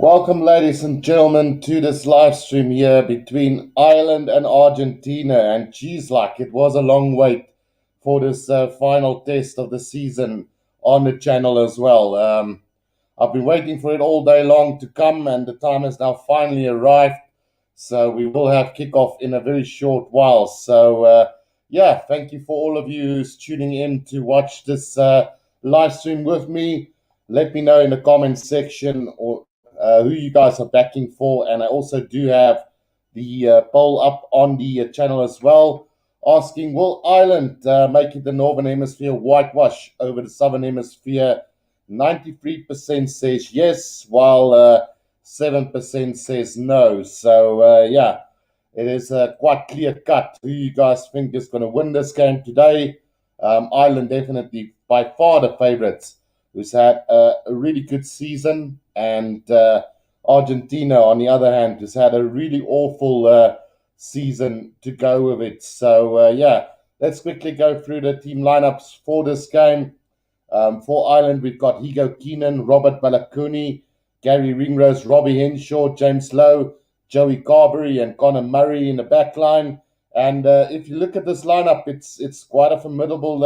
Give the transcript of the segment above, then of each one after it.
Welcome, ladies and gentlemen, to this live stream here between Ireland and Argentina. And geez, like it was a long wait for this final test of the season on the channel as well. I've been waiting for it all day long to come, and the time has now finally arrived. So we will have kickoff in a very short while. So, thank you for all of you who's tuning in to watch this live stream with me. Let me know in the comments section or who you guys are backing for. And I also do have the poll up on the channel as well, asking, will Ireland make it the Northern Hemisphere whitewash over the Southern Hemisphere? 93% says yes, while 7% says no. So, it is quite clear cut who you guys think is going to win this game today. Ireland definitely by far the favourites, who's had a really good season, and Argentina, on the other hand, has had a really awful season to go with it. So, let's quickly go through the team lineups for this game. For Ireland, we've got Hugo Keenan, Robert Balakouni, Gary Ringrose, Robbie Henshaw, James Lowe, Joey Carberry, and Conor Murray in the back line. And if you look at this lineup, it's quite a formidable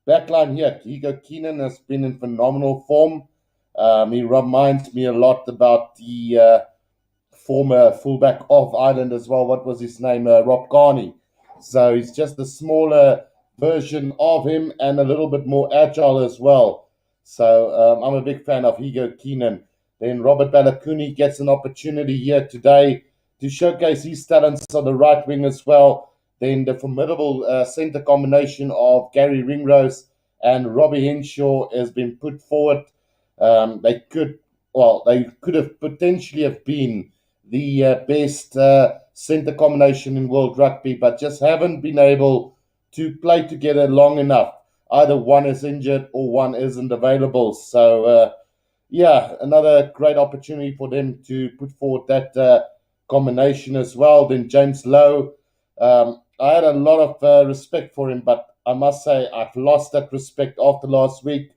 backline here. Hugo Keenan has been in phenomenal form. He reminds me a lot about the former fullback of Ireland as well. What was his name? Rob Carney. So he's just a smaller version of him and a little bit more agile as well. So I'm a big fan of Hugo Keenan. Then Robert Balakouni gets an opportunity here today to showcase his talents on the right wing as well. Then the formidable centre combination of Gary Ringrose and Robbie Henshaw has been put forward. They could have potentially have been the best centre combination in world rugby, but just haven't been able to play together long enough. Either one is injured or one isn't available. So, another great opportunity for them to put forward that combination as well. Then James Lowe, I had a lot of respect for him, but I must say I've lost that respect after last week.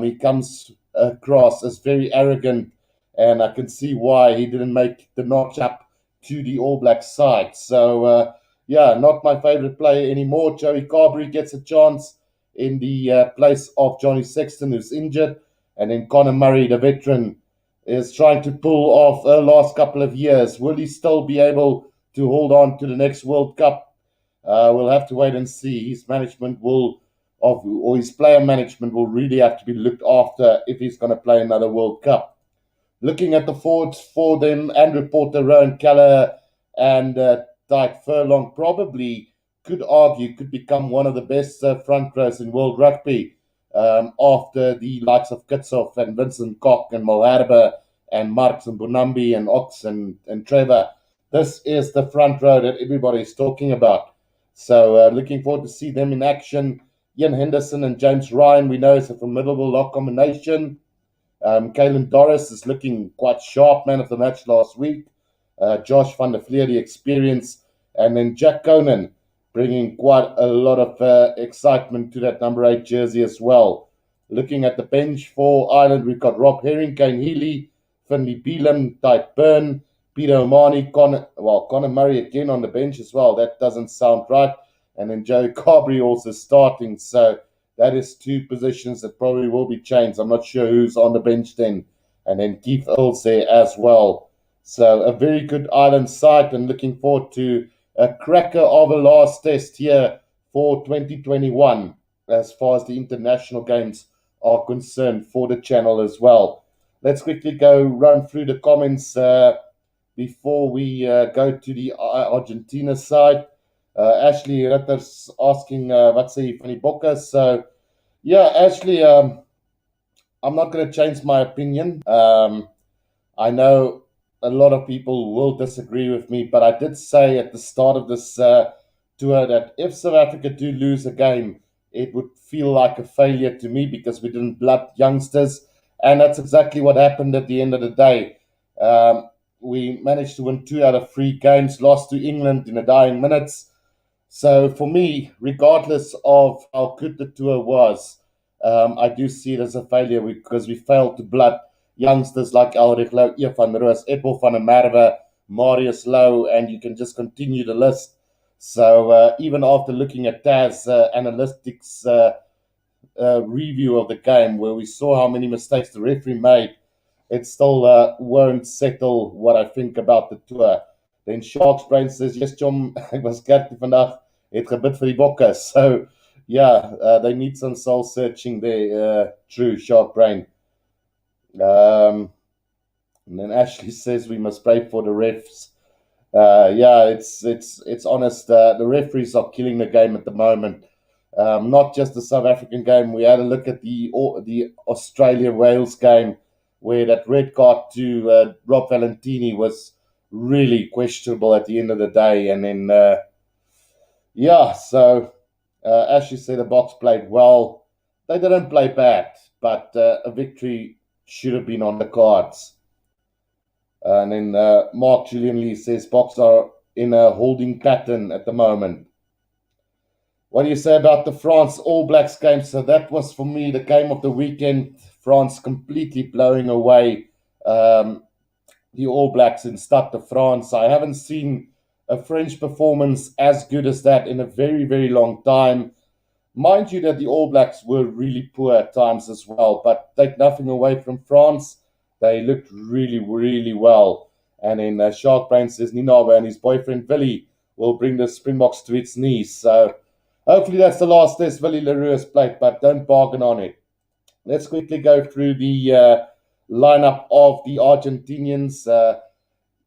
He comes across as very arrogant, and I can see why he didn't make the notch up to the All Black side. So, not my favorite player anymore. Joey Carberry gets a chance in the place of Johnny Sexton, who's injured. And then Conor Murray, the veteran, is trying to pull off the last couple of years. Will he still be able to hold on to the next World Cup? We'll have to wait and see. His management or his player management will really have to be looked after if he's going to play another World Cup. Looking at the forwards for them, Andrew Porter, Rowan Keller, and Dyke Furlong probably could become one of the best front rows in world rugby. After the likes of Kitshoff and Vincent Koch and Malherbe and Marks and Bonambi and Ox and Trevor. This is the front row that everybody is talking about. So looking forward to see them in action. Ian Henderson and James Ryan, we know, is a formidable lock combination. Caelan Doris is looking quite sharp, man of the match last week. Josh van der Vlier, the experience. And then Jack Conan, bringing quite a lot of excitement to that number 8 jersey as well. Looking at the bench for Ireland, we've got Rob Herring, Kane Healy, Finley Beelum, Tyke Byrne, Peter O'Mahony, Conor Murray again on the bench as well. That doesn't sound right. And then Joey Carberry also starting. So that is two positions that probably will be changed. I'm not sure who's on the bench then. And then Keith Earls there as well. So a very good Ireland side, and looking forward to a cracker of a last test here for 2021 as far as the international games are concerned for the channel as well. Let's quickly go run through the comments before we go to the Argentina side. Ashley Ritter's asking, wat sê jy van die Bokke? So, yeah, Ashley, I'm not going to change my opinion. I know a lot of people will disagree with me, but I did say at the start of this tour that if South Africa do lose a game, it would feel like a failure to me because we didn't blood youngsters. And that's exactly what happened at the end of the day. We managed to win 2 out of 3 games, lost to England in the dying minutes. So for me, regardless of how good the tour was, I do see it as a failure because we failed to blood youngsters like Ulrich Louw, Eve van Roos, Eppo van der Merwe, Marius Louw, and you can just continue the list. So even after looking at Taz analytics review of the game, where we saw how many mistakes the referee made, it still won't settle what I think about the tour. Then Sharks Brain says, yes, John, ek was kerkie vandag, het gebid vir die bokke. So, yeah, they need some soul searching there. True, Shark Brain. And then Ashley says we must pray for the refs. Yeah, it's honest. The referees are killing the game at the moment. Not just the South African game. We had a look at the Australia-Wales game, where that red card to Rob Valentini was really questionable at the end of the day. And then, so Ashley said the Boks played well. They didn't play bad, but a victory should have been on the cards. And then Mark Julian Lee says Boks are in a holding pattern at the moment. What do you say about the France All Blacks game? So that was, for me, the game of the weekend. France completely blowing away the All Blacks in Stade de France. I haven't seen a French performance as good as that in a very, very long time. Mind you that the All Blacks were really poor at times as well, but take nothing away from France. They looked really, really well. And then Shark Brain says Ninawa and his boyfriend Willie will bring the Springboks to its knees. So hopefully that's the last test Willie Leroux has played, but don't bargain on it. Let's quickly go through the lineup of the Argentinians.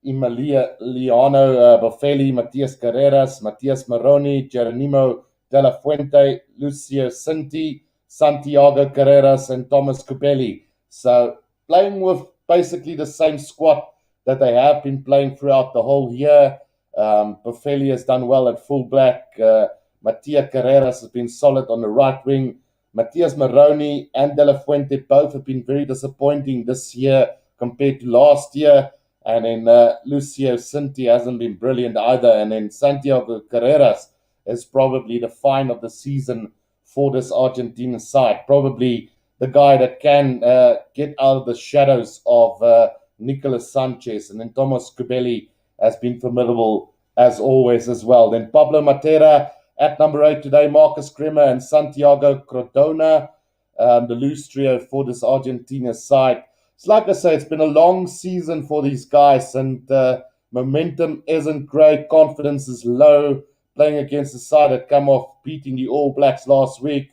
Emiliano Boffelli, Matias Carreras, Matias Moroni, Geronimo De La Fuente, Lucio Cinti, Santiago Carreras, and Thomas Cubelli. So playing with basically the same squad that they have been playing throughout the whole year. Boffelli has done well at fullback. Matias Carreras has been solid on the right wing. Matias Moroni and De La Fuente both have been very disappointing this year compared to last year. And then Lucio Cinti hasn't been brilliant either. And then Santiago Carreras is probably the find of the season for this Argentine side. Probably the guy that can get out of the shadows of Nicolas Sanchez. And then Thomas Cubelli has been formidable as always as well. Then Pablo Matera at number 8 today, Marcus Kremer and Santiago Crodona, the loose trio for this Argentina side. So like I say, it's been a long season for these guys, and momentum isn't great. Confidence is low. Playing against the side that come off beating the All Blacks last week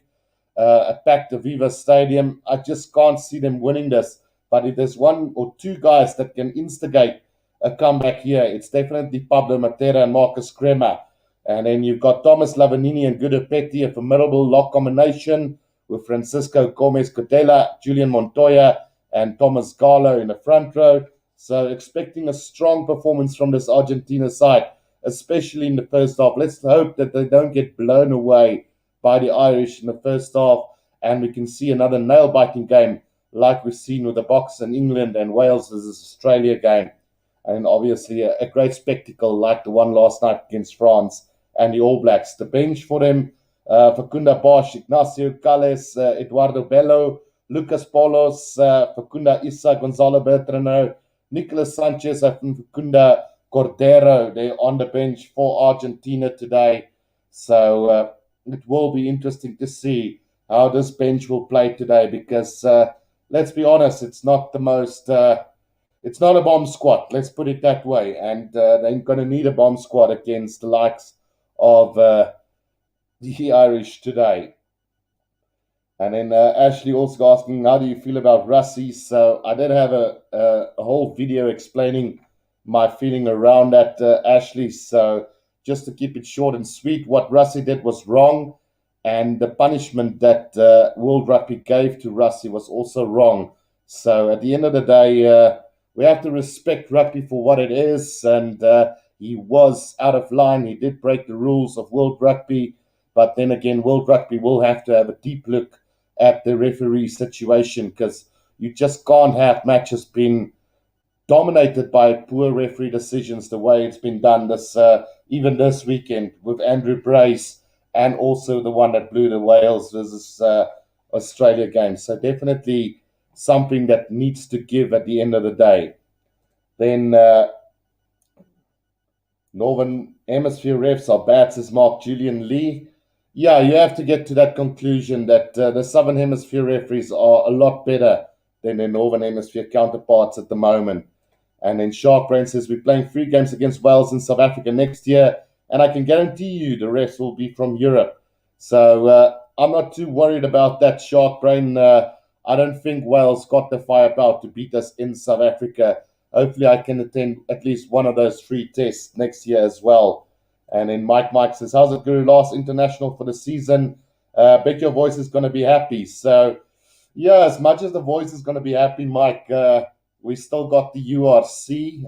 at Pac de Viva Stadium. I just can't see them winning this. But if there's one or two guys that can instigate a comeback here, it's definitely Pablo Matera and Marcus Kremer. And then you've got Thomas Lavanini and Guido Petty, a formidable lock combination with Francisco Gomez Cotela, Julian Montoya, and Thomas Garlow in the front row. So expecting a strong performance from this Argentina side, especially in the first half. Let's hope that they don't get blown away by the Irish in the first half, and we can see another nail-biting game like we've seen with the Boks in England and Wales as this Australia game. And obviously a great spectacle like the one last night against France and the All Blacks. The bench for them, Facunda Bosch, Ignacio Calles, Eduardo Bello, Lucas Polos, Facunda Issa, Gonzalo Bertrano, Nicolas Sanchez, and Facunda Cordero. They're on the bench for Argentina today. So it will be interesting to see how this bench will play today because, let's be honest, it's not the most... it's not a bomb squad, let's put it that way. And they're going to need a bomb squad against the likes of the Irish today. And then Ashley also asking, how do you feel about Rassie? So I did have a whole video explaining my feeling around that, Ashley. So just to keep it short and sweet, what Rassie did was wrong. And the punishment that World Rugby gave to Rassie was also wrong. So at the end of the day, we have to respect rugby for what it is. And he was out of line. He did break the rules of World Rugby. But then again, World Rugby will have to have a deep look at the referee situation because you just can't have matches being dominated by poor referee decisions the way it's been done this even this weekend with Andrew Brace and also the one that blew the Wales versus Australia game. So definitely something that needs to give at the end of the day. Then Northern Hemisphere refs are bad, says Mark Julian Lee. Yeah, you have to get to that conclusion that the Southern Hemisphere referees are a lot better than their Northern Hemisphere counterparts at the moment. And then Shark Brain says we're playing 3 games against Wales and South Africa next year, and I can guarantee you the refs will be from Europe. So I'm not too worried about that, Shark Brain. I don't think Wales got the firepower to beat us in South Africa. Hopefully, I can attend at least one of those 3 tests next year as well. And then Mike says, how's it, Guru? Last international for the season. Bet your voice is going to be happy. So, yeah, as much as the voice is going to be happy, Mike, we still got the URC.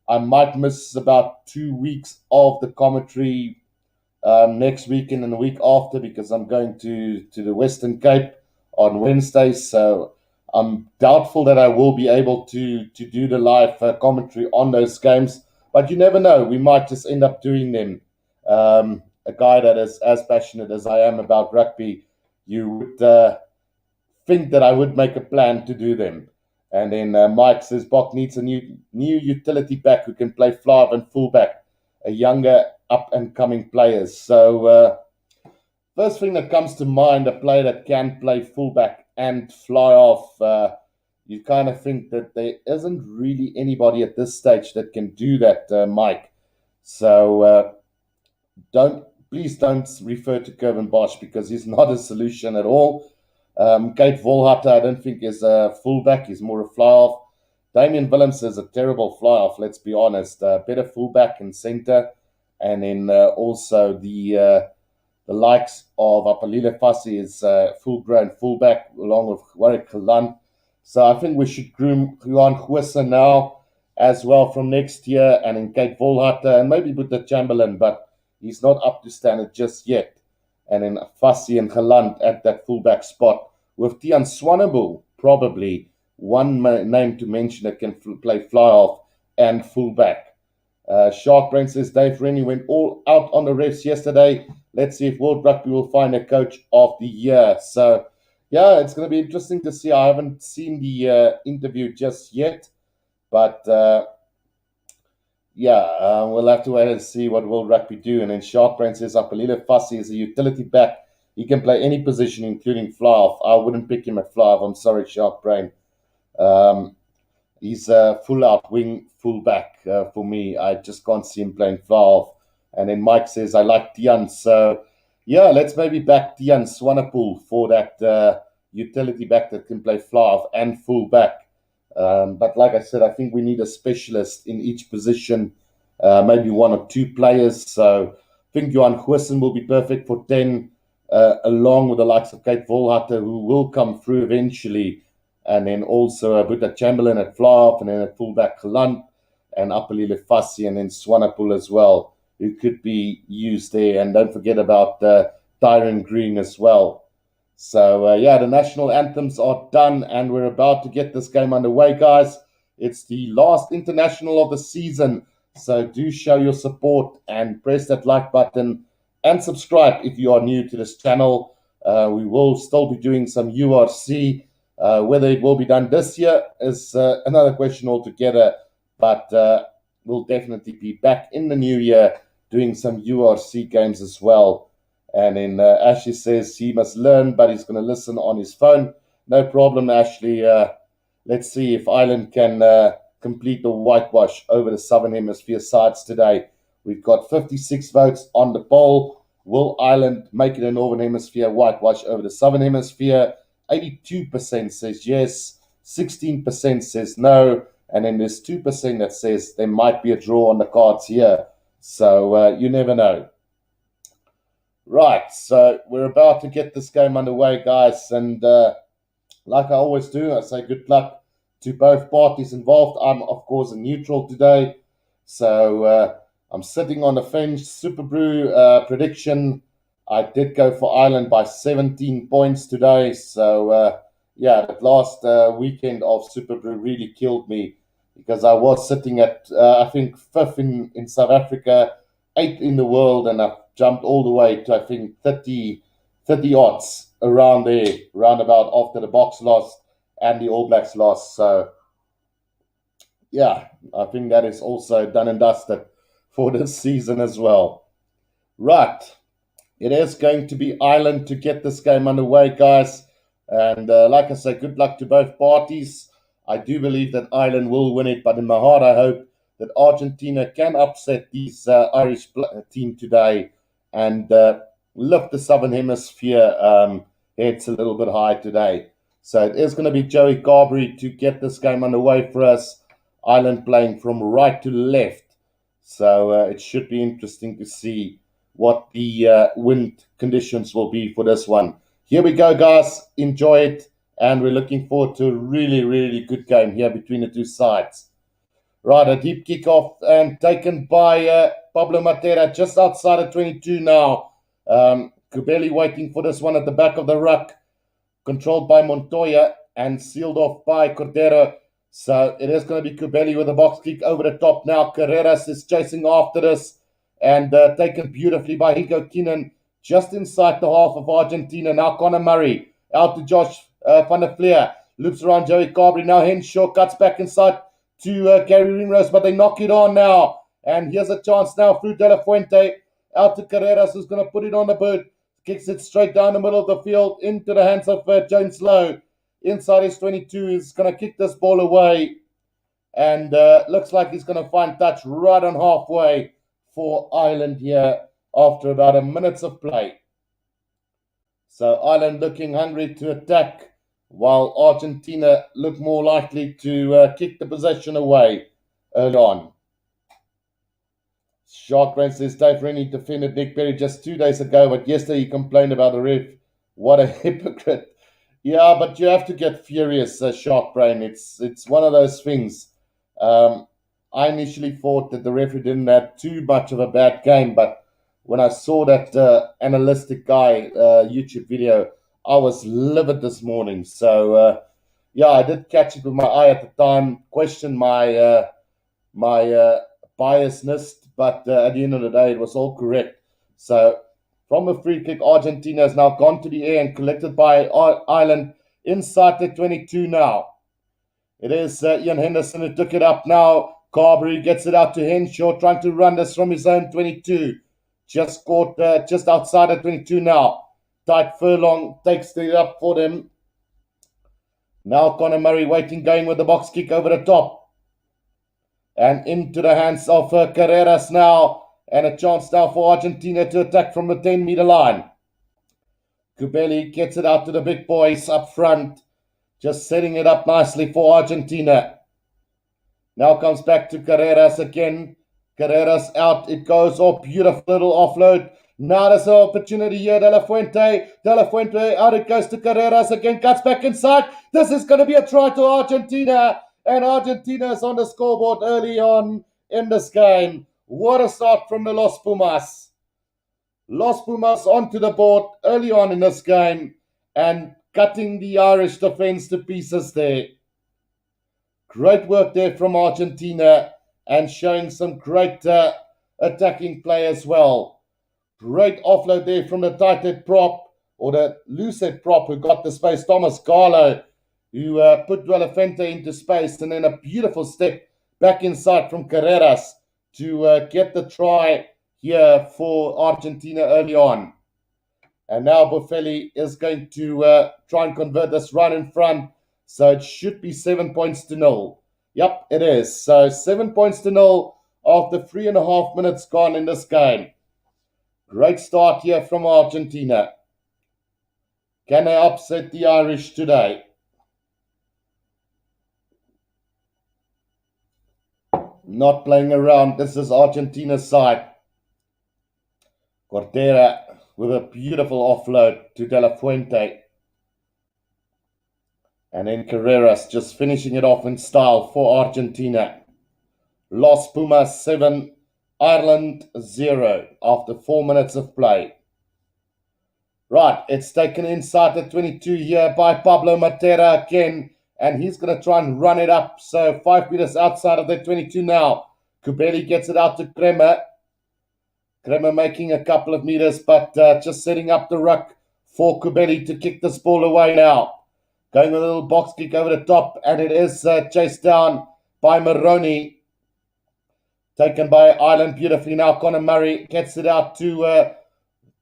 I might miss about 2 weeks of the commentary next weekend and the week after because I'm going to the Western Cape on Wednesday. So I'm doubtful that I will be able to do the live commentary on those games. But you never know. We might just end up doing them. A guy that is as passionate as I am about rugby, you would think that I would make a plan to do them. And then Mike says Bok needs a new utility back who can play fly and fullback, a younger up and coming players. So first thing that comes to mind, a player that can play fullback and fly off. You kind of think that there isn't really anybody at this stage that can do that, Mike. So please don't refer to Kevin Bosch because he's not a solution at all. Kate Volhata, I don't think is a fullback. He's more a fly-off. Damian Willems is a terrible fly-off, let's be honest. Better fullback and centre. And then also the likes of Apalile Fassi is full-grown fullback along with Warwick Kalan. So I think we should groom Juan Huesa now as well from next year. And then Kate Volhata and maybe Buta Chamberlain, but he's not up to standard just yet. And then Fassi and Galant at that fullback spot, with Tian Swanepoel probably one name to mention that can play fly-off and fullback. Shark Brain says Dave Rennie went all out on the refs yesterday. Let's see if World Rugby will find a coach of the year. So, yeah, it's going to be interesting to see. I haven't seen the interview just yet, but we'll have to wait and see what World Rugby do. And then Shark Brain says Apalile Fassi is a utility back. He can play any position, including fly-off. I wouldn't pick him at fly-off. I'm sorry, Shark Brain. He's a full-out wing full-back for me. I just can't see him playing fly-off. And then Mike says, I like Tian. So, yeah, let's maybe back Tian Swanepoel for that utility back that can play fly-off and full-back. But like I said, I think we need a specialist in each position, maybe 1 or 2 players. So I think Johan Goosen will be perfect for 10, along with the likes of Kate Volhata, who will come through eventually. And then also Buta Chamberlain at fly-off, and then at fullback Galant, and Apalile Fassi, and then Swanepoel as well, who could be used there. And don't forget about Tyron Green as well. So, the national anthems are done, and we're about to get this game underway, guys. It's the last international of the season, so do show your support and press that like button and subscribe if you are new to this channel. We will still be doing some URC. Whether it will be done this year is another question altogether, but we'll definitely be back in the new year doing some URC games as well. And then Ashley says he must learn, but he's going to listen on his phone. No problem, Ashley. Let's see if Ireland can complete the whitewash over the Southern Hemisphere sides today. We've got 56 votes on the poll. Will Ireland make it a Northern Hemisphere whitewash over the Southern Hemisphere? 82% says yes, 16% says no, and then there's 2% that says there might be a draw on the cards here. So you never know. Right, so we're about to get this game underway, guys, and like I always do, I say good luck to both parties involved. I'm, of course, a neutral today, so I'm sitting on the fence. Super Brew prediction, I did go for Ireland by 17 points today, so that last weekend of Super Brew really killed me because I was sitting at, I think, 5th in South Africa, 8th in the world, and I've jumped all the way to, I think, 30 odds around there, roundabout after the box loss. and the All Blacks lost. So, yeah, I think that is also done and dusted for this season as well. Right. It is going to be Ireland to get this game underway, guys. And like I say, good luck to both parties. I do believe that Ireland will win it, but in my heart, I hope that Argentina can upset this Irish team today and lift the Southern Hemisphere heads a little bit high today. So it is going to be Joey Carberry to get this game underway for us. Ireland playing from right to left. So it should be interesting to see what the wind conditions will be for this one. Here we go, guys. Enjoy it. And we're looking forward to a really, really good game here between the two sides. Right, a deep kickoff and taken by Pablo Matera just outside of 22 now. Kubeli waiting for this one at the back of the ruck, controlled by Montoya and sealed off by Cordero. So it is going to be Kubeli with a box kick over the top now. Carreras is chasing after this and taken beautifully by Higo Keenan just inside the half of Argentina. Now Conor Murray out to Josh van der Fleer. Loops around Joey Carberry. Now Henshaw cuts back inside to Gary Ringrose, but they knock it on now. And here's a chance now through De La Fuente. Out to Carreras, who's going to put it on the boot. Kicks it straight down the middle of the field into the hands of Jones Lowe. Inside his 22, he's going to kick this ball away. And looks like he's going to find touch right on halfway for Ireland here after about a minute of play. So Ireland looking hungry to attack, while Argentina look more likely to kick the possession away early on. Shark Brain says Dave Rennie defended Nick Berry just 2 days ago, but yesterday he complained about the ref. What a hypocrite. Yeah, but you have to get furious, Shark Brain. It's one of those things. I initially thought that the referee didn't have too much of a bad game, but when I saw that analytic guy YouTube video, I was livid this morning. So, yeah, I did catch it with my eye at the time, questioned my biasness, but at the end of the day, it was all correct. So, from a free kick, Argentina has now gone to the air and collected by Ireland inside the 22 now. It is Ian Henderson who took it up now. Carberry gets it out to Henshaw, trying to run this from his own 22. Just caught just outside the 22 now. Tight Furlong takes it up for them. Now Conor Murray waiting, going with the box kick over the top. And into the hands of Carreras now. And a chance now for Argentina to attack from the 10-meter line. Kubeli gets it out to the big boys up front. Just setting it up nicely for Argentina. Now comes back to Carreras again. Carreras out. It goes. Oh, beautiful little offload. Now there's an opportunity here. De La Fuente. De La Fuente. Out it goes to Carreras again. Cuts back inside. This is going to be a try to Argentina. And Argentina is on the scoreboard early on in this game. What a start from the Los Pumas. Los Pumas onto the board early on in this game and cutting the Irish defense to pieces there. Great work there from Argentina and showing some great attacking play as well. Great offload there from the tight-head prop, or the loose-head prop who got the space, Thomas Garlow, who put De La Fuente into space, and then a beautiful step back inside from Carreras to get the try here for Argentina early on. And now Boffelli is going to try and convert this right in front. So it should be 7-0. Yep, it is. So 7-0 after 3.5 minutes gone in this game. Great start here from Argentina. Can they upset the Irish today? Not playing around. This is Argentina's side. Cordera with a beautiful offload to De La Fuente. And then Carreras just finishing it off in style for Argentina. Los Pumas 7, Ireland 0 after 4 minutes of play. Right, it's taken inside the 22 here by Pablo Matera again. And he's going to try and run it up. So 5 meters outside of the 22 now. Kubeli gets it out to Kremer. Kremer making a couple of meters, but just setting up the ruck for Kubeli to kick this ball away now. Going with a little box kick over the top, and it is chased down by Maroney. Taken by Ireland beautifully now. Conor Murray gets it out to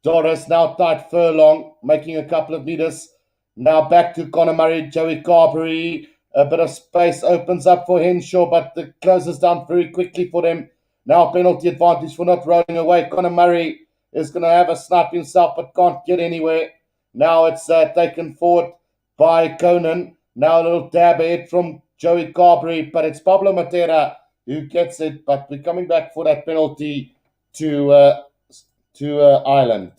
Doris, now tight furlong, making a couple of meters. Now back to Conor Murray, Joey Carberry. A bit of space opens up for Henshaw, but it closes down very quickly for them. Now penalty advantage for not rolling away. Conor Murray is going to have a snipe himself, but can't get anywhere. Now it's taken forward by Conan. Now a little dab ahead from Joey Carberry, but it's Pablo Matera who gets it. But we're coming back for that penalty to Ireland.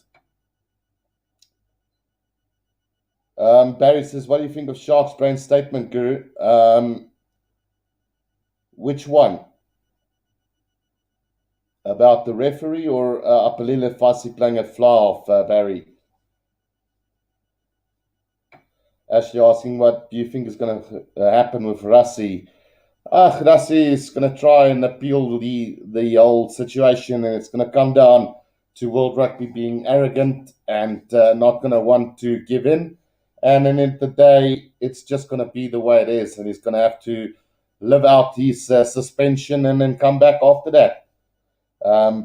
Barry says, what do you think of Shark's brain statement, Guru? Which one? About the referee or Apalile Fassi playing a fly off, Barry? Actually asking what do you think is going to happen with Rassi. Rassi is going to try and appeal the whole situation, and it's going to come down to World Rugby being arrogant and not going to want to give in. And then at the day, it's just going to be the way it is, and he's going to have to live out his suspension and then come back after that.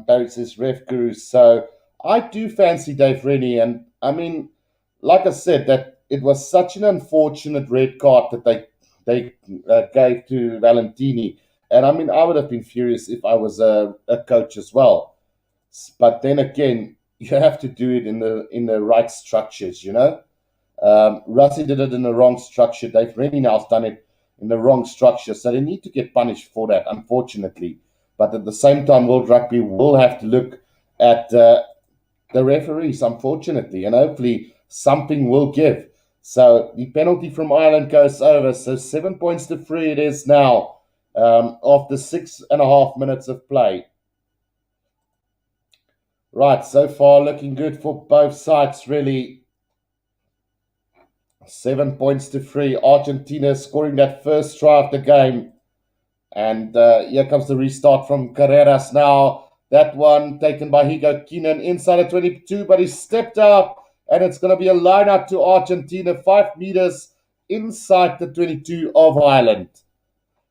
Barry says, Ref Guru. So I do fancy Dave Rennie, and I mean, like I said, that it was such an unfortunate red card that they gave to Valentini. And I mean, I would have been furious if I was a coach as well. But then again, you have to do it in the right structures, you know. Rassi did it in the wrong structure. Dave Rennie now's done it in the wrong structure. So they need to get punished for that, unfortunately. But at the same time, World Rugby will have to look at the referees, unfortunately. And hopefully something will give. So the penalty from Ireland goes over. So 7 points to 3 it is now after 6.5 minutes of play. Right, so far looking good for both sides, really. 7 points to 3. Argentina scoring that first try of the game. And here comes the restart from Carreras now. That one taken by Hugo Keenan inside the 22, but he stepped out. And it's going to be a line out to Argentina, 5 meters inside the 22 of Ireland.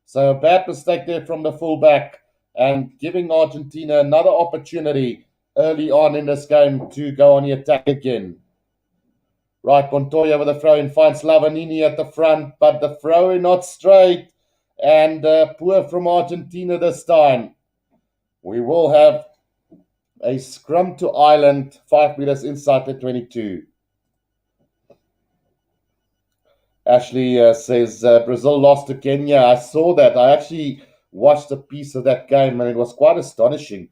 So a bad mistake there from the fullback and giving Argentina another opportunity early on in this game to go on the attack again. Right, Montoya with a throw-in finds Lavanini at the front, but the throw-in not straight and poor from Argentina this time. We will have a scrum to Ireland, 5 meters inside the 22. Ashley says Brazil lost to Kenya. I saw that. I actually watched a piece of that game, and it was quite astonishing.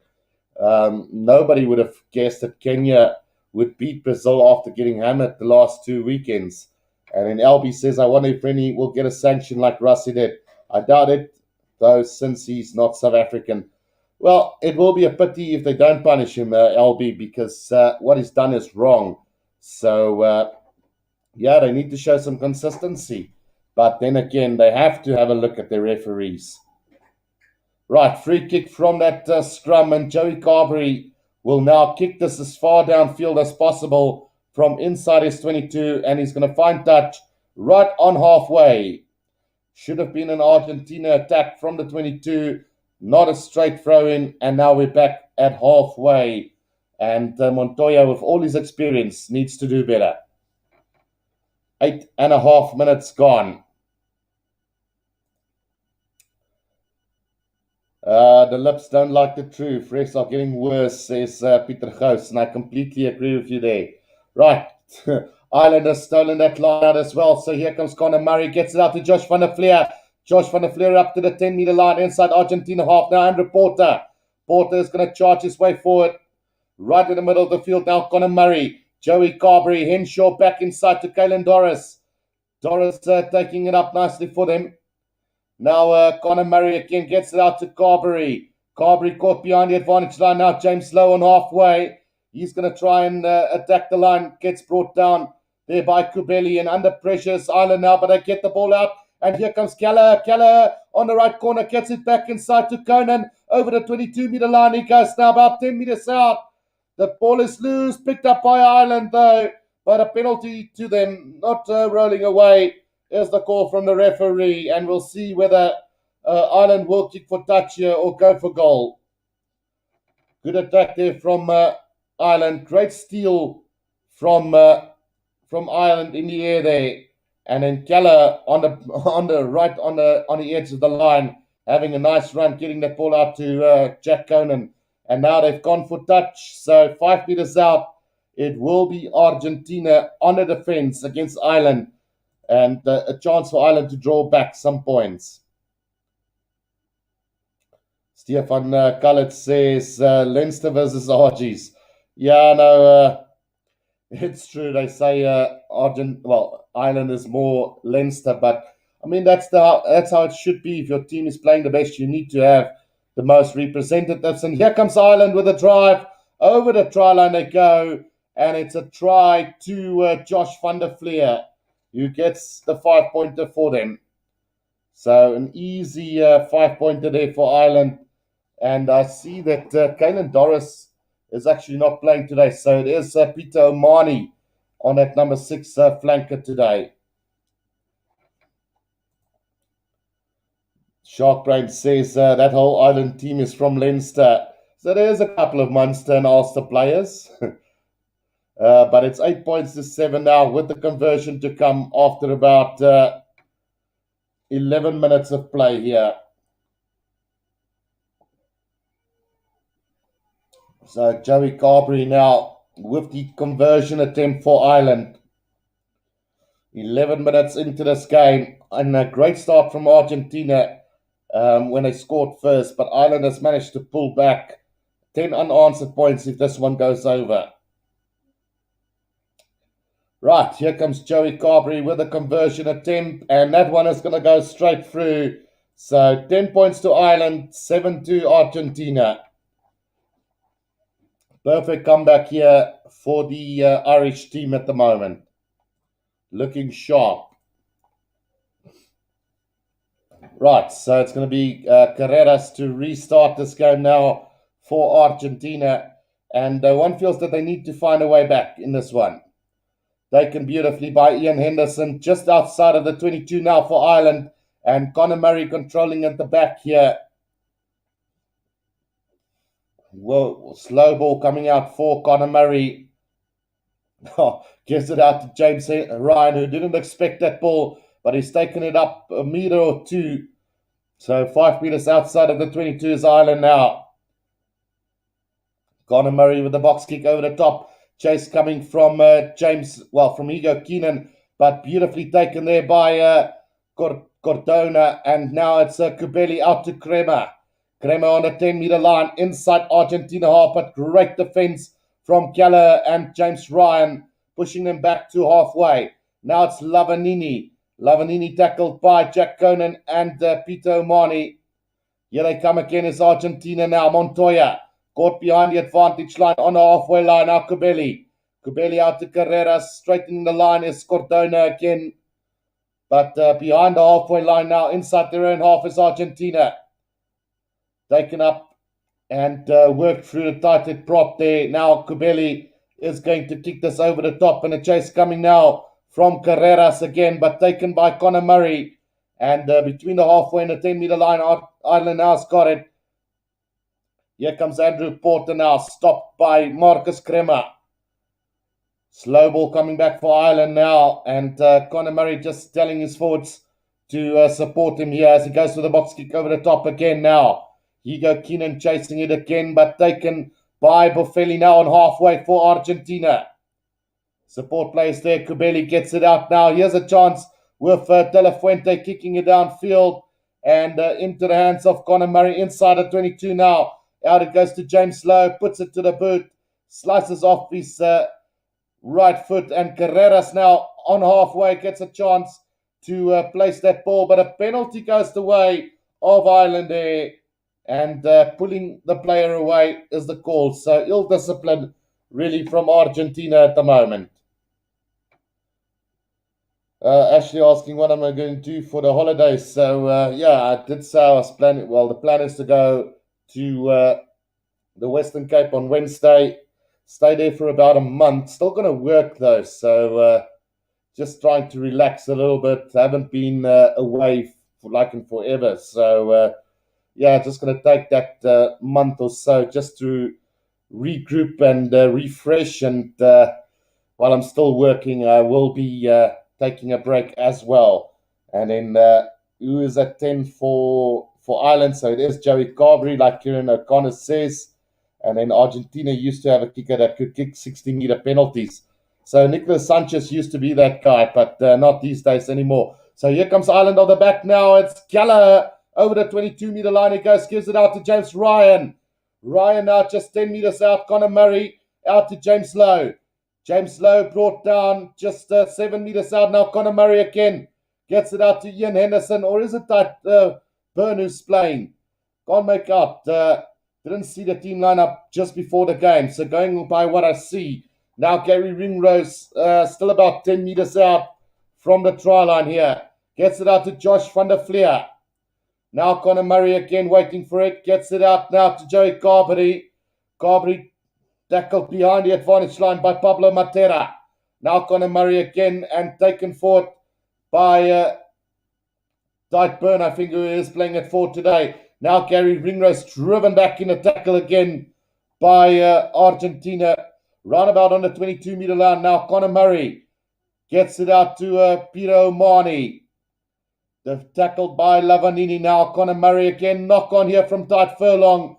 Nobody would have guessed that Kenya would beat Brazil after getting hammered the last 2 weekends. And then LB says, I wonder if Rennie will get a sanction like Rassi did. I doubt it, though, since he's not South African. Well, it will be a pity if they don't punish him, LB, because what he's done is wrong. So, yeah, they need to show some consistency. But then again, they have to have a look at their referees. Right, free kick from that scrum, and Joey Carberry will now kick this as far downfield as possible from inside his 22, and he's going to find touch right on halfway. Should have been an Argentina attack from the 22, not a straight throw-in, and now we're back at halfway. And Montoya, with all his experience, needs to do better. 8.5 minutes gone. The lips don't like the truth. Refs are getting worse, says Peter Ghost, and I completely agree with you there. Right. Ireland has stolen that line out as well. So here comes Conor Murray, gets it out to Josh van der Fleer. Josh van der Fleer up to the 10-meter line inside Argentina half now, and Porter. Porter is going to charge his way forward. Right in the middle of the field now, Conor Murray. Joey Carberry, Henshaw back inside to Caelan Doris. Doris taking it up nicely for them. Now Conor Murray again gets it out to Carberry. Carberry caught behind the advantage line. Now James Lowe on halfway. He's going to try and attack the line. Gets brought down there by Kubeli, and under pressure is Ireland now, but they get the ball out. And here comes Keller. Keller on the right corner gets it back inside to Conan. Over the 22-meter line he goes now, about 10 meters out. The ball is loose, picked up by Ireland though, but a penalty to them, not rolling away. Here's the call from the referee, and we'll see whether Ireland will kick for touch here or go for goal. Good attack there from Ireland. Great steal from Ireland in the air there, and then Keller on the on the edge of the line, having a nice run, getting the ball out to Jack Conan, and now they've gone for touch. So 5 meters out, it will be Argentina on the defence against Ireland, and a chance for Ireland to draw back some points. Stefan Khaled says Leinster versus Argies. Yeah, no, it's true. They say Ireland is more Leinster, but I mean that's how it should be. If your team is playing the best, you need to have the most representatives. And here comes Ireland with a drive over the try line. They go, and it's a try to Josh van der Fleer, who gets the 5-pointer for them. So an easy 5-pointer there for Ireland. And I see that Caelan Doris is actually not playing today. So it is Peter O'Mahony on that number 6 flanker today. Sharkbrain says that whole Ireland team is from Leinster. So there's a couple of Munster and Ulster players. But it's 8 points to 7 now, with the conversion to come after about 11 minutes of play here. So Joey Carberry now with the conversion attempt for Ireland. 11 minutes into this game, and a great start from Argentina when they scored first, but Ireland has managed to pull back 10 unanswered points if this one goes over. Right, here comes Joey Carberry with a conversion attempt, and that one is going to go straight through. So 10 points to Ireland, 7 to Argentina. Perfect comeback here for the Irish team at the moment. Looking sharp. Right, so it's going to be Carreras to restart this game now for Argentina. And one feels that they need to find a way back in this one. Taken beautifully by Ian Henderson, just outside of the 22 now for Ireland. And Conor Murray controlling at the back here. Whoa, slow ball coming out for Conor Murray. Gives it out to James Ryan, who didn't expect that ball, but he's taken it up a meter or two. So 5 meters outside of the 22 is Ireland now. Conor Murray with the box kick over the top. Chase coming from from Hugo Keenan, but beautifully taken there by Cordona. And now it's Kubeli out to Crema. Crema on the 10-meter line inside Argentina half, but great defense from Keller and James Ryan, pushing them back to halfway. Now it's Lavanini. Lavanini tackled by Jack Conan and Peter O'Mahony. Here they come again is Argentina now. Montoya caught behind the advantage line on the halfway line. Now Kubeli. Kubeli out to Carreras. Straightening the line is Cordona again. But behind the halfway line now, inside their own half, is Argentina. Taken up and worked through the tighted prop there. Now Kubeli is going to kick this over the top, and a chase coming now from Carreras again, but taken by Conor Murray. And between the halfway and the 10-meter line, Ireland now has got it. Here comes Andrew Porter now, stopped by Marcus Crema. Slow ball coming back for Ireland now, and Conor Murray just telling his forwards to support him here as he goes to the box kick over the top again now. Hugo Keenan chasing it again, but taken by Boffelli now on halfway for Argentina. Support plays there. Kubeli gets it out now. Here's a chance with De La Fuente kicking it downfield and into the hands of Conor Murray inside the 22 now. Out it goes to James Lowe, puts it to the boot, slices off his right foot, and Carreras now on halfway gets a chance to place that ball, but a penalty goes the way of Ireland there. And pulling the player away is the call. So ill discipline really from Argentina at the moment. Ashley asking what am I going to do for the holidays. So I did say I was planning. Well, the plan is to go to the Western Cape on Wednesday. Stay there for about a month. Still going to work though. So just trying to relax a little bit. Haven't been away for like in forever. So, yeah, just going to take that month or so just to regroup and refresh. And while I'm still working, I will be taking a break as well. And then who is at 10 for Ireland? So it is Joey Carberry, like Kieran O'Connor says. And then Argentina used to have a kicker that could kick 60-meter penalties. So Nicolas Sanchez used to be that guy, but not these days anymore. So here comes Ireland on the back now. It's Gallagher over the 22-meter line. He goes, gives it out to James Ryan. Ryan now just 10 meters out. Conor Murray out to James Lowe. James Lowe brought down just 7 meters out. Now Conor Murray again gets it out to Ian Henderson. Or is it that Byrne who's playing? Can't make out. Didn't see the team lineup just before the game. So going by what I see, now Gary Ringrose still about 10 meters out from the try line here. Gets it out to Josh van der Fleer. Now Conor Murray again waiting for it. Gets it out now to Joey Carberry. Carberry tackled behind the advantage line by Pablo Matera. Now Conor Murray again and taken forward by Dyke Byrne, I think, who is playing at 4 today. Now Gary Ringrose driven back in a tackle again by Argentina. Roundabout on the 22-meter line. Now Conor Murray gets it out to Peter O'Mahony. They've tackled by Lavanini. Now Conor Murray again. Knock on here from Tide Furlong.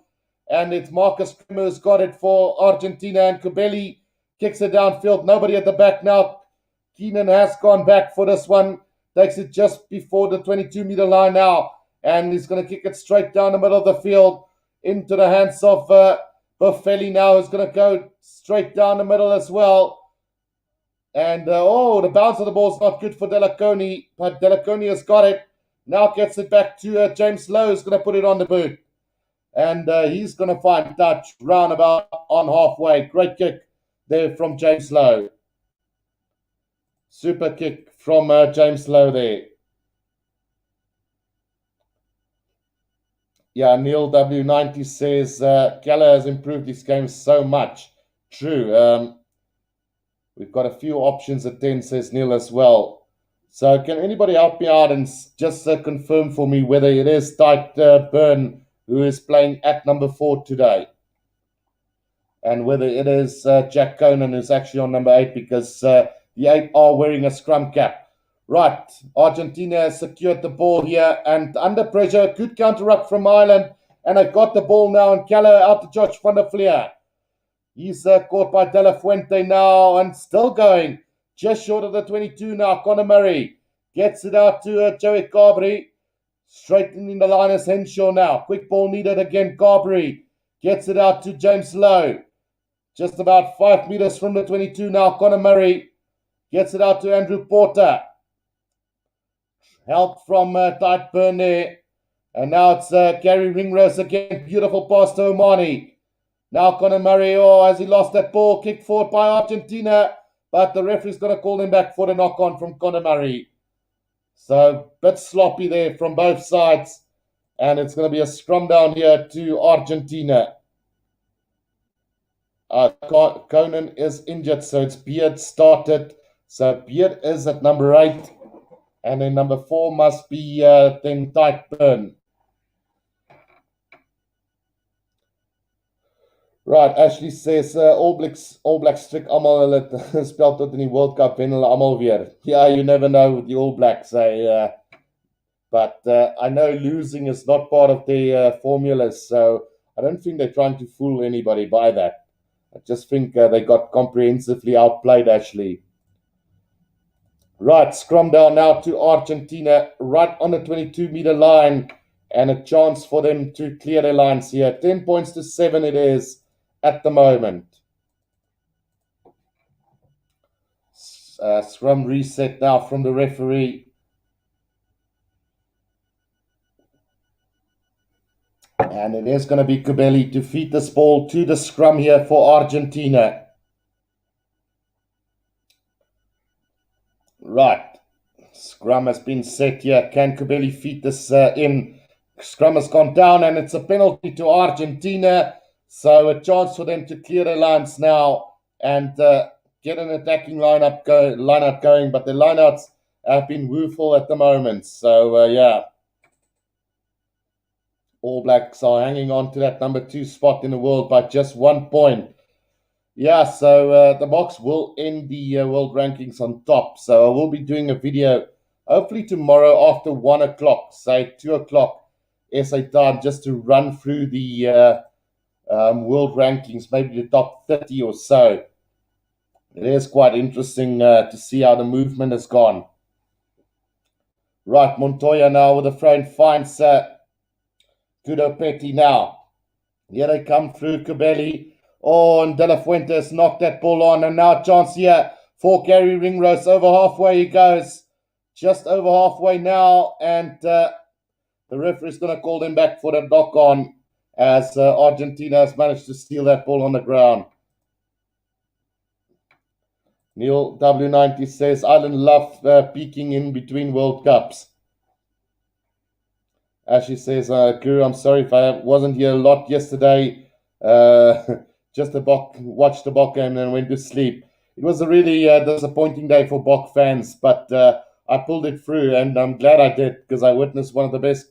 And it's Marcus Krimmer who's got it for Argentina. And Kubeli kicks it downfield. Nobody at the back now. Keenan has gone back for this one. Takes it just before the 22-meter line now. And he's going to kick it straight down the middle of the field into the hands of Buffelli now. Who's going to go straight down the middle as well. And, the bounce of the ball is not good for Delaconi. But Delaconi has got it. Now gets it back to James Lowe, who's going to put it on the boot. And he's going to find touch roundabout on halfway. Great kick there from James Lowe. Super kick from James Lowe there. Yeah, Neil W90 says Keller has improved his game so much. True. We've got a few options at 10, says Neil as well. So can anybody help me out and just confirm for me whether it is Dyke Byrne who is playing at number 4 today? And whether it is Jack Conan who's actually on number 8, because the 8 are wearing a scrum cap. Right, Argentina has secured the ball here and under pressure, good counter-ruck from Ireland, and they've got the ball now, and Keller out to Josh van der Fleer. He's caught by De La Fuente now and still going, just short of the 22 now. Conor Murray gets it out to Joey Carberry, straightening the line as Henshaw now. Quick ball needed again. Carberry gets it out to James Lowe, just about 5 meters from the 22 now. Conor Murray gets it out to Andrew Porter. Help from Dyke Byrne there. And now it's Gary Ringrose again. Beautiful pass to O'Mahony. Now Conor Murray, has he lost that ball? Kicked forward by Argentina. But the referee's going to call him back for the knock-on from Conor Murray. So, bit sloppy there from both sides. And it's going to be a scrum down here to Argentina. Conan is injured, so it's Beard started. So Beard is at number 8. And then number 4 must be then Dyke Byrne. Right, Ashley says All Blacks trick almal hulle spel tot in die World Cup wen hulle almal weer. Yeah, you never know with the All Blacks. But I know losing is not part of the formula, so I don't think they're trying to fool anybody by that. I just think they got comprehensively outplayed, Ashley. Right, scrum down now to Argentina, right on the 22-meter line, and a chance for them to clear their lines here. 10 points to 7 it is at the moment. Scrum reset now from the referee. And it is going to be Kubeli to feed this ball to the scrum here for Argentina. Right. Scrum has been set here. Can Kubeli feed this in? Scrum has gone down and it's a penalty to Argentina. So a chance for them to clear their lines now. And get an attacking lineup going, but the lineouts have been woeful at the moment. So yeah, All Blacks are hanging on to that number 2 spot in the world by just 1 point. Yeah, so the Boks will end the world rankings on top. So I will be doing a video hopefully tomorrow after 1 o'clock, say 2 o'clock SA time, just to run through the world rankings, maybe the top 30 or so. It is quite interesting to see how the movement has gone. Right, Montoya now with the throw finds Kudo Petty now. Here they come through Cabelli. Oh, and De La Fuentes knocked that ball on. And now a chance here for Gary Ringrose. Over halfway he goes. Just over halfway now. And the referee's going to call them back for the knock on as Argentina has managed to steal that ball on the ground. Neil W90 says, Ireland love peeking in between World Cups. Ashley says, Guru, I'm sorry if I wasn't here a lot yesterday. Just watched the Bok game and then went to sleep. It was a really disappointing day for Bok fans, but I pulled it through, and I'm glad I did because I witnessed one of the best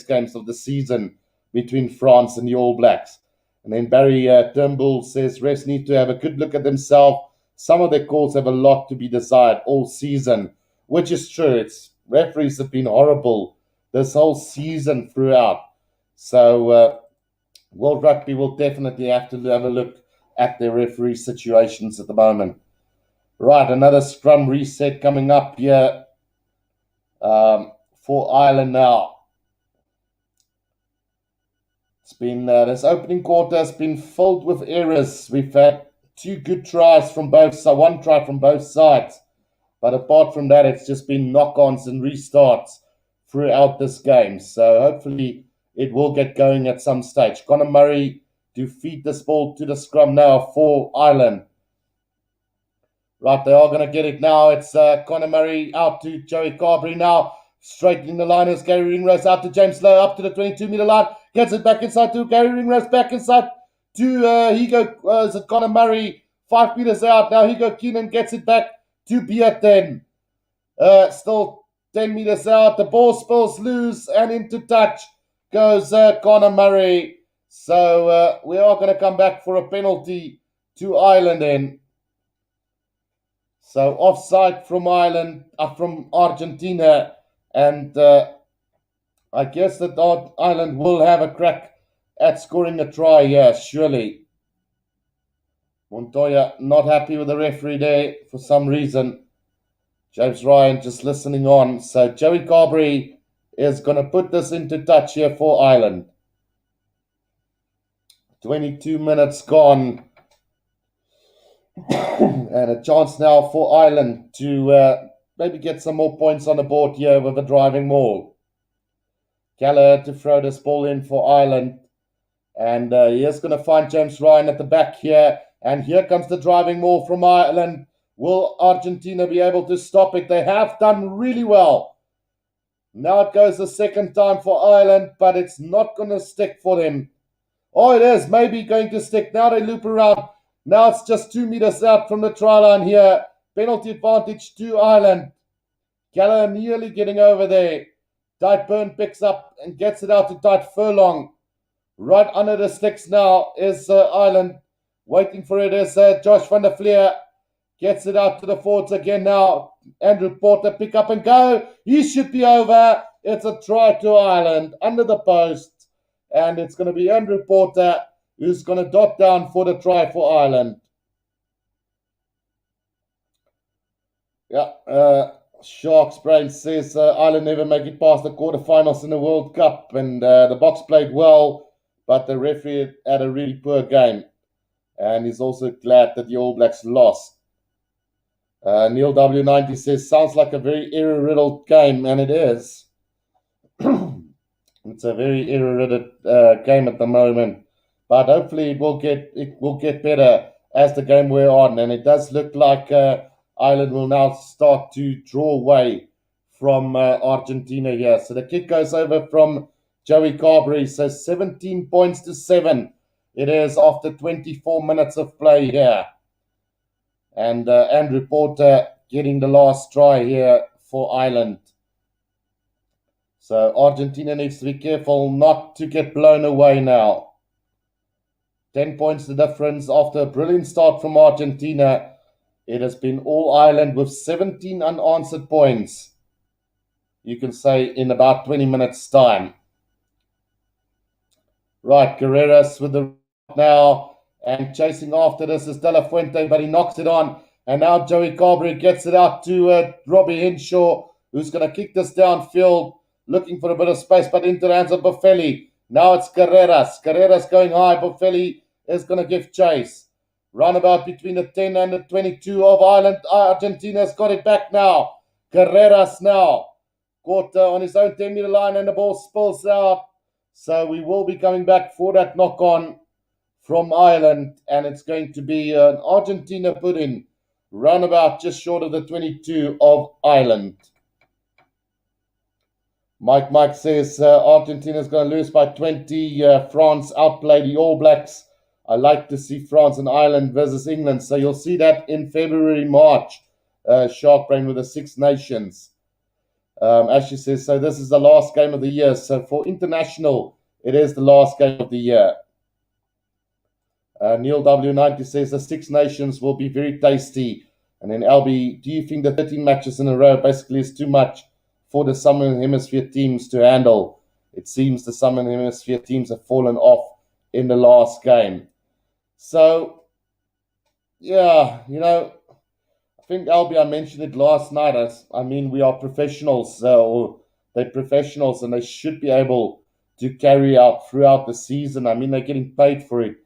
games of the season between France and the All Blacks. And then Barry Turnbull says, refs need to have a good look at themselves. Some of their calls have a lot to be desired all season, which is true. Referees have been horrible this whole season throughout. So World Rugby will definitely have to have a look at their referee situations at the moment. Right, another scrum reset coming up here for Ireland now. It's been this opening quarter has been filled with errors. We've had 2 good tries from both sides, 1 try from both sides. But apart from that, it's just been knock-ons and restarts throughout this game. So hopefully it will get going at some stage. Conor Murray to feed this ball to the scrum now for Ireland. Right, they are going to get it now. It's Conor Murray out to Joey Carberry now. Straightening the line is Gary Ringrose out to James Lowe up to the 22-meter line. Gets it back inside to Gary Ringrose, back inside to is it Conor Murray? 5 meters out. Now Hugo Keenan gets it back to Biaten. Still 10 meters out. The ball spills loose and into touch goes Conor Murray. So we are going to come back for a penalty to Ireland then. So offside from from Argentina. And I guess that Ireland will have a crack at scoring a try here, surely. Montoya not happy with the referee there for some reason. James Ryan just listening on. So Joey Carberry is going to put this into touch here for Ireland. 22 minutes gone. And a chance now for Ireland to maybe get some more points on the board here with a driving maul. Gallagher to throw this ball in for Ireland. And he's going to find James Ryan at the back here. And here comes the driving maul from Ireland. Will Argentina be able to stop it? They have done really well. Now it goes the second time for Ireland, but it's not going to stick for them. Oh, it is maybe going to stick. Now they loop around. Now it's just 2 meters out from the try line here. Penalty advantage to Ireland. Gallagher nearly getting over there. Dyke Byrne picks up and gets it out to Dyke Furlong. Right under the sticks now is Ireland. Waiting for it is Josh van der Fleer. Gets it out to the forwards again now. Andrew Porter pick up and go. He should be over. It's a try to Ireland under the post. And it's going to be Andrew Porter who's going to dot down for the try for Ireland. Yeah, Sharks Brain says Ireland never make it past the quarterfinals in the World Cup. And the Boks played well, but the referee had a really poor game. And he's also glad that the All Blacks lost. Neil W90 says, sounds like a very error-riddled game, and it is. It's a very error-riddled game at the moment. But hopefully it will get better as the game wears on. And it does look like Ireland will now start to draw away from Argentina here. So the kick goes over from Joey Carberry. So 17 points to 7. It is after 24 minutes of play here. And Andrew Porter getting the last try here for Ireland. So Argentina needs to be careful not to get blown away now. 10 points the difference after a brilliant start from Argentina. It has been all Ireland with 17 unanswered points, you can say, in about 20 minutes' time. Right, Guerreras with the now, and chasing after this is De La Fuente, but he knocks it on. And now Joey Carberry gets it out to Robbie Henshaw, who's going to kick this downfield, looking for a bit of space, but into the hands of Buffelli. Now it's Guerreras. Guerreras going high. Buffelli is going to give chase. Roundabout between the 10 and the 22 of Ireland. Argentina's got it back now. Guerreras now. Caught on his own 10-meter line, and the ball spills out. So we will be coming back for that knock-on from Ireland, and it's going to be an Argentina put-in, roundabout just short of the 22 of Ireland. Mike says Argentina's going to lose by 20. France outplay the All Blacks. I like to see France and Ireland versus England, so you'll see that in February, March. Shark Brain with the Six Nations. As she says, so this is the last game of the year. So for international, it is the last game of the year. Neil W90 says the Six Nations will be very tasty. And then LB, do you think the 13 matches in a row basically is too much for the Southern Hemisphere teams to handle? It seems the Southern Hemisphere teams have fallen off in the last game. So, yeah, I think, Albie, I mentioned it last night. I mean, we are professionals, or they're professionals, and they should be able to carry out throughout the season. I mean, they're getting paid for it.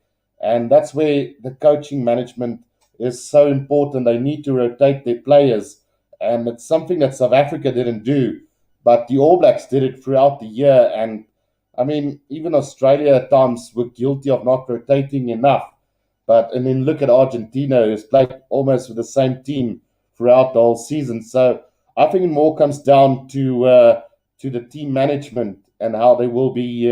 And that's where the coaching management is so important. They need to rotate their players. And it's something that South Africa didn't do. But the All Blacks did it throughout the year. And, I mean, even Australia at times were guilty of not rotating enough. And then look at Argentina, who's played almost with the same team throughout the whole season. So I think it more comes down to the team management and how they will be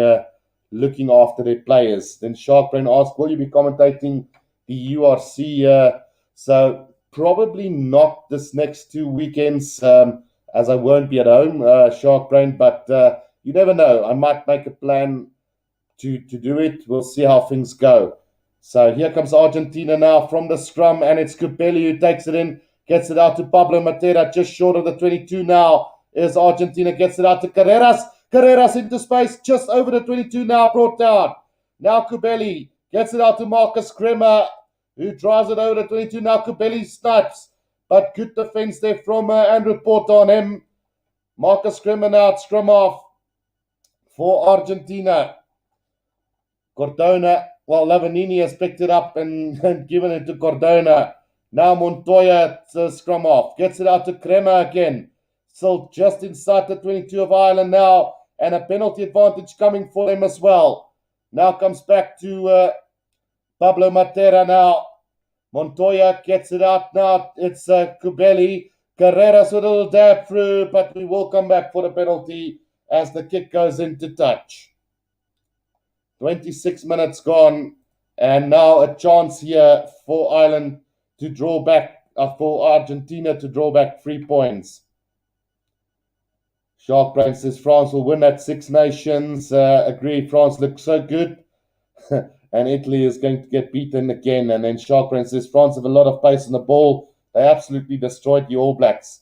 looking after their players. Then Sharkbrain asked, will you be commentating the URC? So probably not this next 2 weekends, as I won't be at home, Sharkbrain. But you never know. I might make a plan to do it. We'll see how things go. So here comes Argentina now from the scrum, and it's Cubelli who takes it in, gets it out to Pablo Matera, just short of the 22 now. Is Argentina, gets it out to Carreras. Carreras into space, just over the 22 now, brought down. Now Cubelli gets it out to Marcus Kremer, who drives it over the 22 now. Cubelli snipes, but good defense there from Andrew Porter on him. Marcus Kremer now at scrum off for Argentina. Cordona. Well, Lavanini has picked it up and given it to Cordona. Now Montoya at scrum off. Gets it out to Kremer again. Still just inside the 22 of Ireland now. And a penalty advantage coming for them as well. Now comes back to Pablo Matera now. Montoya gets it out now. It's Cubelli. Carreras with a little dab through, but we will come back for the penalty as the kick goes into touch. 26 minutes gone, and now a chance here for Ireland to draw back, for Argentina to draw back 3 points. Sharkbrain says France will win at Six Nations. Agree, France looks so good. And Italy is going to get beaten again. And then Sharkbrain says France have a lot of pace on the ball. They absolutely destroyed the All Blacks.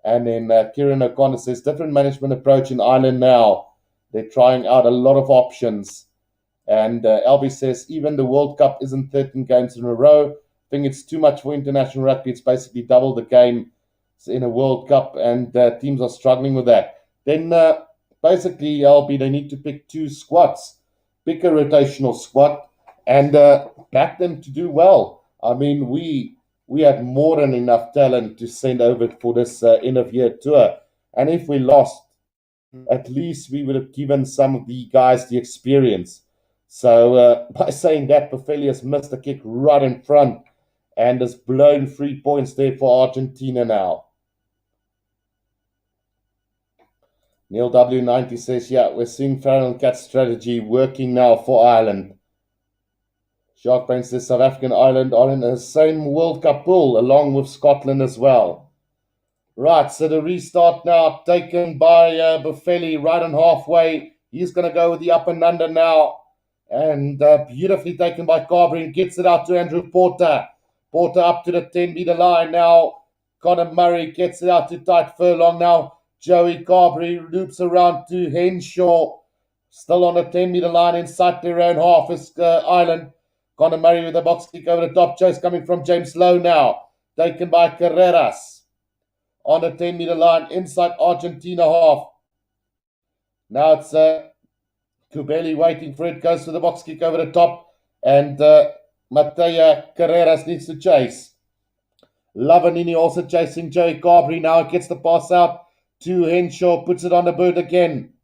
And then Kieran O'Connor says different management approach in Ireland now. They're trying out a lot of options. And Albie says, even the World Cup isn't 13 games in a row. I think it's too much for international rugby. It's basically double the game in a World Cup, and teams are struggling with that. Then basically, Albie, they need to pick 2 squads. Pick a rotational squad and back them to do well. I mean, we had more than enough talent to send over for this end-of-year tour. And if we lost, at least we would have given some of the guys the experience. So by saying that, Buffelli has missed a kick right in front and has blown 3 points there for Argentina now. Neil W90 says, yeah, we're seeing Farrell and Cat's strategy working now for Ireland. Shark Brain says South Africa and Ireland are in the same World Cup pool, along with Scotland as well. Right, so the restart now taken by Buffelli right on halfway. He's going to go with the up and under now. And beautifully taken by Carberry and gets it out to Andrew Porter. Porter up to the 10-meter line now. Conor Murray gets it out to Tight Furlong now. Joey Carberry loops around to Henshaw. Still on the 10-meter line inside their own half is Ireland. Conor Murray with a box kick over the top. Chase coming from James Lowe now. Taken by Carreras. On the 10-meter line inside Argentina half. Now it's Kubeli waiting for it. Goes to the box kick over the top. And Matea Carreras needs to chase. Lavanini also chasing Joey Carberry. Now gets the pass out to Henshaw. Puts it on the boot again.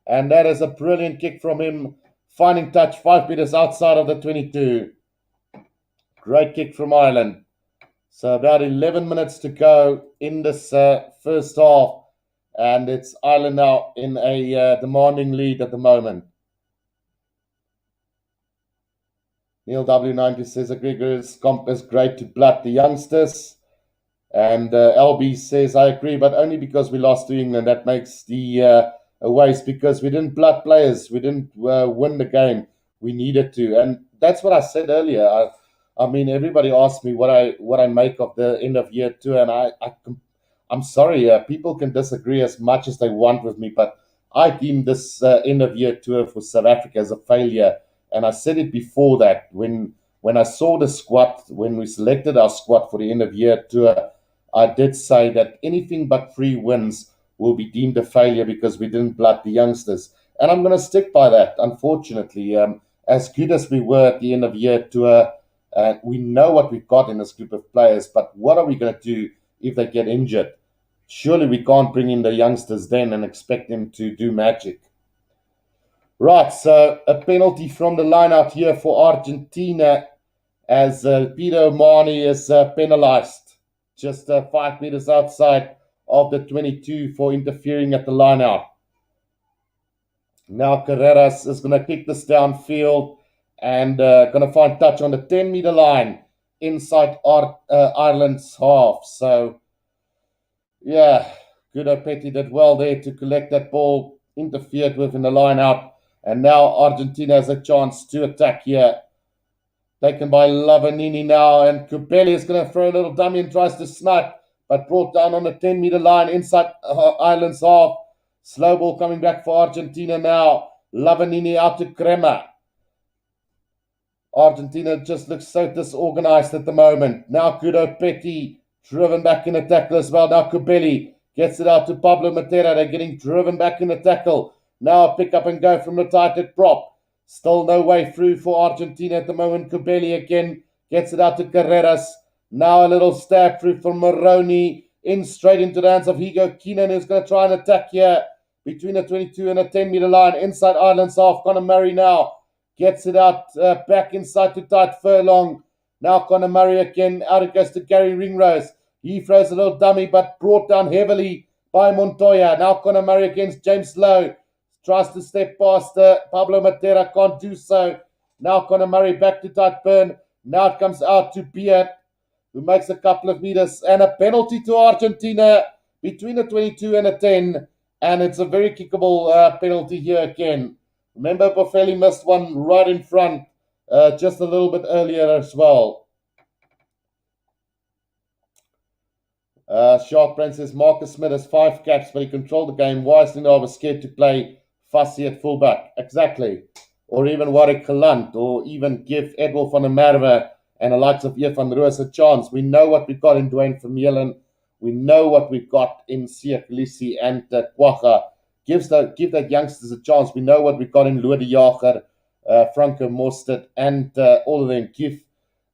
And that is a brilliant kick from him. Finding touch 5 meters outside of the 22. Great kick from Ireland. So about 11 minutes to go in this first half. And it's Ireland now in a demanding lead at the moment. Neil W90 says Gregor's comp is great to blood the youngsters. And LB says, I agree, but only because we lost to England. That makes the a waste because we didn't blood players. We didn't win the game. We needed to. And that's what I said earlier. I mean, everybody asked me what I make of the end of year two, and I'm sorry. People can disagree as much as they want with me, but I deem this end of year tour for South Africa as a failure. And I said it before that when I saw the squad, when we selected our squad for the end of year tour, I did say that anything but 3 wins will be deemed a failure because we didn't blood the youngsters. And I'm going to stick by that, unfortunately. As good as we were at the end of year tour, we know what we've got in this group of players, but what are we going to do if they get injured? Surely we can't bring in the youngsters then and expect them to do magic. Right, so a penalty from the line out here for Argentina as Peter Mani is penalized just 5 meters outside of the 22 for interfering at the line out. Now Carreras is going to kick this downfield and going to find touch on the 10-meter line inside Ireland's half. So, yeah, Guido Petty did well there to collect that ball, interfered with in the line out. And now Argentina has a chance to attack here. Taken by Lavanini now. And Kubeli is going to throw a little dummy and tries to snipe, but brought down on the 10-meter line inside Ireland's half. Slow ball coming back for Argentina now. Lavanini out to Crema. Argentina just looks so disorganized at the moment. Now Guido Petty driven back in the tackle as well. Now Kubeli gets it out to Pablo Matera. They're getting driven back in the tackle. Now a pick up and go from the tighted prop. Still no way through for Argentina at the moment. Kubeli again gets it out to Carreras. Now a little stab through from Moroni. In straight into the hands of Higo Keenan, who's going to try and attack here between the 22 and the 10-meter line. Inside Ireland's half. Conor Murray now gets it out back inside to Tight Furlong. Now Conor Murray again. Out it goes to Gary Ringrose. He throws a little dummy, but brought down heavily by Montoya. Now Conor Murray against James Lowe. Tries to step past Pablo Matera. Can't do so. Now Conor Murray back to Tight Burn. Now it comes out to Beard, who makes a couple of meters. And a penalty to Argentina between the 22 and the 10. And it's a very kickable penalty here again. Remember, Boffelli missed one right in front just a little bit earlier as well. Shark Brand says Marcus Smith has 5 caps, but he controlled the game wisely. Now I was scared to play fussy at fullback. Exactly. Or even Warwick Kalant, or even give Edward van der Merwe and the likes of Jeff van Roos a chance. We know what we've got in Dwayne Vermeulen. We know what we've got in Siya Kolisi and Kwacha. Give that youngsters a chance. We know what we've got in Lode Jager, Franco Mostert, and all of them. Give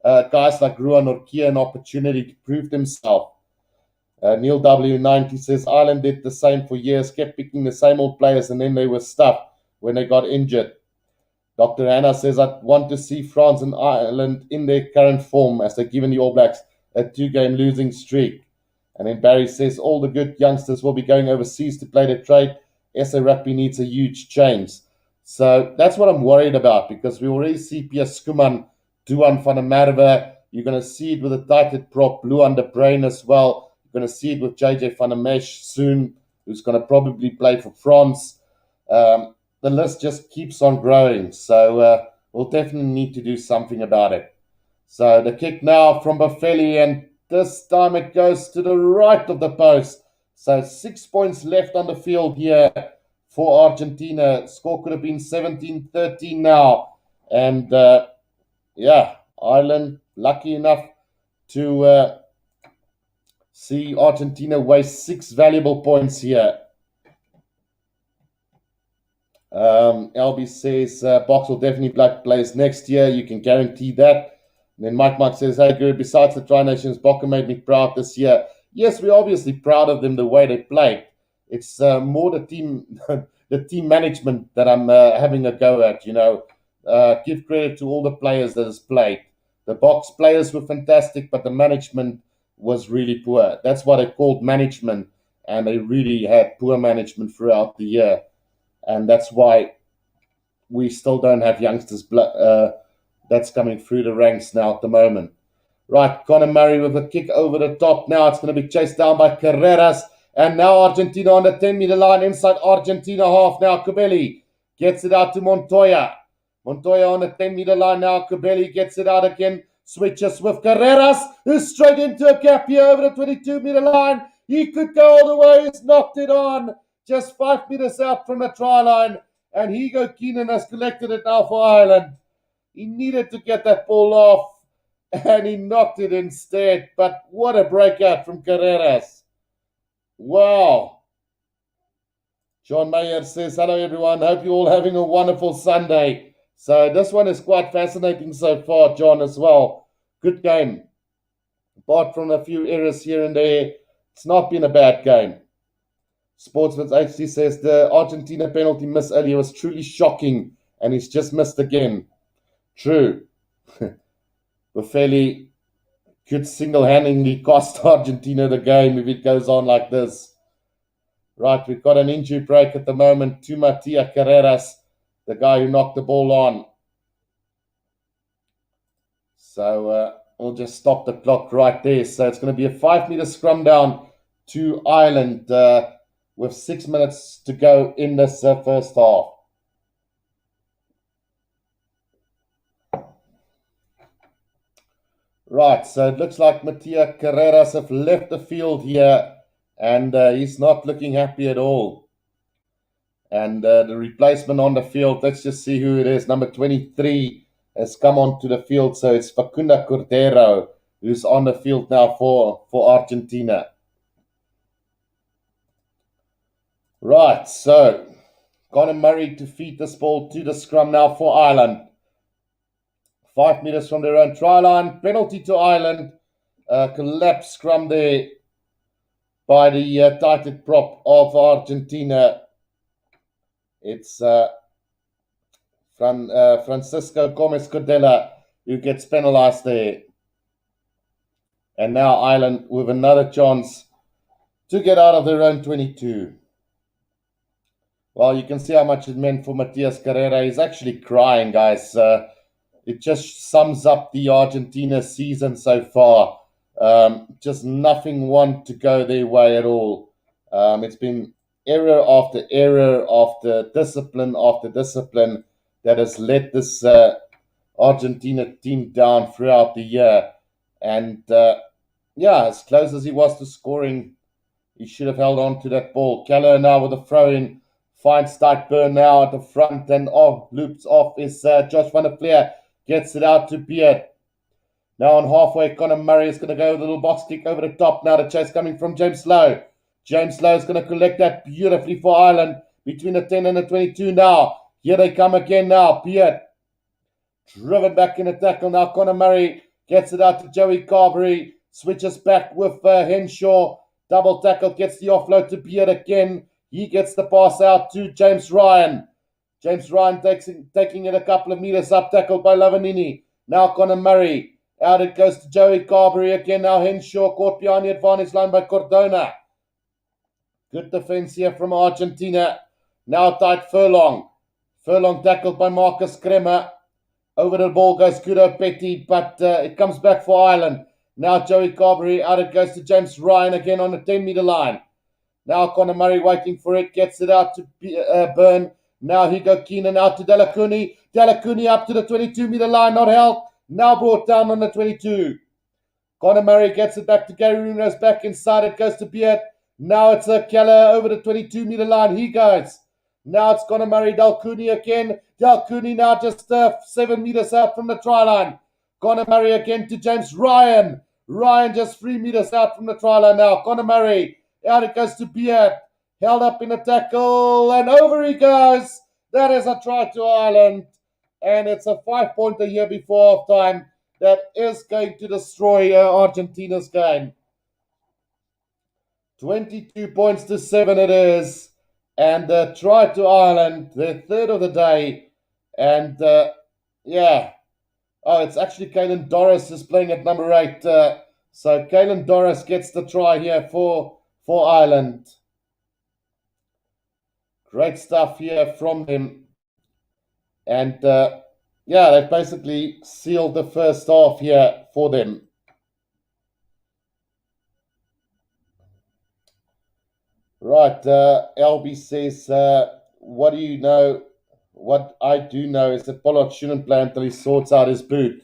guys like Ruan Orkia an opportunity to prove themselves. Neil W90 says Ireland did the same for years, kept picking the same old players, and then they were stuffed when they got injured. Dr. Anna says, I want to see France and Ireland in their current form as they're giving the All Blacks a 2-game losing streak. And then Barry says, all the good youngsters will be going overseas to play their trade. SA Rugby needs a huge change. So that's what I'm worried about, because we already see Piers Skuman, Duan van der Merwe. You're going to see it with a tighted prop, Blue under Brain as well. You're going to see it with JJ van der Mesh soon, who's going to probably play for France. The list just keeps on growing. So we'll definitely need to do something about it. So the kick now from Boffelli, and this time it goes to the right of the post. So 6 points left on the field here for Argentina. Score could have been 17-13 now. And Ireland lucky enough to see Argentina waste 6 valuable points here. LB says Box will definitely play players next year. You can guarantee that. And then Mike says, hey, Guru, besides the Tri Nations, Boca made me proud this year. Yes, we're obviously proud of them the way they played. It's more the team the team management that I'm having a go at, Give credit to all the players that has played. The Box players were fantastic, but the management was really poor. That's what they called management, and they really had poor management throughout the year. And that's why we still don't have youngsters that's coming through the ranks now at the moment. Right, Conor Murray with a kick over the top. Now it's going to be chased down by Carreras. And now Argentina on the 10-meter line inside Argentina half. Now Cubelli gets it out to Montoya. Montoya on the 10-meter line now. Cubelli gets it out again. Switches with Carreras, who's straight into a gap here over the 22-meter line. He could go all the way. He's knocked it on. Just 5 meters out from the try line. And Hugo Keenan has collected it now for Ireland. He needed to get that ball off, and he knocked it instead. But what a breakout from Carreras. Wow. John Mayer says, hello everyone. Hope you're all having a wonderful Sunday. So this one is quite fascinating so far, John, as well. Good game. Apart from a few errors here and there, it's not been a bad game. Sportsman's HD says the Argentina penalty miss earlier was truly shocking, and he's just missed again. True. Boffelli could single-handedly cost Argentina the game if it goes on like this. Right, we've got an injury break at the moment to Matia Carreras, the guy who knocked the ball on. So we'll just stop the clock right there. So it's going to be a 5-meter scrum down to Ireland with 6 minutes to go in this first half. Right, so it looks like Matia Carreras have left the field here, and he's not looking happy at all. And the replacement on the field, let's just see who it is. Number 23 has come onto the field, so it's Facunda Cordero, who's on the field now for Argentina. Right, so Conor Murray to feed this ball to the scrum now for Ireland. 5 meters from their own try line. Penalty to Ireland. Collapse scrum there by the tighted prop of Argentina. It's Francisco Gomez Cordella who gets penalized there. And now Ireland with another chance to get out of their own 22. Well, you can see how much it meant for Matias Carrera. He's actually crying, guys. It just sums up the Argentina season so far. Just nothing want to go their way at all. It's been error after error after discipline that has let this Argentina team down throughout the year. And as close as he was to scoring, he should have held on to that ball. Keller now with a throw-in. Finds Stykburn now at the front and loops off is Josh van der Fleer. Gets it out to Beard. Now on halfway, Conor Murray is going to go with a little box kick over the top. Now the chase coming from James Lowe. James Lowe is going to collect that beautifully for Ireland. Between the 10 and the 22 now. Here they come again now. Beard. Driven back in the tackle now. Conor Murray gets it out to Joey Carberry. Switches back with Henshaw. Double tackle. Gets the offload to Beard again. He gets the pass out to James Ryan. James Ryan taking it a couple of meters up, tackled by Lavanini. Now Conor Murray. Out it goes to Joey Carberry again. Now Henshaw caught behind the advantage line by Cordona. Good defense here from Argentina. Now tight Furlong. Furlong tackled by Marcus Kremer. Over the ball goes Kudo Petty, but it comes back for Ireland. Now Joey Carberry, out it goes to James Ryan again on the 10-meter line. Now Conor Murray waiting for it, gets it out to Byrne. Now Hugo Keenan out to Delacuni. Delacuni up to the 22-meter line, not held. Now brought down on the 22. Conor Murray gets it back to Gary Runos, back inside. It goes to Beard. Now it's Keller over the 22-meter line. He goes. Now it's Conor Murray, Delacuni again. Delacuni now just 7 meters out from the try line. Conor Murray again to James Ryan. Ryan just 3 meters out from the try line now. Conor Murray. Out it goes to Beard. Held up in a tackle. And over he goes. That is a try to Ireland. And it's a 5-pointer here before half time. That is going to destroy Argentina's game. 22 points to 7 it is. And try to Ireland. Their third of the day. And yeah. Oh, it's actually Caelan Doris is playing at number 8. So Caelan Doris gets the try here for Ireland. Great stuff here from him. And yeah, they basically sealed the first half here for them. Right, LB says, what do you know? What I do know is that Pollard shouldn't play until he sorts out his boot.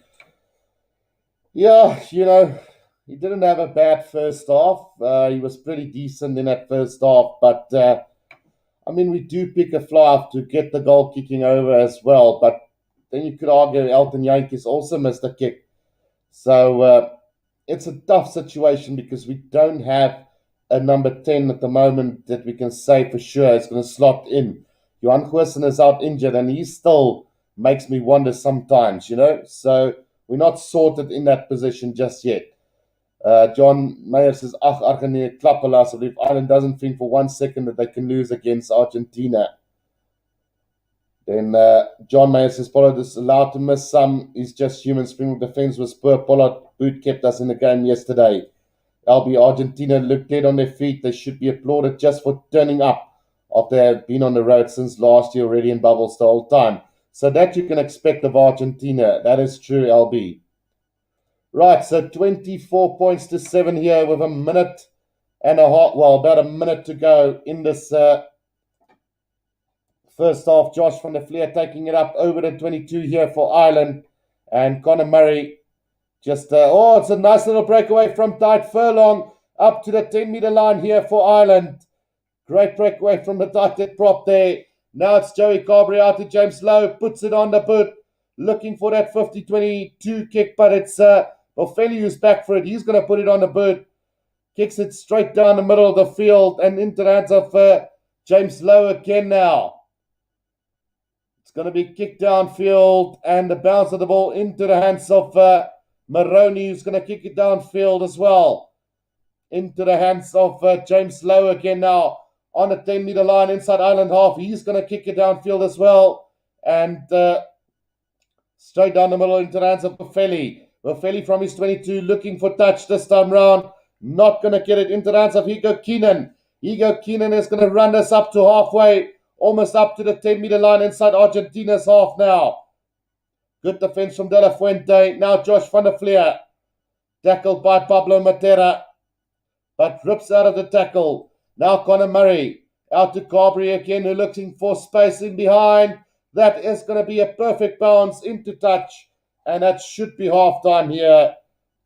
Yeah, you know, he didn't have a bad first half. He was pretty decent in that first half. But, I mean, we do pick a fly to get the goal kicking over as well. But then you could argue Elton Yankees also missed a kick. So it's a tough situation because we don't have a number 10 at the moment that we can say for sure is going to slot in. Johan Goosen is out injured and he still makes me wonder sometimes, you know. So we're not sorted in that position just yet. John Meyer says, Ach, Argentina, klappela, asseblief. Ireland doesn't think for 1 second that they can lose against Argentina. Then John Meyer says, Pollard is allowed to miss some. He's just human. Springbok defense was poor. Pollard boot kept us in the game yesterday. LB Argentina looked dead on their feet. They should be applauded just for turning up after they have been on the road since last year already in bubbles the whole time. So that you can expect of Argentina. That is true, LB. Right, so 24 points to 7 here with a minute and a half, well, about a minute to go in this first half. Josh van der Vliet taking it up over the 22 here for Ireland. And Conor Murray just, it's a nice little breakaway from Tide Furlong up to the 10-meter line here for Ireland. Great breakaway from the tight prop there. Now it's Joey Carberry out to James Lowe, puts it on the boot, looking for that 50-22 kick, but it's Boffelli who's back for it. He's going to put it on the boot, kicks it straight down the middle of the field and into the hands of James Lowe again now. It's going to be kicked downfield and the bounce of the ball into the hands of Maroney, who's going to kick it downfield as well. Into the hands of James Lowe again now. On the 10-meter line inside Ireland half. He's going to kick it downfield as well. And straight down the middle into the hands of Boffelli. Boffelli from his 22 looking for touch this time round. Not going to get it into the hands of Hugo Keenan. Hugo Keenan is going to run this up to halfway. Almost up to the 10-meter line inside Argentina's half now. Good defense from De La Fuente. Now Josh van der Vliet. Tackled by Pablo Matera. But rips out of the tackle. Now Conor Murray out to Carberry again, who looking for space in behind. That is going to be a perfect bounce into touch. And that should be halftime here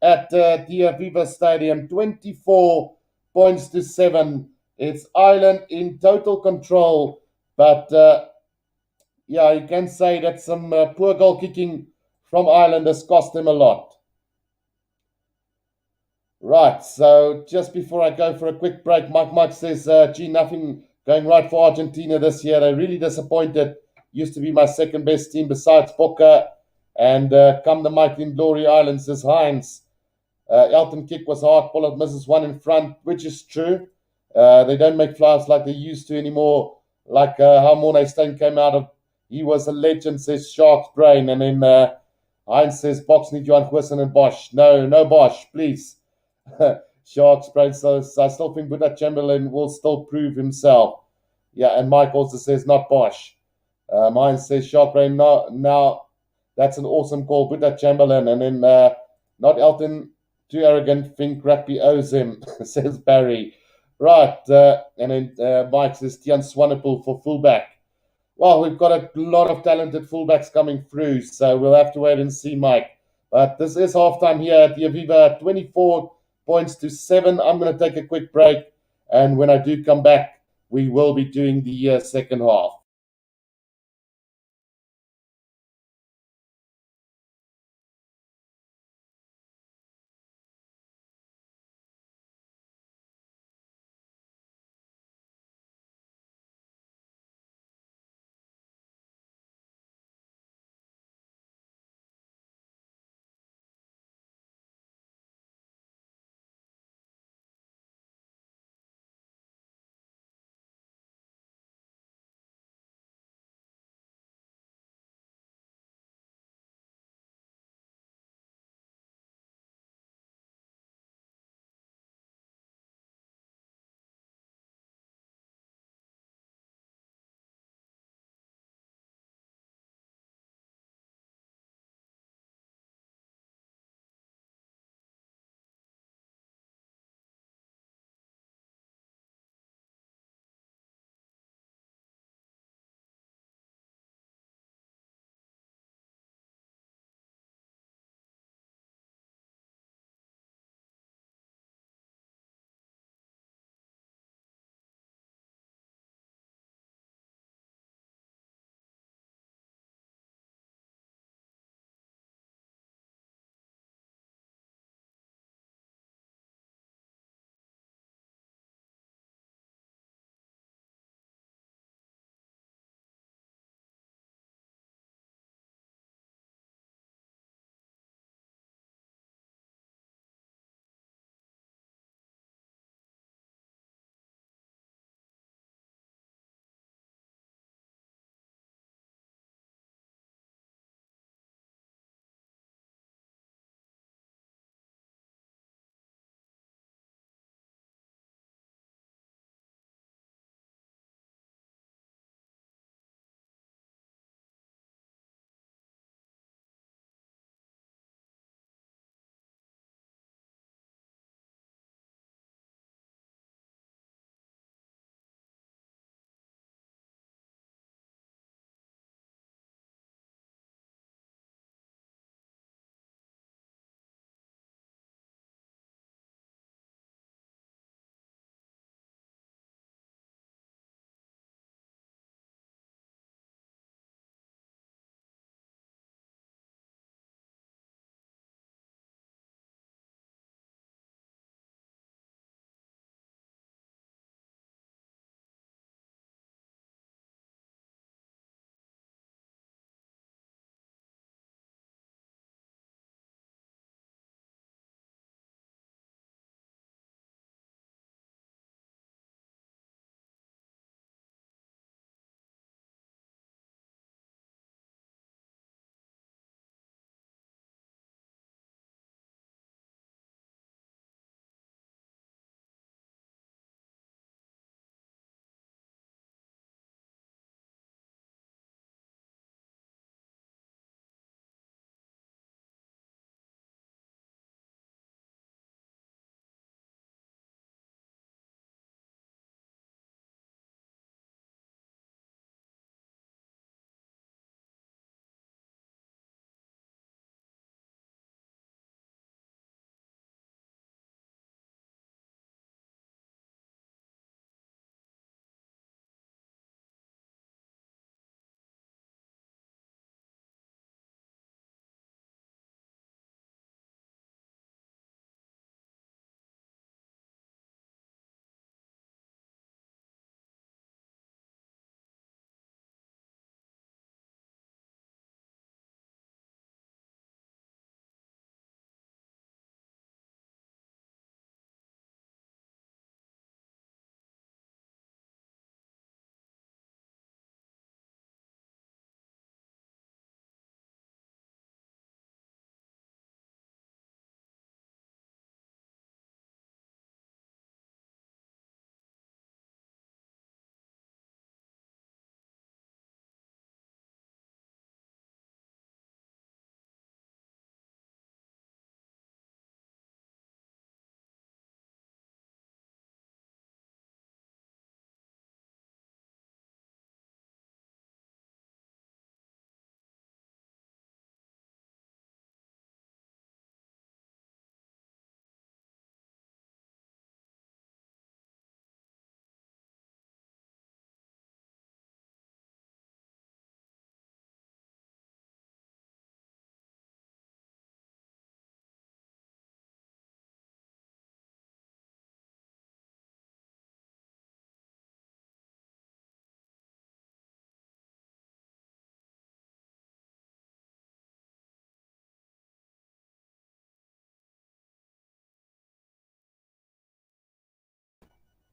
at the Aviva Stadium. 24 points to 7. It's Ireland in total control. But yeah, you can say that some poor goal kicking from Ireland has cost them a lot. Right, so just before I go for a quick break, Mike says, gee, nothing going right for Argentina this year. They're really disappointed. Used to be my second best team besides Boca. And come the mighty and glory Ireland, says Hines. Elton kick was hard. Pollard misses one in front, which is true. They don't make flyers like they used to anymore. Like how Mornay Steyn came out of. He was a legend, says Shark's Brain. And then Hines says, Box need Johan Goosen and Bosch. No Bosch, please. Shark's Brain. So I still think Buddha Chamberlain will still prove himself. Yeah, and Mike also says not Bosch. Mine says Shark Rain. Now that's an awesome call. Put that Chamberlain. And then not Elton, too arrogant, think rugby owes him, says Barry. Right. And then Mike says Tian Swanepoel for fullback. Well, we've got a lot of talented fullbacks coming through, so we'll have to wait and see, Mike. But this is halftime here at the Aviva, 24 points to 7. I'm going to take a quick break, and when I do come back, we will be doing the second half.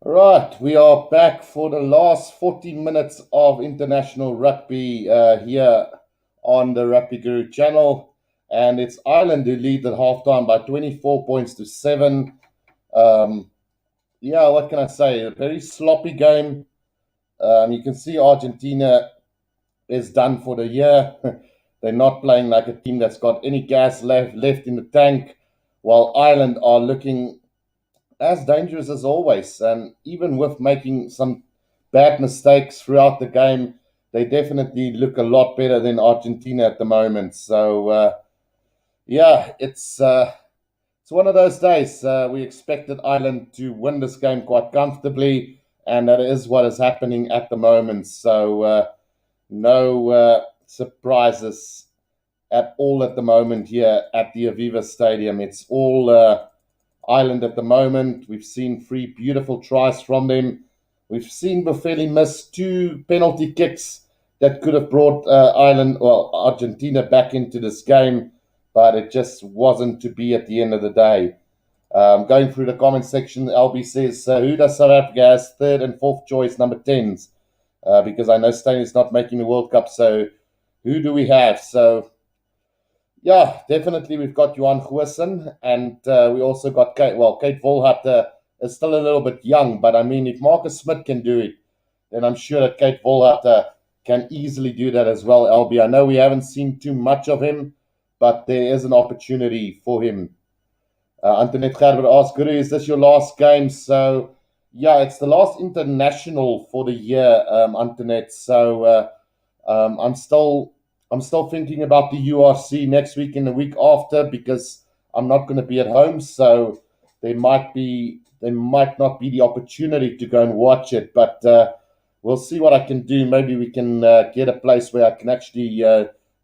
Right, we are back for the last 40 minutes of international rugby here on the Rugby Guru channel. And it's Ireland who lead at halftime by 24 points to 7. Um, yeah, what can I say? A very sloppy game. You can see Argentina is done for the year. They're not playing like a team that's got any gas left in the tank, while Ireland are looking as dangerous as always. And even with making some bad mistakes throughout the game, they definitely look a lot better than Argentina at the moment. So yeah, it's one of those days. We expected Ireland to win this game quite comfortably, and that is what is happening at the moment. So no surprises at all at the moment here at the Aviva Stadium. It's all Ireland at the moment. We've seen three beautiful tries from them. We've seen Buffelli miss two penalty kicks that could have brought Argentina back into this game, but it just wasn't to be at the end of the day. Going through the comment section, LB says, who does South Africa has third and fourth choice number 10s? Because I know Stain is not making the World Cup, so who do we have? So yeah, definitely. We've got Johan Goosen, and we also got Kate. Well, Kate Volhard is still a little bit young, but I mean, if Marcus Smith can do it, then I'm sure that Kate Volhard can easily do that as well, LB. I know we haven't seen too much of him, but there is an opportunity for him. Antoinette Gerber asked, Guru, is this your last game? So, yeah, it's the last international for the year, Antoinette. So, I'm still thinking about the URC next week and the week after because I'm not going to be at home, so there might not be the opportunity to go and watch it. But we'll see what I can do. Maybe we can get a place where I can actually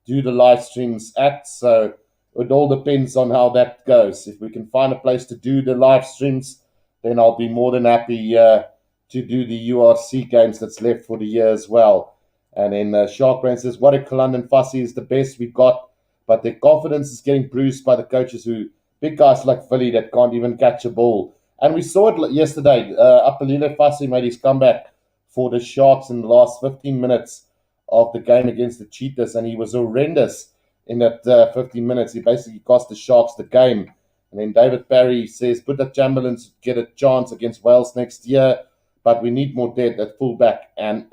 do the live streams at. So it all depends on how that goes. If we can find a place to do the live streams, then I'll be more than happy to do the URC games that's left for the year as well. And then Shark Brand says, what if London Fussy is the best we've got, but their confidence is getting bruised by the coaches who, big guys like Philly that can't even catch a ball. And we saw it yesterday. Apelile Fussy made his comeback for the Sharks in the last 15 minutes of the game against the Cheetahs, and he was horrendous in that 15 minutes. He basically cost the Sharks the game. And then David Barry says, put the Chamberlains get a chance against Wales next year, but we need more depth at fullback and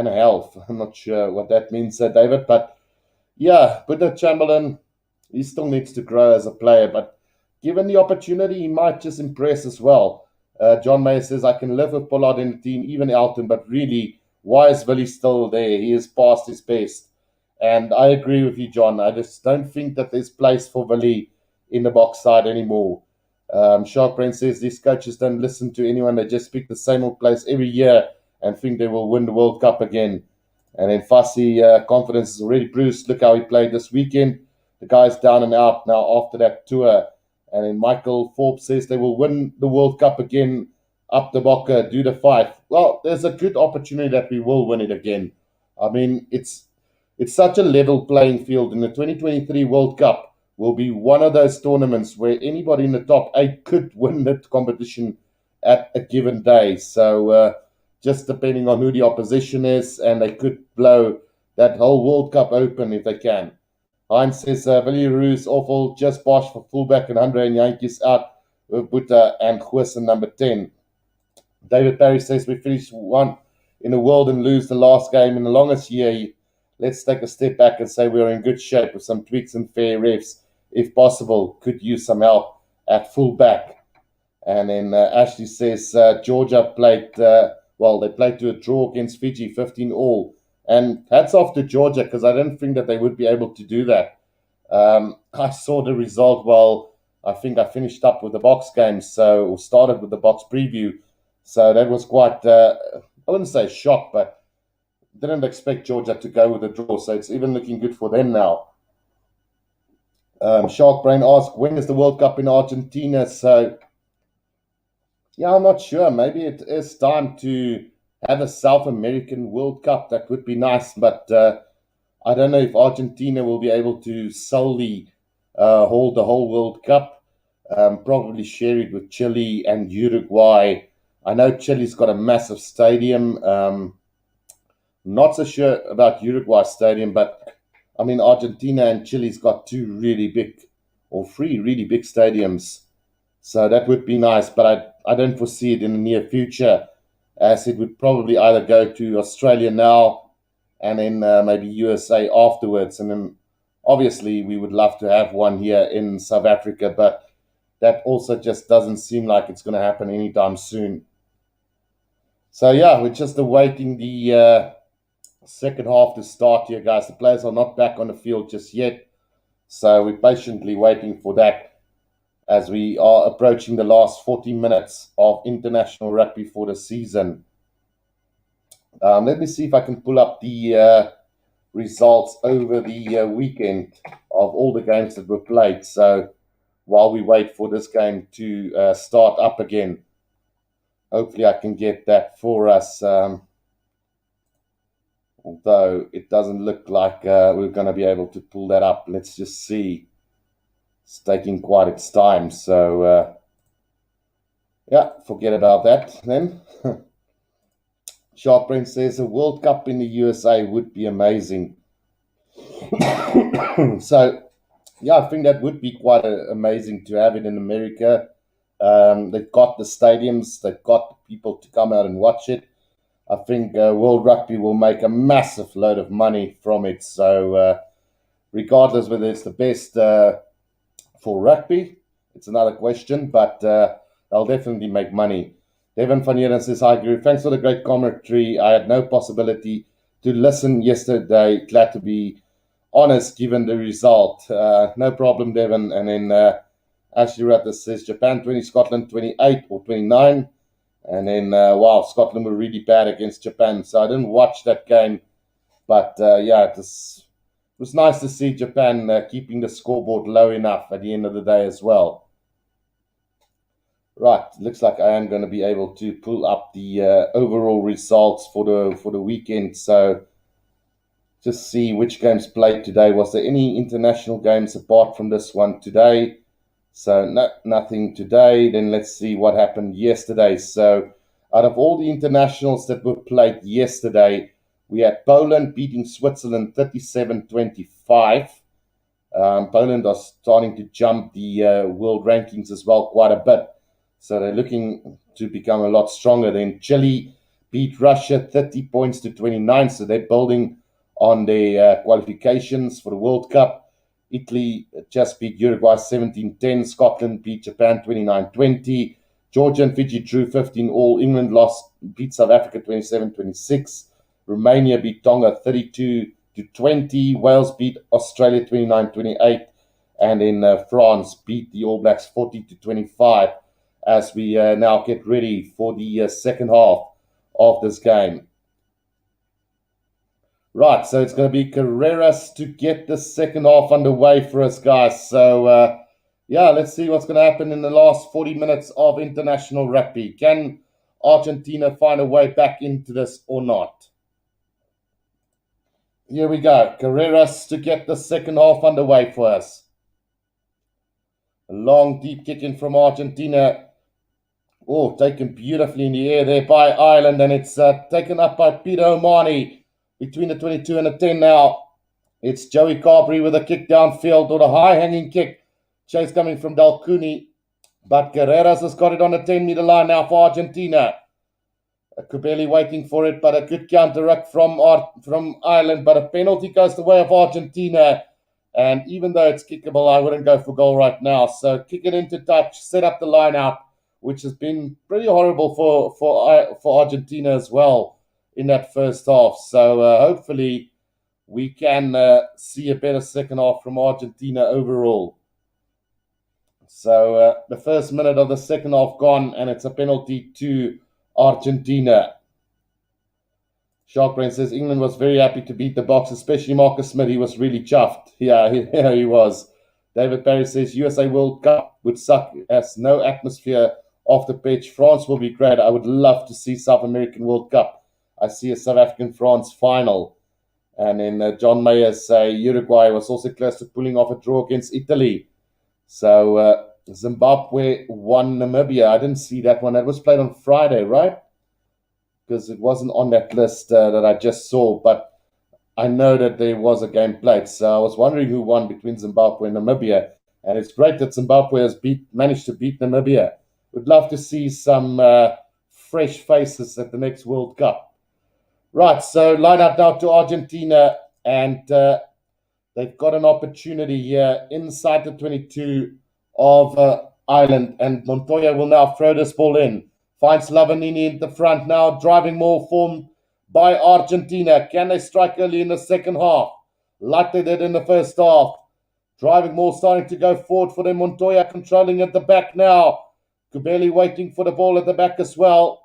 health. I'm not sure what that means, David, but yeah, Buddha Chamberlain, he still needs to grow as a player, but given the opportunity, he might just impress as well. John Mayer says, I can live with Pollard in the team, even Elton, but really, why is Willie still there? He is past his best. And I agree with you, John. I just don't think that there's place for Willie in the box side anymore. Shark Brand says, these coaches don't listen to anyone. They just pick the same old place every year and think they will win the World Cup again. And then Fussy, confidence is already bruised. Look how he played this weekend. The guy's down and out now after that tour. And then Michael Forbes says they will win the World Cup again. Up the Bokke, do the fight. Well, there's a good opportunity that we will win it again. I mean, it's such a level playing field. And the 2023 World Cup will be one of those tournaments where anybody in the top 8 could win that competition at a given day. So, just depending on who the opposition is, and they could blow that whole World Cup open if they can. Heinz says, Villiers is awful, just Bosch for fullback and Andre and Yankees out with Buta and Goosen number 10. David Barry says, we finished one in the world and lose the last game in the longest year. Let's take a step back and say we're in good shape with some tweaks and fair refs. If possible, could use some help at fullback. And then Ashley says, Georgia played... they played to a draw against Fiji, 15 all. And hats off to Georgia because I didn't think that they would be able to do that. I saw the result while I think I finished up with the box game, or started with the box preview. So that was quite, I wouldn't say shock, but didn't expect Georgia to go with a draw. So it's even looking good for them now. Shark Brain asked, when is the World Cup in Argentina? So yeah, I'm not sure. Maybe it is time to have a South American World Cup. That would be nice, but I don't know if Argentina will be able to solely hold the whole World Cup. Probably share it with Chile and Uruguay. I know Chile's got a massive stadium. Not so sure about Uruguay stadium, but I mean Argentina and Chile's got two really big, or three really big stadiums. So that would be nice, but I don't foresee it in the near future, as it would probably either go to Australia now and then maybe USA afterwards. And then obviously we would love to have one here in South Africa, but that also just doesn't seem like it's going to happen anytime soon. So yeah, we're just awaiting the second half to start here, guys. The players are not back on the field just yet, so we're patiently waiting for that as we are approaching the last 40 minutes of international rugby for the season. Let me see if I can pull up the results over the weekend of all the games that were played. So while we wait for this game to start up again, hopefully I can get that for us. Although it doesn't look like we're going to be able to pull that up. Let's just see. It's taking quite its time. So, yeah, forget about that then. Sharp Brent says a World Cup in the USA would be amazing. So, yeah, I think that would be quite amazing to have it in America. They've got the stadiums, they've got the people to come out and watch it. I think World Rugby will make a massive load of money from it. So, regardless whether it's the best for rugby, it's another question, but they'll definitely make money. Devin van Heeren says, hi, Guru. Thanks for the great commentary. I had no possibility to listen yesterday. Glad to be honest given the result. No problem, Devin. And then Ashley Rutter says, Japan 20, Scotland 28 or 29. And then, wow, Scotland were really bad against Japan. So I didn't watch that game. But, yeah, it was nice to see Japan keeping the scoreboard low enough at the end of the day as well. Right, looks like I am going to be able to pull up the overall results for the weekend. So just see which games played today. Was there any international games apart from this one today? So nothing today. Then let's see what happened yesterday. So out of all the internationals that were played yesterday, we had Poland beating Switzerland 37-25. Poland are starting to jump the world rankings as well quite a bit. So they're looking to become a lot stronger. Then Chile beat Russia 30 points to 29. So they're building on their qualifications for the World Cup. Italy just beat Uruguay 17-10. Scotland beat Japan 29-20. Georgia and Fiji drew 15 all. England beat South Africa 27-26. Romania beat Tonga 32-20. Wales beat Australia 29-28. And then France beat the All Blacks 40-25 as we now get ready for the second half of this game. Right, so it's going to be Carreras to get the second half underway for us, guys. So, yeah, let's see what's going to happen in the last 40 minutes of international rugby. Can Argentina find a way back into this or not? Here we go. Carreras to get the second half underway for us. A long, deep kick in from Argentina. Oh, taken beautifully in the air there by Ireland, and it's taken up by Peter O'Mahony. Between the 22 and the 10 now, it's Joey Carberry with a kick downfield or a high-hanging kick. Chase coming from Dalcuni, but Carreras has got it on the 10-meter line now for Argentina. Kubeli waiting for it, but a good counter-ruck from Ireland, but a penalty goes the way of Argentina. And even though it's kickable, I wouldn't go for goal right now. So kick it into touch, set up the line out, which has been pretty horrible for Argentina as well in that first half. So hopefully we can see a better second half from Argentina overall. So the first minute of the second half gone, and it's a penalty to Argentina. Sharkbrain says England was very happy to beat the Box, especially Marcus Smith. He was really chuffed. Yeah, he was. David Barry says USA World Cup would suck as no atmosphere off the pitch. France will be great. I would love to see South American World Cup. I see a South African-France final. And then John Mayer say Uruguay was also close to pulling off a draw against Italy. So Zimbabwe won Namibia. I didn't see that one. That was played on Friday, right? Because it wasn't on that list that I just saw, but I know that there was a game played. So I was wondering who won between Zimbabwe and Namibia. And it's great that Zimbabwe has managed to beat Namibia. Would love to see some fresh faces at the next World Cup. Right, so line up now to Argentina, and they've got an opportunity here inside the 22 of Ireland, and Montoya will now throw this ball in. Finds Lavanini in the front now, driving more form by Argentina. Can they strike early in the second half? Like they did in the first half. Driving more, starting to go forward for them. Montoya controlling at the back now. Kubeli waiting for the ball at the back as well.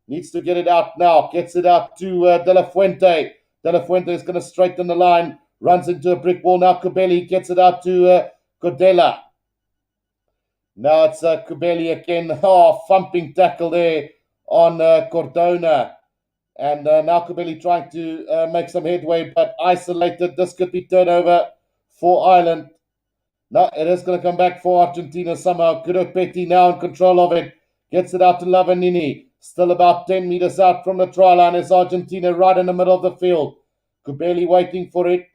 Needs to get it out now. Gets it out to De La Fuente. De La Fuente is going to straighten the line. Runs into a brick wall now. Kubeli gets it out to Cordella. Now it's Kubeli again. Oh, thumping tackle there on Cordona. And now Kubeli trying to make some headway, but isolated. This could be turnover for Ireland. No, it is going to come back for Argentina somehow. Kuropetti now in control of it. Gets it out to Lavanini. Still about 10 meters out from the try line is Argentina right in the middle of the field. Kubeli waiting for it.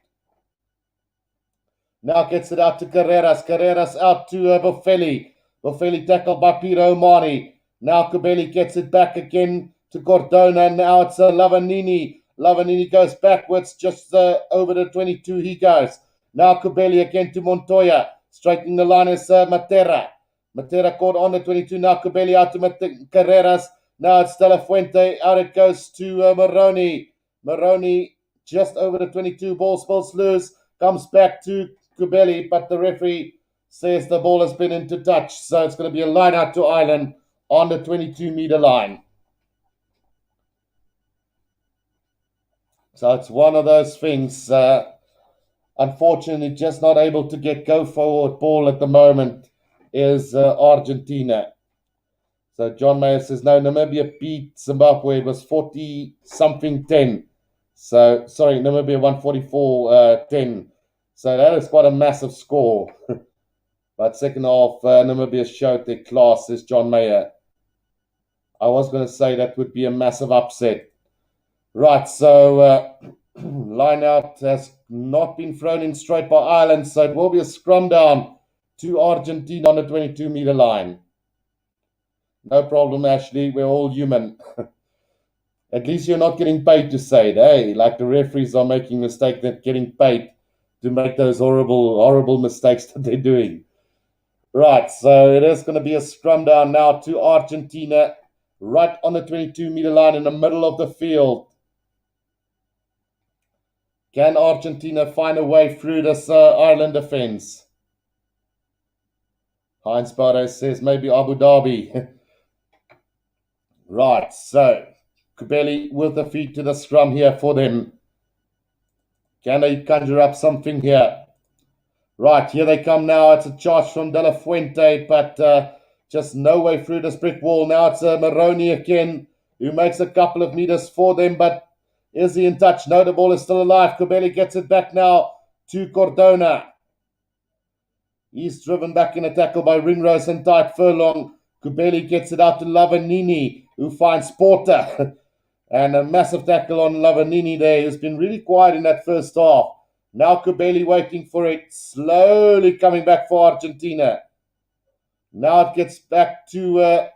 Now gets it out to Carreras. Carreras out to Boffelli. Boffelli tackled by Peter Omani. Now Kubeli gets it back again to Cordona. Now it's Lavanini. Lavanini goes backwards just over the 22 he goes. Now Kubeli again to Montoya. Striking the line is Matera. Matera caught on the 22. Now Kubeli out to Carreras. Now it's De La Fuente. Out it goes to Moroni. Moroni just over the 22. Ball spills loose. Comes back to Kubeli, but the referee says the ball has been into touch. So it's going to be a line out to Ireland on the 22-meter line. So it's one of those things. Unfortunately, just not able to get go forward ball at the moment is Argentina. So John Mayer says, no, Namibia beat Zimbabwe. It was 40-something-10. So, sorry, Namibia won 44-10. So that is quite a massive score. But second half, Namibia showed their class, says John Mayer. I was going to say that would be a massive upset. Right, so line out has not been thrown in straight by Ireland, so it will be a scrum down to Argentina on the 22-meter line. No problem, Ashley. We're all human. At least you're not getting paid to say it, eh? Like the referees are making mistakes, they're getting paid to make those horrible, horrible mistakes that they're doing. Right, so it is going to be a scrum down now to Argentina, right on the 22-meter line in the middle of the field. Can Argentina find a way through this Ireland defense? Heinz Bardo says maybe Abu Dhabi. Right, so Kubeli with the feet to the scrum here for them. Can they conjure up something here? Right, here they come now. It's a charge from De La Fuente, but just no way through this brick wall. Now it's Moroni again, who makes a couple of meters for them, but is he in touch? No, the ball is still alive. Kubeli gets it back now to Cordona. He's driven back in a tackle by Ringrose and Tite Furlong. Kubeli gets it out to Lavanini, who finds Porter. And a massive tackle on Lavanini there, who's been really quiet in that first half. Now Kubeli waiting for it, slowly coming back for Argentina. Now it gets back to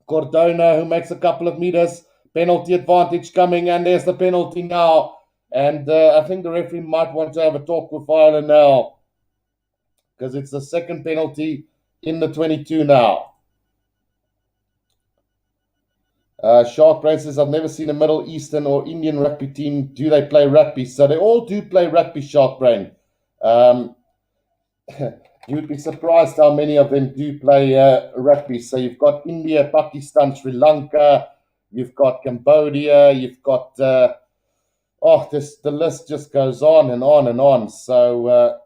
Cordona, who makes a couple of meters. Penalty advantage coming, and there's the penalty now. And I think the referee might want to have a talk with Ireland now, because it's the second penalty in the 22 now. Shark Brain says, I've never seen a Middle Eastern or Indian rugby team. Do they play rugby? So they all do play rugby, Shark Brain. You would be surprised how many of them do play rugby. So you've got India, Pakistan, Sri Lanka, you've got Cambodia, you've got, the list just goes on and on and on. So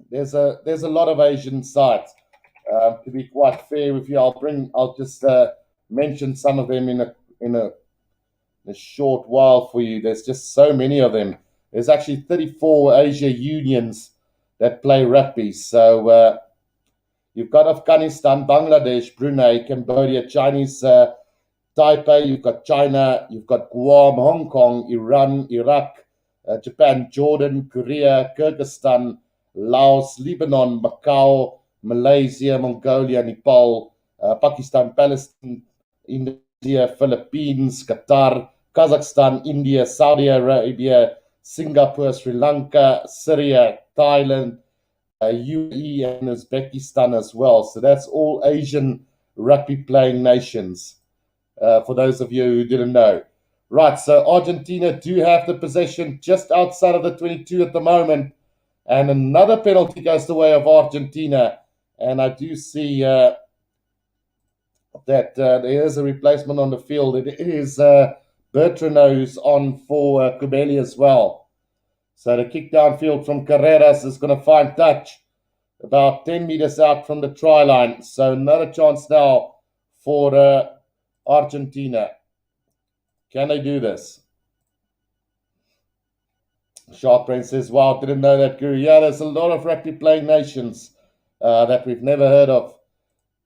there's a lot of Asian sides. To be quite fair with you, I'll just mention some of them in a short while for you. There's just so many of them. There's actually 34 Asia unions that play rugby. So You've got Afghanistan, Bangladesh, Brunei, Cambodia, Chinese Taipei, you've got China, you've got Guam, Hong Kong, Iran, Iraq, Japan, Jordan, Korea, Kyrgyzstan, Laos, Lebanon, Macau, Malaysia, Mongolia, Nepal, Pakistan, Palestine, Indonesia, Philippines, Qatar, Kazakhstan, India, Saudi Arabia, Singapore, Sri Lanka, Syria, Thailand, UAE, and Uzbekistan as well. So that's all Asian rugby playing nations, for those of you who didn't know. Right, so Argentina do have the possession just outside of the 22 at the moment. And another penalty goes the way of Argentina. And I do see that there is a replacement on the field. It is Bertrano who's on for Kubeli as well. So the kick downfield from Carreras is going to find touch about 10 meters out from the try line. So another chance now for Argentina. Can they do this? Shark Brain says, wow, didn't know that, Guru. Yeah, there's a lot of rugby playing nations that we've never heard of.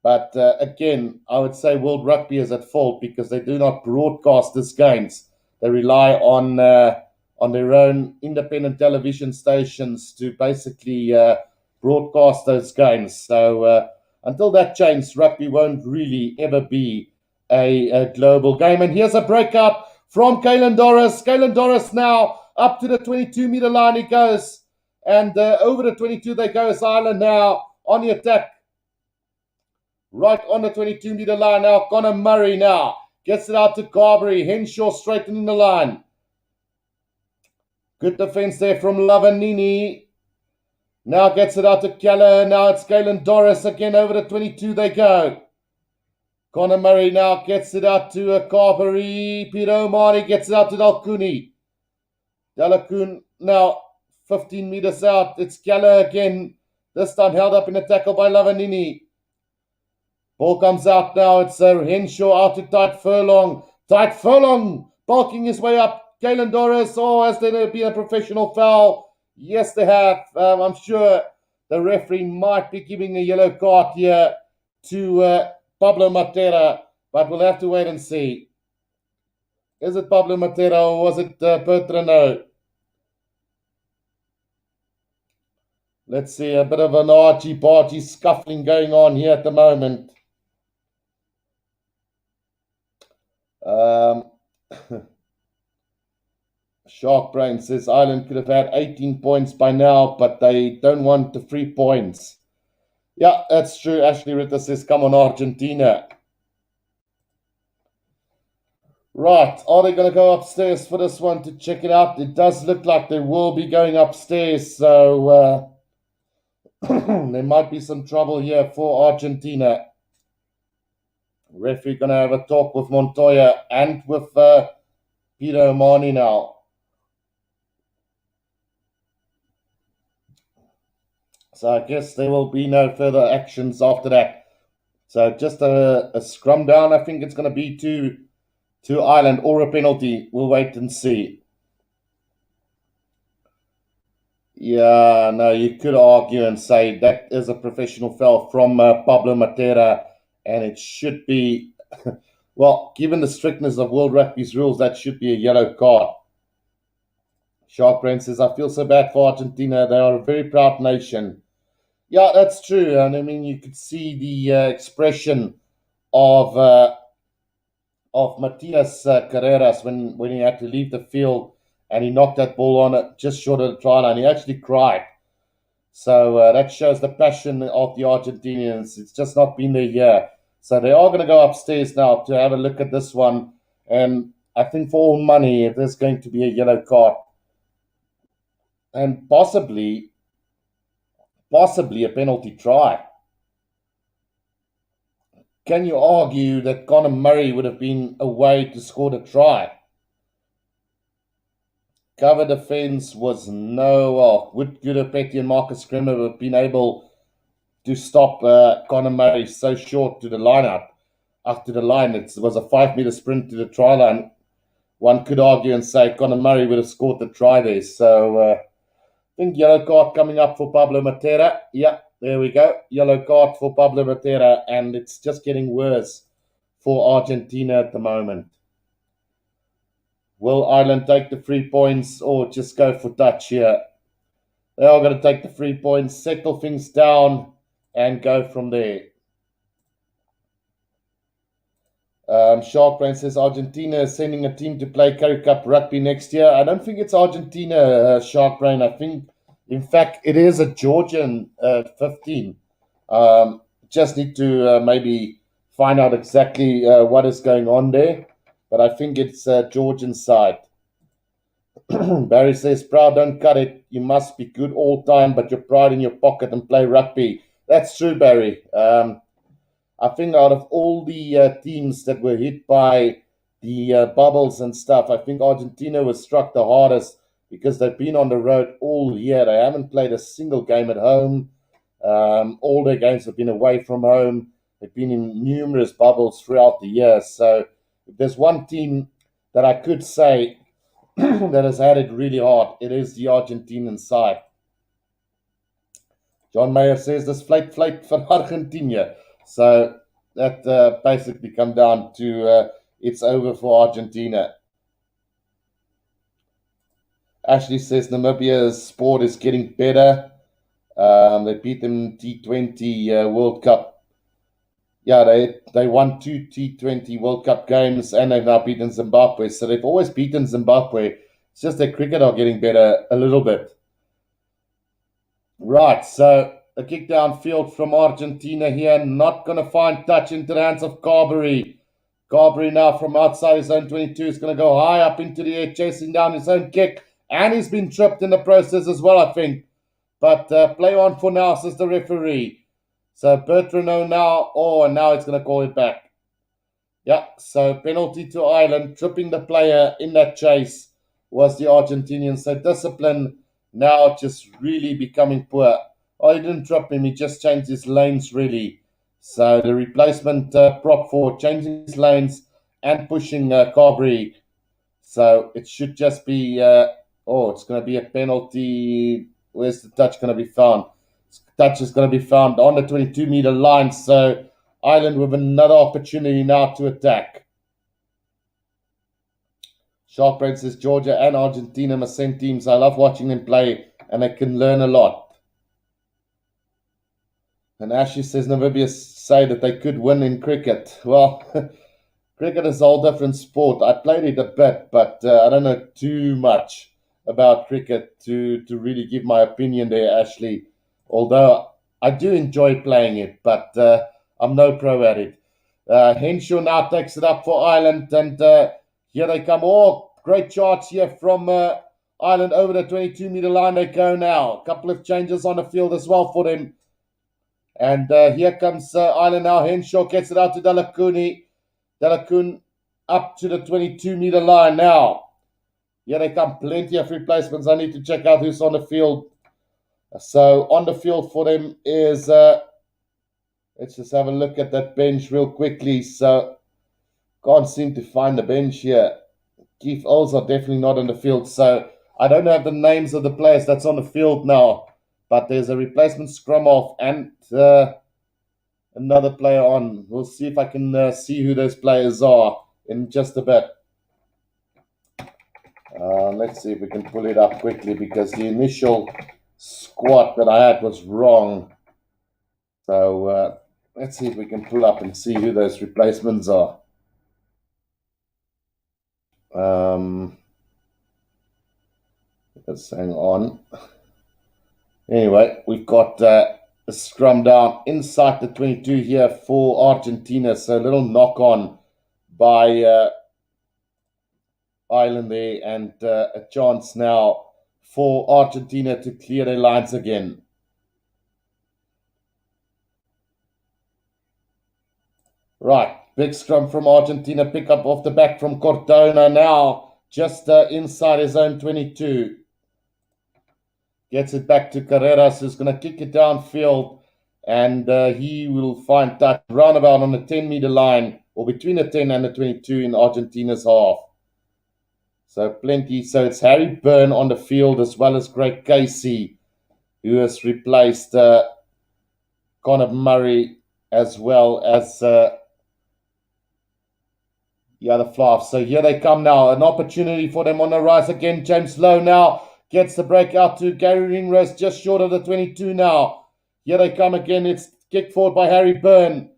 But again, I would say World Rugby is at fault because they do not broadcast these games. They rely on their own independent television stations to basically broadcast those games. So until that changes, rugby won't really ever be a global game. And here's a breakout from Kalen Doris. Kalen Doris now up to the 22-meter line he goes. And over the 22 they go. Ireland now on the attack. Right on the 22-meter line now. Conor Murray now gets it out to Carberry. Henshaw straightening the line. Good defense there from Lavanini. Now gets it out to Keller. Now it's Kalen Doris again. Over the 22 they go. Conor Murray now gets it out to Carberry. Peter O'Mahony gets it out to Dalcooney. Dalcoon now 15 meters out. It's Keller again. This time held up in a tackle by Lavanini. Ball comes out now. It's Henshaw out to Tite Furlong. Tite Furlong bulking his way up. Kalen Doris. Oh, has there been a professional foul? Yes, they have. I'm sure the referee might be giving a yellow card here to Pablo Matera, but we'll have to wait and see. Is it Pablo Matera or was it Bertrano? Let's see, a bit of an argy-bargy scuffling going on here at the moment. Shark Brain says Ireland could have had 18 points by now, but they don't want the 3 points. Yeah, that's true. Ashley Ritter says, come on, Argentina. Right, are they going to go upstairs for this one to check it out? It does look like they will be going upstairs, so there might be some trouble here for Argentina. Referee going to have a talk with Montoya and with Peter O'Mahony now. So I guess there will be no further actions after that. So just a scrum down. I think it's going to be to Ireland or a penalty. We'll wait and see. Yeah, no, you could argue and say that is a professional foul from Pablo Matera, and it should be, well, given the strictness of World Rugby's rules, that should be a yellow card. Shark Brain says, I feel so bad for Argentina. They are a very proud nation. Yeah, that's true. And I mean, you could see the expression of Matias Carreras when he had to leave the field and he knocked that ball on it just short of the try line. He actually cried. So that shows the passion of the Argentinians. It's just not been their year. So they are going to go upstairs now to have a look at this one. And I think for all money, there's going to be a yellow card. And possibly a penalty try. Can you argue that Conor Murray would have been away to score the try? Cover defense was would Gudapeti and Marcus Grimmer have been able to stop Conor Murray so short to the line up to the line? It was a 5-meter sprint to the try line. One could argue and say Conor Murray would have scored the try there. So I think yellow card coming up for Pablo Matera. Yeah, There we go. Yellow card for Pablo Matera, and it's just getting worse for Argentina at the moment. Will Ireland take the 3 points or just go for touch here? They are going to take the 3 points, settle things down, and go from there. Sharkbrain says Argentina is sending a team to play Currie Cup rugby next year. I don't think it's Argentina, Sharkbrain. I think, in fact, it is a Georgian 15. Just need to maybe find out exactly what is going on there. But I think it's Georgian side. Barry says, proud, don't cut it. You must be good all time, but your pride in your pocket and play rugby. That's true, Barry. I think out of all the teams that were hit by the bubbles and stuff, I think Argentina was struck the hardest because they've been on the road all year. They haven't played a single game at home. All their games have been away from home. They've been in numerous bubbles throughout the year. So if there's one team that I could say that has had it really hard, it is the Argentinian side. John Mayer says this flight from Argentina. So that basically come down to it's over for Argentina. Ashley says Namibia's sport is getting better. They beat them in T20 World Cup. Yeah, they won 2 T20 World Cup games and they've now beaten Zimbabwe. So they've always beaten Zimbabwe. It's just their cricket are getting better a little bit. Right, so a kick downfield from Argentina here. Not going to find touch into the hands of Carberry. Carberry now from outside his own 22 is going to go high up into the air, chasing down his own kick. And he's been tripped in the process as well, I think. But play on for now, says the referee. So Bertrano now, and now he's going to call it back. Yeah, so penalty to Ireland. Tripping the player in that chase was the Argentinian. So discipline now just really becoming poor. Oh, he didn't drop him. He just changed his lanes, really. So the replacement prop for changing his lanes and pushing Carberry. So it should just be, it's going to be a penalty. Where's the touch going to be found? Touch is going to be found on the 22-meter line. So Ireland with another opportunity now to attack. Sharkbrain says Georgia and Argentina must send teams. I love watching them play and they can learn a lot. And Ashley says Namibia say that they could win in cricket. Well, cricket is a whole different sport. I played it a bit, but I don't know too much about cricket to really give my opinion there, Ashley. Although I do enjoy playing it, but I'm no pro at it. Henshaw now takes it up for Ireland, and here they come. Oh, great charge here from Ireland over the 22-meter line. They go now. A couple of changes on the field as well for them. And here comes Ireland now. Henshaw gets it out to Delacuni. Delacun up to the 22-meter line now. Here they come. Plenty of replacements. I need to check out who's on the field. So on the field for them is, let's just have a look at that bench real quickly. So can't seem to find the bench here. Keith Oles are definitely not on the field. So I don't have the names of the players that's on the field now. But there's a replacement scrum off and another player on. We'll see if I can see who those players are in just a bit. Let's see if we can pull it up quickly because the initial squad that I had was wrong. So let's see if we can pull up and see who those replacements are. Let's hang on. Anyway, we've got a scrum down inside the 22 here for Argentina. So a little knock on by Ireland there, and a chance now for Argentina to clear their lines again. Right, big scrum from Argentina. Pick up off the back from Cordona now, just inside his own 22. Gets it back to Carreras, who's going to kick it downfield, and he will find touch roundabout on the 10-meter line, or between the 10 and the 22 in Argentina's half. So plenty. So it's Harry Byrne on the field as well as Greg Casey, who has replaced Conor Murray as well as the other fluff. So here they come now. An opportunity for them on the rise again. James Lowe now gets the break out to Gary Ringrose, just short of the 22 now. Here they come again. It's kicked forward by Harry Byrne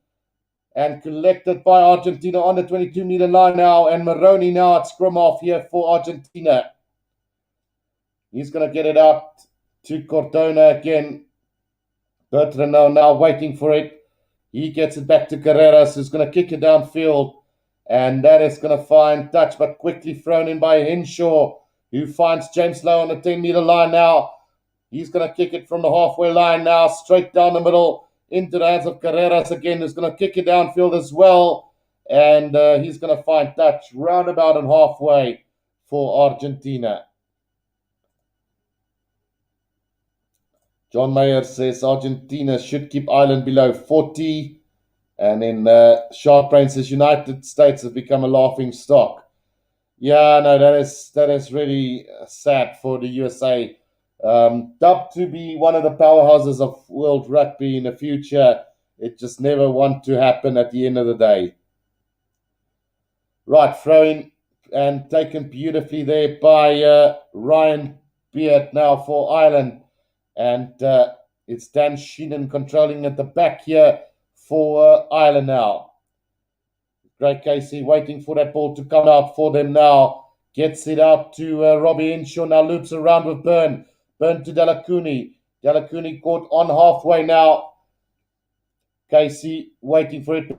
and collected by Argentina on the 22-meter line now. And Maroney now at scrum off here for Argentina. He's going to get it out to Cordona again. Bertrand now waiting for it. He gets it back to Carreras, who's going to kick it downfield. And that is going to find touch, but quickly thrown in by Henshaw, who finds James Lowe on the 10-meter line now. He's going to kick it from the halfway line now, straight down the middle, into the hands of Carreras again, who's going to kick it downfield as well. And he's going to find touch roundabout and halfway for Argentina. John Mayer says Argentina should keep Ireland below 40. And then Sharp Brain says United States have become a laughing stock. Yeah, no, that is really sad for the USA. Dubbed to be one of the powerhouses of world rugby in the future, it just never want to happen at the end of the day. Right, thrown and taken beautifully there by Ryan Beard now for Ireland. And it's Dan Sheehan controlling at the back here for Ireland now. Great Casey waiting for that ball to come out for them now. Gets it out to Robbie Henshaw. Now loops around with Byrne. Byrne to Delacuni. Delacuni caught on halfway now. Casey waiting for it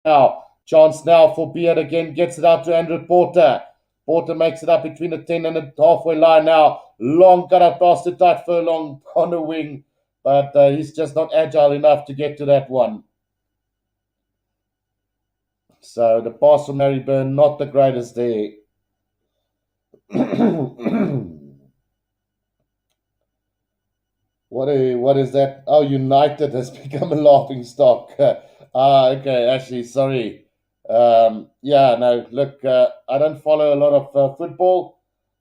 now. Chance now for Beard again. Gets it out to Andrew Porter. Porter makes it up between the 10 and the halfway line now. Long cut out pass to Tadhg Furlong on the wing. But he's just not agile enough to get to that one. So the pass from Harry Byrne, not the greatest there. What is that? Oh, United has become a laughing stock. Okay, actually, sorry. Yeah, no, look, I don't follow a lot of football,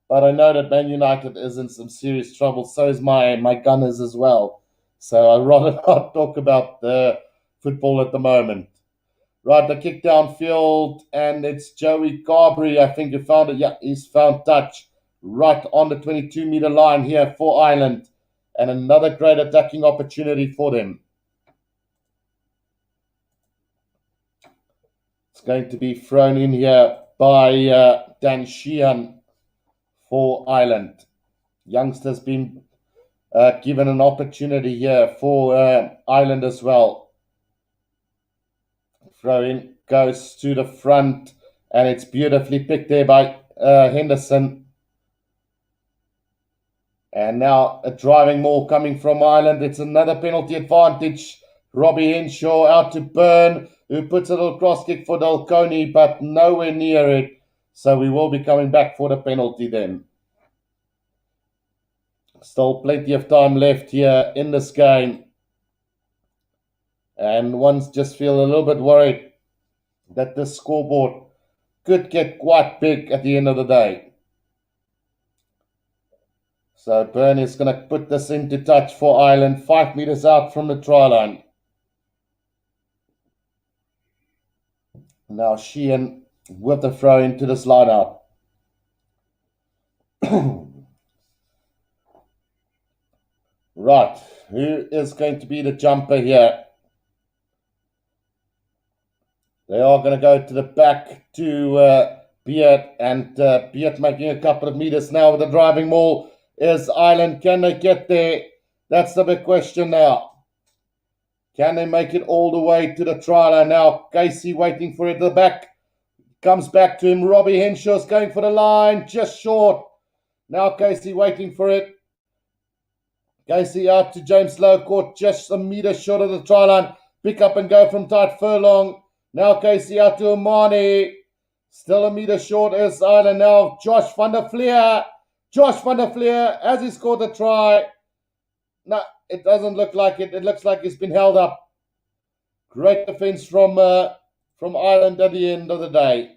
but I know that Man United is in some serious trouble. So is my Gunners as well. So I'd rather not talk about the football at the moment. Right, the kick downfield, and it's Joey Carberry, I think, who found it. Yeah, he's found touch right on the 22-meter line here for Ireland. And another great attacking opportunity for them. It's going to be thrown in here by Dan Sheehan for Ireland. Youngster's been given an opportunity here for Ireland as well. Throw in goes to the front, and it's beautifully picked there by Henderson. And now a driving maul coming from Ireland. It's another penalty advantage. Robbie Henshaw out to Byrne, who puts a little cross kick for Delconi, but nowhere near it. So we will be coming back for the penalty then. Still plenty of time left here in this game. And one's just feel a little bit worried that this scoreboard could get quite big at the end of the day. So Byrne is going to put this into touch for Ireland, 5 meters out from the try line. Now Sheehan with the throw into this line out. Right, who is going to be the jumper here? They are going to go to the back to Beard, and Beard making a couple of meters now with the driving maul. Is Ireland, can they get there? That's the big question now. Can they make it all the way to the try line now? Casey waiting for it at the back. Comes back to him. Robbie Henshaw's going for the line. Just short. Now Casey waiting for it. Casey out to James Lowe. Caught just a meter short of the try line. Pick up and go from Tadhg Furlong. Now Casey out to Amani. Still a meter short is Ireland now. Josh van der Fleer. Josh van der Fleer, has he scored the try? No, it doesn't look like it. It looks like he's been held up. Great defense from Ireland at the end of the day.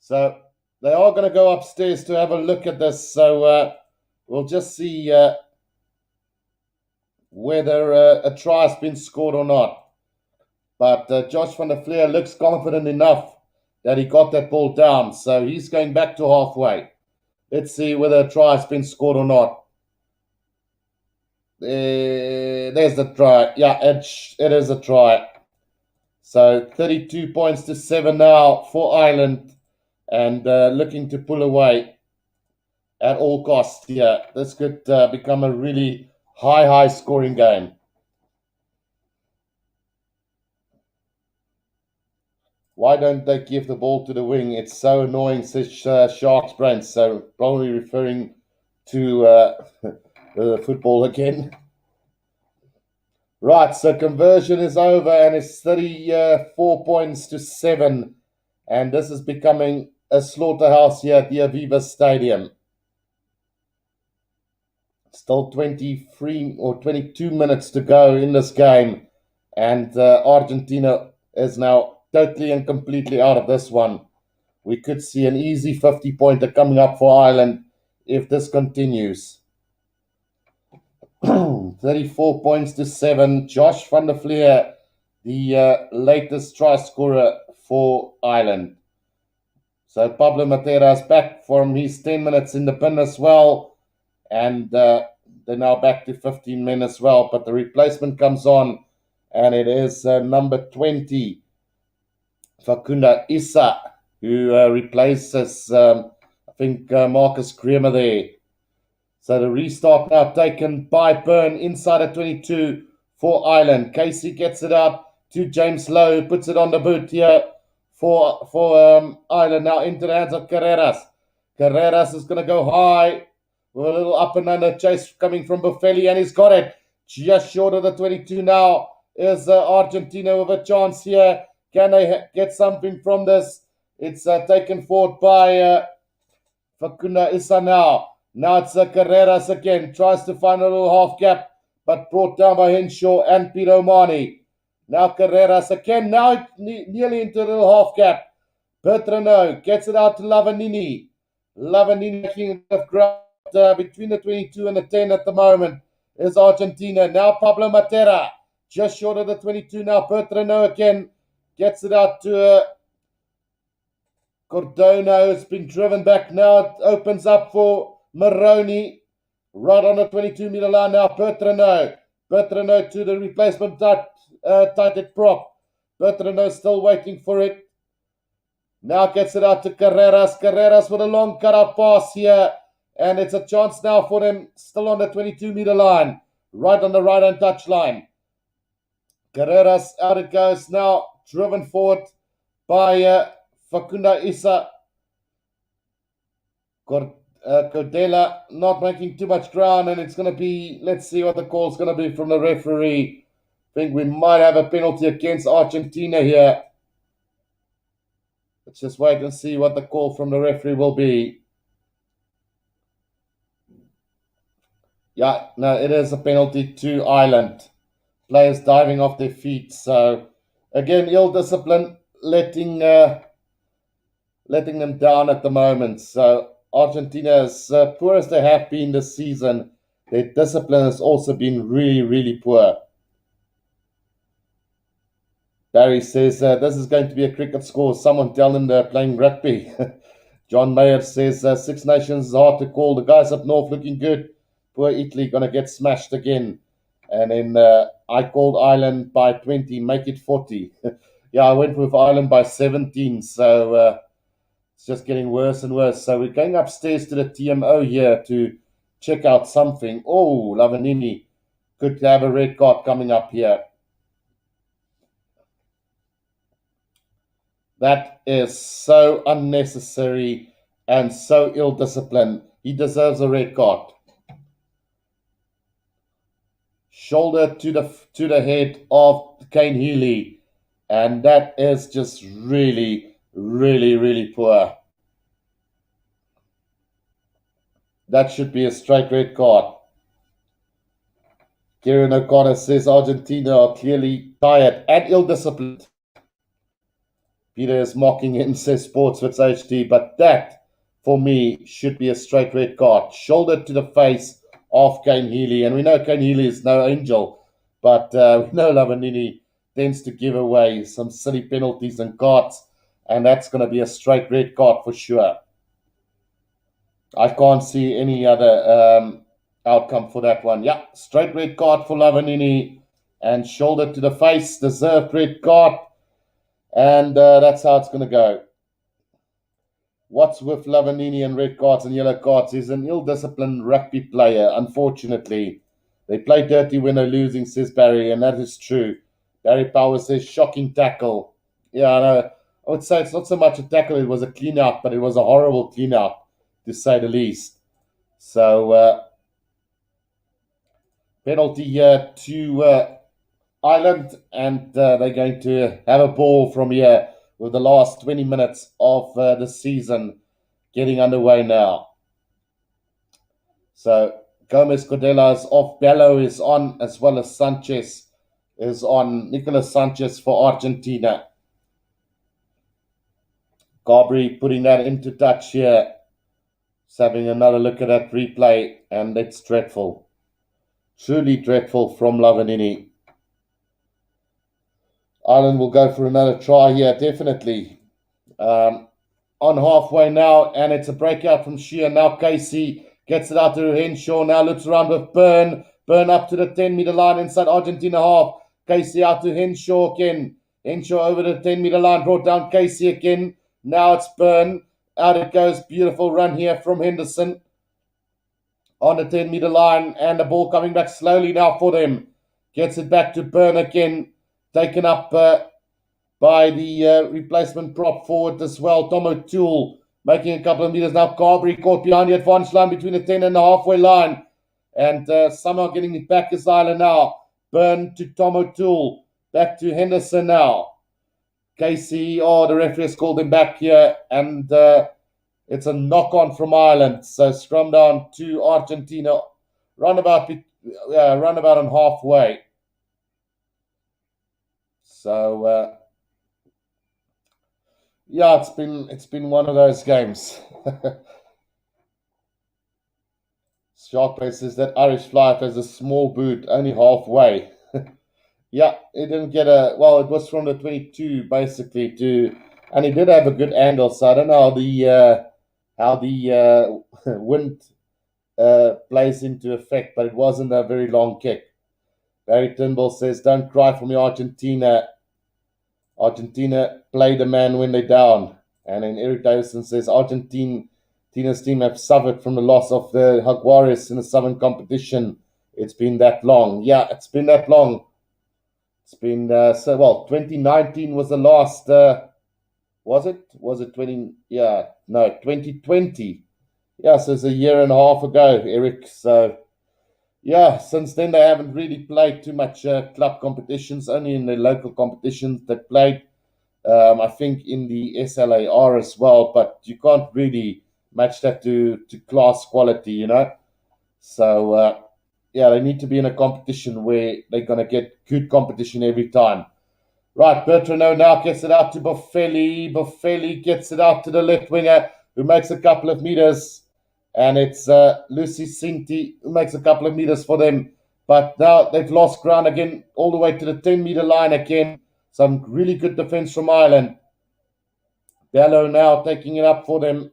So they are going to go upstairs to have a look at this. So we'll just see whether a try has been scored or not. But Josh van der Fleer looks confident enough that he got that ball down. So he's going back to halfway. Let's see whether a try has been scored or not. There's the try. Yeah, it is a try. So 32 points to 7 now for Ireland, and looking to pull away at all costs here. This could become a really high scoring game. Why don't they give the ball to the wing? It's so annoying, says Sharks Brains. So probably referring to football again. Right, so conversion is over and it's 34 points to 7. And this is becoming a slaughterhouse here at the Aviva Stadium. Still 23 or 22 minutes to go in this game. And Argentina is now totally and completely out of this one. We could see an easy 50-pointer coming up for Ireland if this continues. 34 points to 7. Josh van der Fleer, the latest try scorer for Ireland. So Pablo Matera is back from his 10 minutes in the bin as well. And they're now back to 15 men as well. But the replacement comes on, and it is number 20, Fakunda Issa, who replaces, I think, Marcus Kremer there. So the restart now taken by Byrne inside of 22 for Ireland. Casey gets it out to James Lowe, puts it on the boot here for Ireland. Now into the hands of Carreras. Carreras is going to go high with a little up and under chase coming from Buffelli, and he's got it just short of the 22 now. Is Argentina with a chance here? Can they get something from this? It's taken forward by Fakunda Issa now. Now it's Carreras again. Tries to find a little half gap, but brought down by Henshaw and Peter O'Mani. Now Carreras again. Now nearly into a little half gap. Bertrano gets it out to Lavanini. Lavanini making a ground between the 22 and the 10 at the moment is Argentina. Now Pablo Matera. Just short of the 22 now. Bertrano again. Gets it out to Cordona, who's been driven back now. It opens up for Maroney. Right on the 22-meter line now. Bertrano. Bertrano to the replacement tighted prop. Bertrano still waiting for it. Now gets it out to Carreras. Carreras with a long cutout pass here. And it's a chance now for them still on the 22-meter line. Right on the right-hand touch line. Carreras, out it goes now. Driven forward by Fakunda Issa. Cordela not making too much ground, and it's going to be, let's see what the call's going to be from the referee. I think we might have a penalty against Argentina here. Let's just wait and see what the call from the referee will be. Yeah, no, it is a penalty to Ireland. Players diving off their feet. So, again, ill discipline, letting them down at the moment. So, Argentina, as poor as they have been this season, their discipline has also been really poor. Barry says, this is going to be a cricket score. Someone tell them they're playing rugby. John Mayer says, Six Nations is hard to call. The guys up north looking good. Poor Italy going to get smashed again. And then I called Ireland by 20, make it 40. Yeah, I went with Ireland by 17. So it's just getting worse and worse. So we're going upstairs to the TMO here to check out something. Oh, Lavanini could have a red card coming up here. That is so unnecessary and so ill-disciplined. He deserves a red card. Shoulder to the head of Kane Healy, and that is just really poor. That should be a straight red card. Kieran O'Connor says Argentina are clearly tired and ill-disciplined. Peter is mocking him, says Sportsfits HD, but that, for me, should be a straight red card. Shoulder to the face of Kane Healy. And we know Kane Healy is no angel, but we know Lavanini tends to give away some silly penalties and cards, and that's going to be a straight red card for sure. I can't see any other outcome for that one. Yeah, straight red card for Lavanini and shoulder to the face, deserved red card, and that's how it's going to go. What's with Lavanini and red cards and yellow cards is an ill-disciplined rugby player, unfortunately. They play dirty when they're losing, says Barry, and that is true. Barry Powers says, shocking tackle. Yeah, I know. I would say it's not so much a tackle, it was a clean-out, but it was a horrible clean-out, to say the least. So, penalty here to Ireland, and they're going to have a ball from here with the last 20 minutes of the season getting underway now. So Gomez Cordella is off, Bello is on, as well as Sanchez is on. Nicolas Sanchez for Argentina. Gabri putting that into touch here. Just having another look at that replay, and it's dreadful. Truly dreadful from Lavanini. Ireland will go for another try here, definitely. On halfway now, and it's a breakout from Shear. Now Casey gets it out to Henshaw. Now looks around with Byrne. Byrne up to the 10-meter line inside Argentina half. Casey out to Henshaw again. Henshaw over the 10-meter line. Brought down Casey again. Now it's Byrne. Out it goes. Beautiful run here from Henderson. On the 10-meter line. And the ball coming back slowly now for them. Gets it back to Byrne again. Taken up by the replacement prop forward as well. Tom O'Toole making a couple of meters now. Carberry caught behind the advantage line between the 10 and the halfway line. And somehow getting it back is Ireland now. Byrne to Tom O'Toole. Back to Henderson now. Casey, the referee has called him back here. And it's a knock-on from Ireland. So scrum down to Argentina. Roundabout on halfway. So... yeah, it's been one of those games. Sharpay says that Irish fly has a small boot, only halfway. Yeah, he didn't get it was from the 22 basically and he did have a good angle. So I don't know how the wind plays into effect, but it wasn't a very long kick. Barry Turnbull says, "Don't cry for me, Argentina. Argentina play the man when they're down." And then Eric Davison says, Argentina's team have suffered from the loss of the Jaguares in the Southern competition. It's been that long. Yeah, it's been that long. It's been, 2019 was the last, was it? Was it 20? Yeah, no, 2020. Yeah, so it's a year and a half ago, Eric. So, yeah, since then they haven't really played too much club competitions, only in the local competitions they played. I think in the SLAR as well, but you can't really match that to class quality, you know. So, they need to be in a competition where they're going to get good competition every time. Right, Bertrano now gets it out to Boffelli. Boffelli gets it out to the left winger, who makes a couple of meters. And it's Lucy Sinti who makes a couple of meters for them. But now they've lost ground again, all the way to the 10-meter line again. Some really good defense from Ireland. Bello now taking it up for them.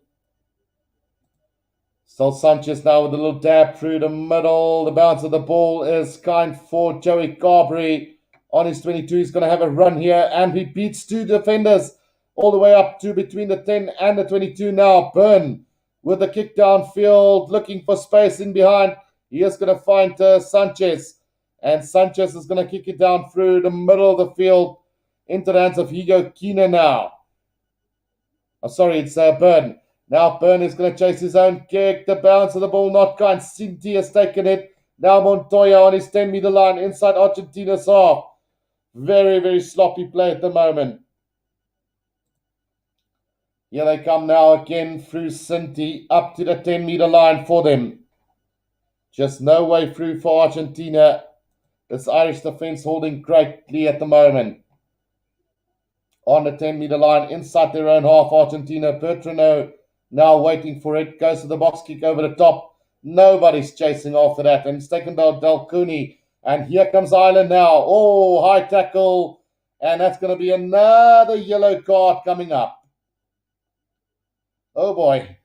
Still Sanchez now with a little dab through the middle. The bounce of the ball is kind for Joey Carberry. On his 22, he's going to have a run here. And he beats two defenders all the way up to between the 10 and the 22 now. Byrne with the kick downfield, looking for space in behind. He is going to find Sanchez. And Sanchez is going to kick it down through the middle of the field into the hands of Hugo Keener now. It's Byrne. Now Byrne is going to chase his own kick. The bounce of the ball, not kind. Sinti has taken it. Now Montoya on his 10-meter line inside Argentina's half. Very, very sloppy play at the moment. Here they come now again through Sinti up to the 10-meter line for them. Just no way through for Argentina. This Irish defense holding greatly at the moment. On the 10-meter line inside their own half, Argentina. Bertrano now waiting for it. Goes to the box kick over the top. Nobody's chasing after that. And it's taken by Del Cooney. And here comes Ireland now. Oh, high tackle. And that's going to be another yellow card coming up. Oh, boy.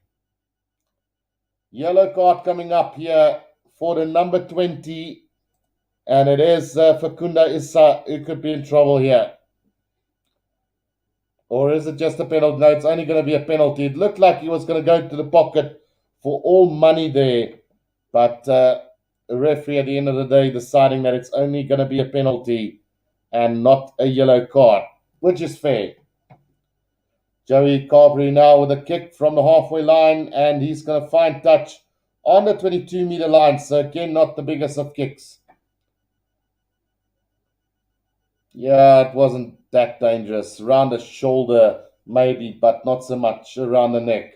Yellow card coming up here for the number 20. And it is Fakunda Issa who could be in trouble here. Or is it just a penalty? No, it's only going to be a penalty. It looked like he was going to go to the pocket for all money there. But the referee at the end of the day deciding that it's only going to be a penalty and not a yellow card, which is fair. Joey Carberry now with a kick from the halfway line, and he's going to find touch on the 22-meter line. So again, not the biggest of kicks. Yeah, it wasn't that dangerous. Around the shoulder, maybe, but not so much around the neck.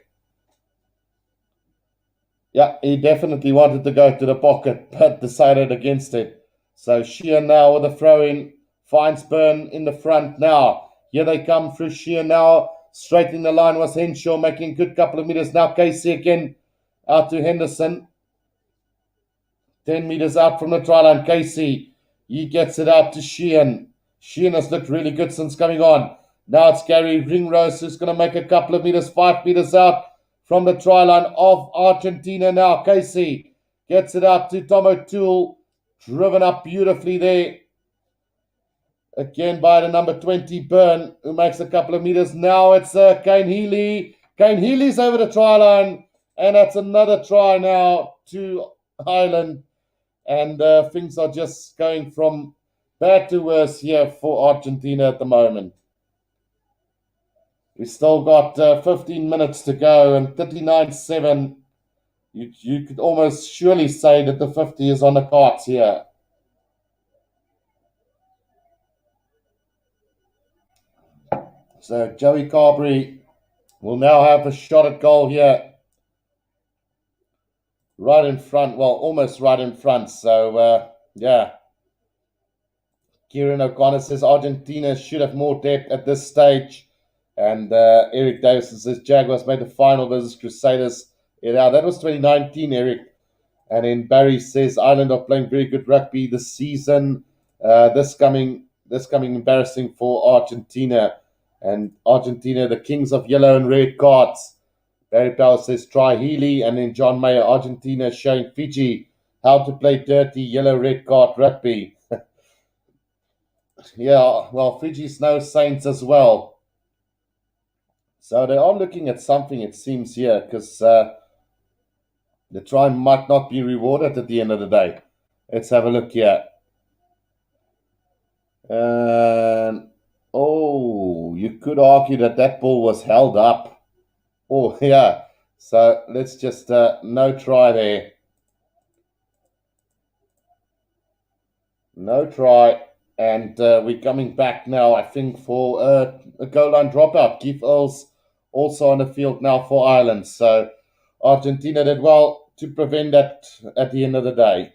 Yeah, he definitely wanted to go to the pocket, but decided against it. So Sheehan now with a throw in, finds Byrne in the front now. Here they come through Sheehan now. Straight in the line was Henshaw, making a good couple of meters. Now Casey again out to Henderson. 10 meters out from the try line. Casey, he gets it out to Sheehan. Sheehan has looked really good since coming on. Now it's Gary Ringrose who's going to make a couple of meters, 5 meters out from the try line of Argentina now. Casey gets it out to Tom O'Toole. Driven up beautifully there. Again by the number 20, Byrne, who makes a couple of meters. Now it's Kane Healy. Kane Healy's over the try line. And that's another try now to Ireland. And things are just going from bad to worse here for Argentina at the moment. We still got 15 minutes to go and 39-7. You could almost surely say that the 50 is on the cards here. So Joey Carberry will now have a shot at goal here. Right in front, well, almost right in front. So, yeah. Kieran O'Connor says Argentina should have more depth at this stage. And Eric Davison says Jaguars made the final versus Crusaders. Yeah, that was 2019, Eric. And then Barry says Ireland are playing very good rugby this season. This coming embarrassing for Argentina. And Argentina, the kings of yellow and red cards. Barry Powell says try Healy. And then John Mayer, Argentina showing Fiji how to play dirty yellow-red card rugby. Yeah, well, Fiji's no saints as well. So they are looking at something, it seems, here, because the try might not be rewarded at the end of the day. Let's have a look here. And, oh, you could argue that that ball was held up. Oh, yeah. So let's just, no try there. No try. And we're coming back now, I think, for a goal line dropout. Keith Earls also on the field now for Ireland. So Argentina did well to prevent that at the end of the day.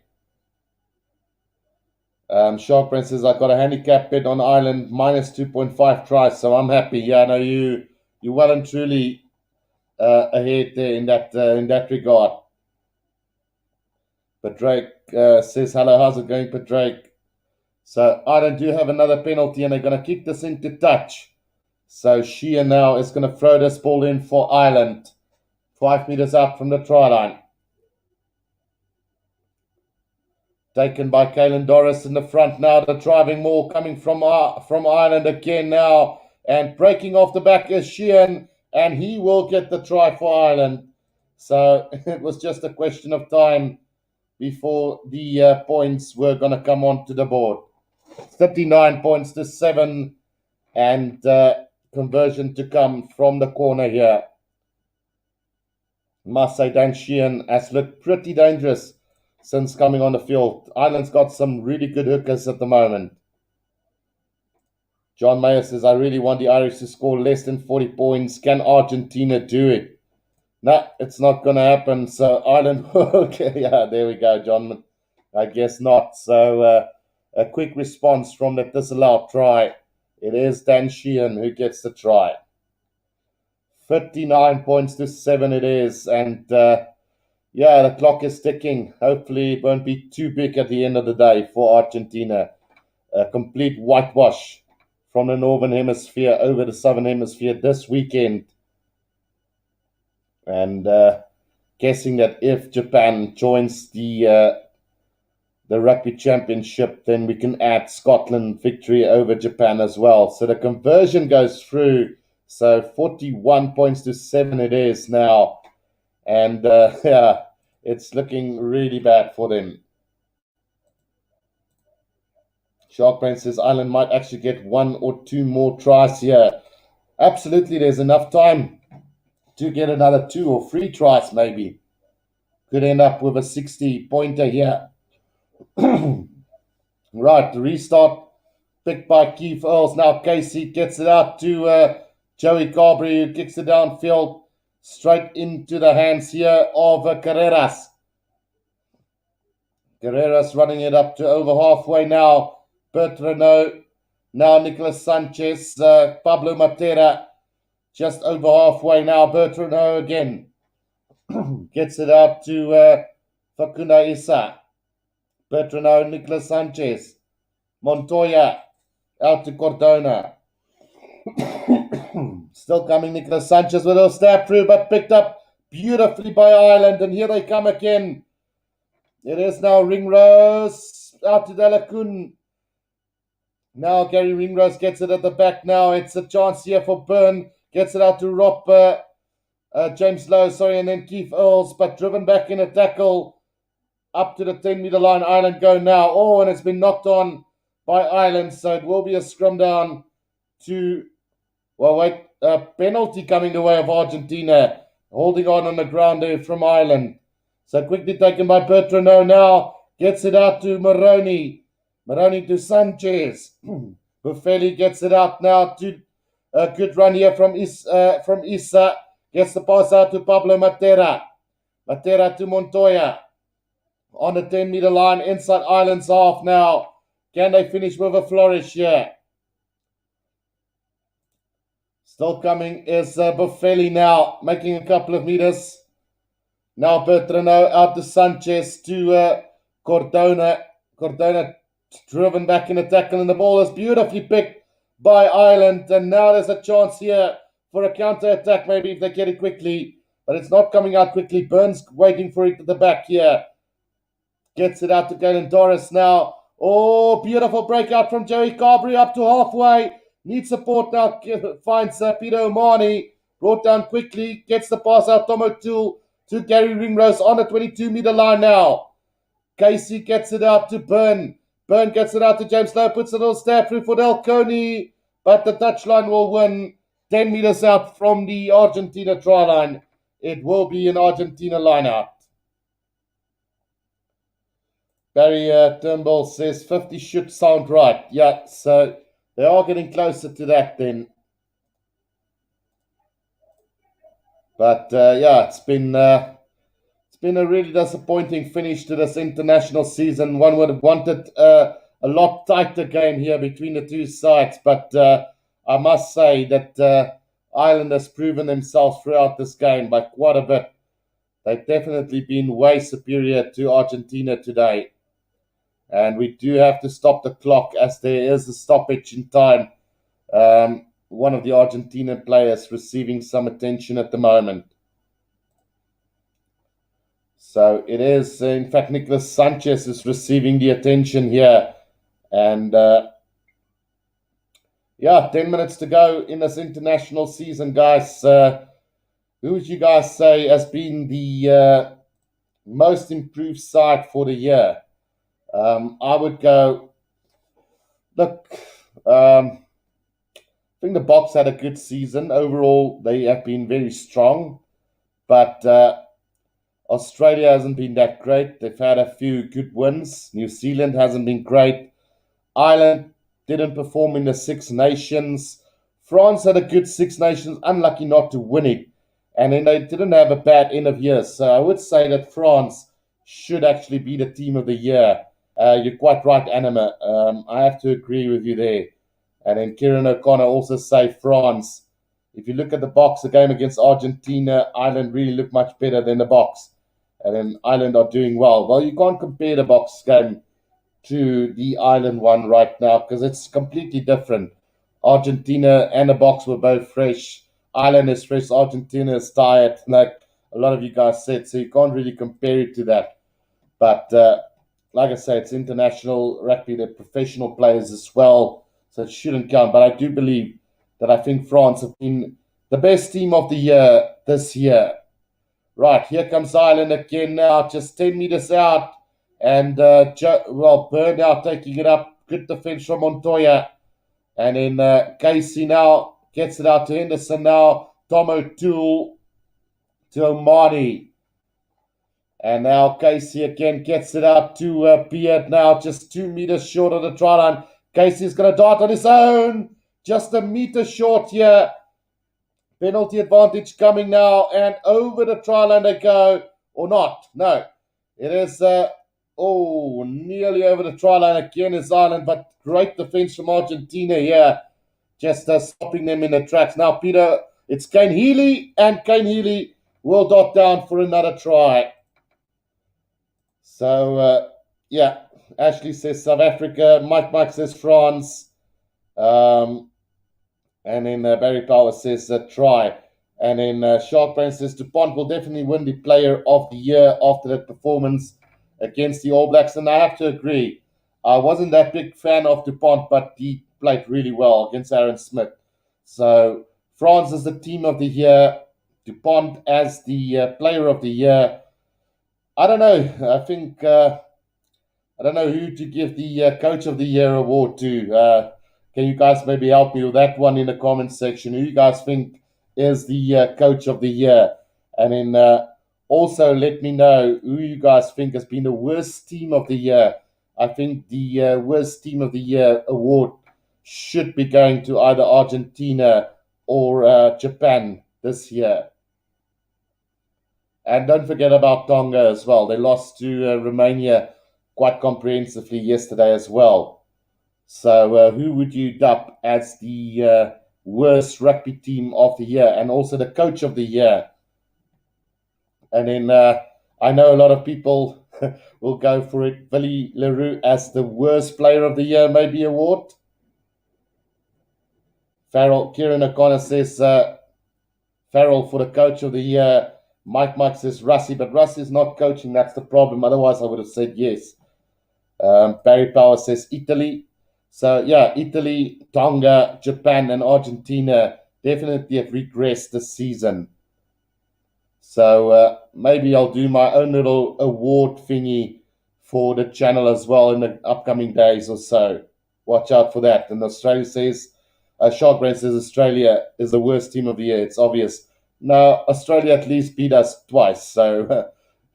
Shark Prince says, I got a handicap bet on Ireland minus 2.5 tries, so I'm happy. Yeah, no, you're well and truly ahead there in that regard. But Drake says, hello, how's it going, Padraig? So Ireland do have another penalty, and they're going to kick this into touch. So Sheehan now is going to throw this ball in for Ireland. 5 meters out from the try line. Taken by Caelan Doris in the front now. The driving maul coming from Ireland again now. And breaking off the back is Sheehan. And he will get the try for Ireland. So it was just a question of time before the points were going to come onto the board. 39 points to 7. And conversion to come from the corner here. Must say Dan Sheehan has looked pretty dangerous since coming on the field. Ireland's got some really good hookers at the moment. John Mayer says, I really want the Irish to score less than 40 points. Can Argentina do it? No, it's not going to happen. So Ireland, okay, yeah, there we go, John. I guess not. So a quick response from the disallowed try. It is Dan Sheehan who gets the try. 59 points to 7 it is. And Yeah, the clock is ticking. Hopefully, it won't be too big at the end of the day for Argentina. A complete whitewash from the Northern Hemisphere over the Southern Hemisphere this weekend. And guessing that if Japan joins the Rugby Championship, then we can add Scotland victory over Japan as well. So the conversion goes through. So 41 points to 7 it is now. And yeah, it's looking really bad for them. Sharkbrain says Ireland might actually get one or two more tries here. Absolutely, there's enough time to get another 2 or 3 tries, maybe. Could end up with a 60-pointer here. Right, the restart picked by Keith Earls. Now Casey gets it out to Joey Carberry, who kicks it downfield straight into the hands here of Carreras. Carreras running it up to over halfway now. Bertrano, now Nicolas Sanchez, Pablo Matera, just over halfway now. Bertrano again gets it out to Facunda Issa. Bertrano, Nicolas Sanchez, Montoya, out to Cordona. Still coming, Nicolas Sanchez with a stab through, but picked up beautifully by Ireland. And here they come again. It is now Ringrose out to Delacun. Now Gary Ringrose gets it at the back now. It's a chance here for Byrne. Gets it out to Rob James Lowe, and then Keith Earls, but driven back in a tackle up to the 10-meter line. Ireland go now. Oh, and it's been knocked on by Ireland, so it will be a scrum down to, penalty coming the way of Argentina. Holding on the ground there from Ireland. So quickly taken by Bertrano now. Gets it out to Maroney. Maroney to Sanchez. Buffelli gets it out now to a good run here from Issa. Gets the pass out to Pablo Matera. Matera to Montoya. On the 10-meter line, inside Ireland's half now. Can they finish with a flourish here? Still coming is Buffelli now, making a couple of meters. Now Bertrano out to Sanchez to Cordona. Cordona driven back in a tackle, and the ball is beautifully picked by Ireland. And now there's a chance here for a counter-attack, maybe if they get it quickly. But it's not coming out quickly. Burns waiting for it at the back here. Gets it out to Galen Doris now. Oh, beautiful breakout from Joey Carberry up to halfway. Needs support now. Finds Peter O'Mahony. Brought down quickly. Gets the pass out. Tom O'Toole to Gary Ringrose on the 22-meter line now. Casey gets it out to Byrne. Byrne gets it out to James Lowe. Puts a little stab through for Del Coney. But the touchline will win 10 meters out from the Argentina try line. It will be an Argentina line out. Barry Turnbull says 50 should sound right. Yeah, so they are getting closer to that then. But yeah, it's been a really disappointing finish to this international season. One would have wanted a lot tighter game here between the two sides, but I must say that Ireland has proven themselves throughout this game by quite a bit. They've definitely been way superior to Argentina today. And we do have to stop the clock as there is a stoppage in time. One of the Argentinian players receiving some attention at the moment. So it is, in fact, Nicolas Sanchez is receiving the attention here. And yeah, 10 minutes to go in this international season, guys. Who would you guys say has been the most improved side for the year? I would go, look, I think the Boks had a good season. Overall, they have been very strong. But Australia hasn't been that great. They've had a few good wins. New Zealand hasn't been great. Ireland didn't perform in the Six Nations. France had a good Six Nations, unlucky not to win it. And then they didn't have a bad end of year. So I would say that France should actually be the team of the year. You're quite right, Anima. I have to agree with you there. And then Kieran O'Connor also say France. If you look at the Boks, the game against Argentina, Ireland really looked much better than the Boks. and then Ireland are doing well. Well, you can't compare the box game to the Ireland one right now because it's completely different. Argentina and the box were both fresh. Ireland is fresh. Argentina is tired, like a lot of you guys said. So you can't really compare it to that. But like I say, it's international rugby. They're professional players as well, so it shouldn't count. But I do believe that I think France have been the best team of the year this year. Right, here comes Ireland again now, just 10 meters out. And, Byrne now taking it up. Good defense from Montoya. And then Casey now gets it out to Henderson now. Tom O'Toole to O'Mahony. And now Casey again gets it out to Beard now, just 2 meters short of the try line. Casey's going to dart on his own. Just a meter short here. Penalty advantage coming now, and over the try line they go, or not. No, it is, nearly over the try line again is Ireland, but great defense from Argentina here, just stopping them in the tracks. Now, Peter, it's Kane Healy, and Kane Healy will dot down for another try. So, Ashley says South Africa, Mike says France. And then Barry Power says try. And then Sharkbrain says DuPont will definitely win the player of the year after that performance against the All Blacks. And I have to agree. I wasn't that big fan of DuPont, but he played really well against Aaron Smith. So France is the team of the year. DuPont as the player of the year. I don't know. I think I don't know who to give the coach of the year award to. Can you guys maybe help me with that one in the comment section? Who you guys think is the coach of the year? And then also let me know who you guys think has been the worst team of the year. I think the worst team of the year award should be going to either Argentina or Japan this year. And don't forget about Tonga as well. They lost to Romania quite comprehensively yesterday as well. So who would you dub as the worst rugby team of the year and also the coach of the year? And then I know a lot of people will go for it. Billy Leroux as the worst player of the year, maybe award. Kieran O'Connor says Farrell for the coach of the year. Mike says Russie, but Russie's not coaching. That's the problem. Otherwise, I would have said yes. Barry Power says Italy. So, Italy, Tonga, Japan, and Argentina definitely have regressed this season. So, maybe I'll do my own little award thingy for the channel as well in the upcoming days or so. Watch out for that. And Australia says, Sharkbrain says Australia is the worst team of the year. It's obvious. No, Australia at least beat us twice. So,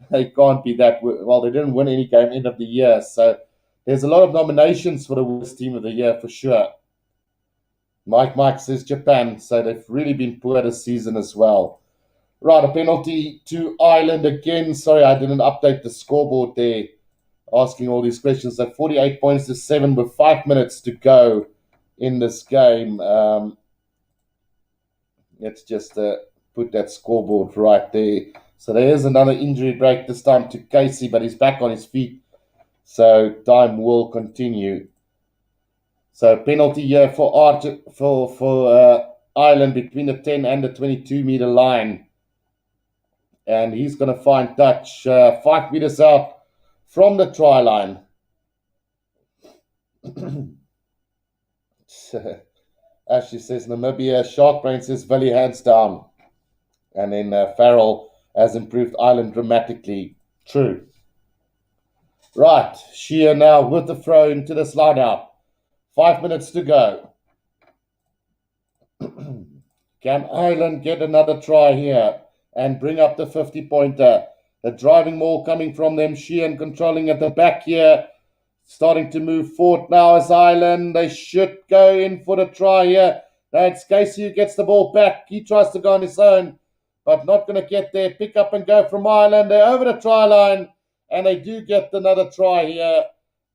they can't be that. Well, they didn't win any game end of the year. So, there's a lot of nominations for the worst team of the year for sure. Mike says Japan, so they've really been poor this season as well. Right, a penalty to Ireland again. Sorry, I didn't update the scoreboard there, asking all these questions. So 48 points to 7 with 5 minutes to go in this game. Let's just put that scoreboard right there. So there is another injury break this time to Casey, but he's back on his feet. So time will continue. So penalty here for Ireland between the 10 and the 22-meter line. And he's going to find touch 5 meters out from the try line. Ashley says Namibia. Sharkbrain says Valley hands down. And then Farrell has improved Ireland dramatically. True. Right, Shear now with the throw into this line out. 5 minutes to go. Can Ireland get another try here and bring up the 50-pointer? The driving maul coming from them. Sheehan controlling at the back here. Starting to move forward now as Ireland. They should go in for the try here. That's Casey who gets the ball back. He tries to go on his own, but not going to get there. Pick up and go from Ireland. They're over the try line, and they do get another try here.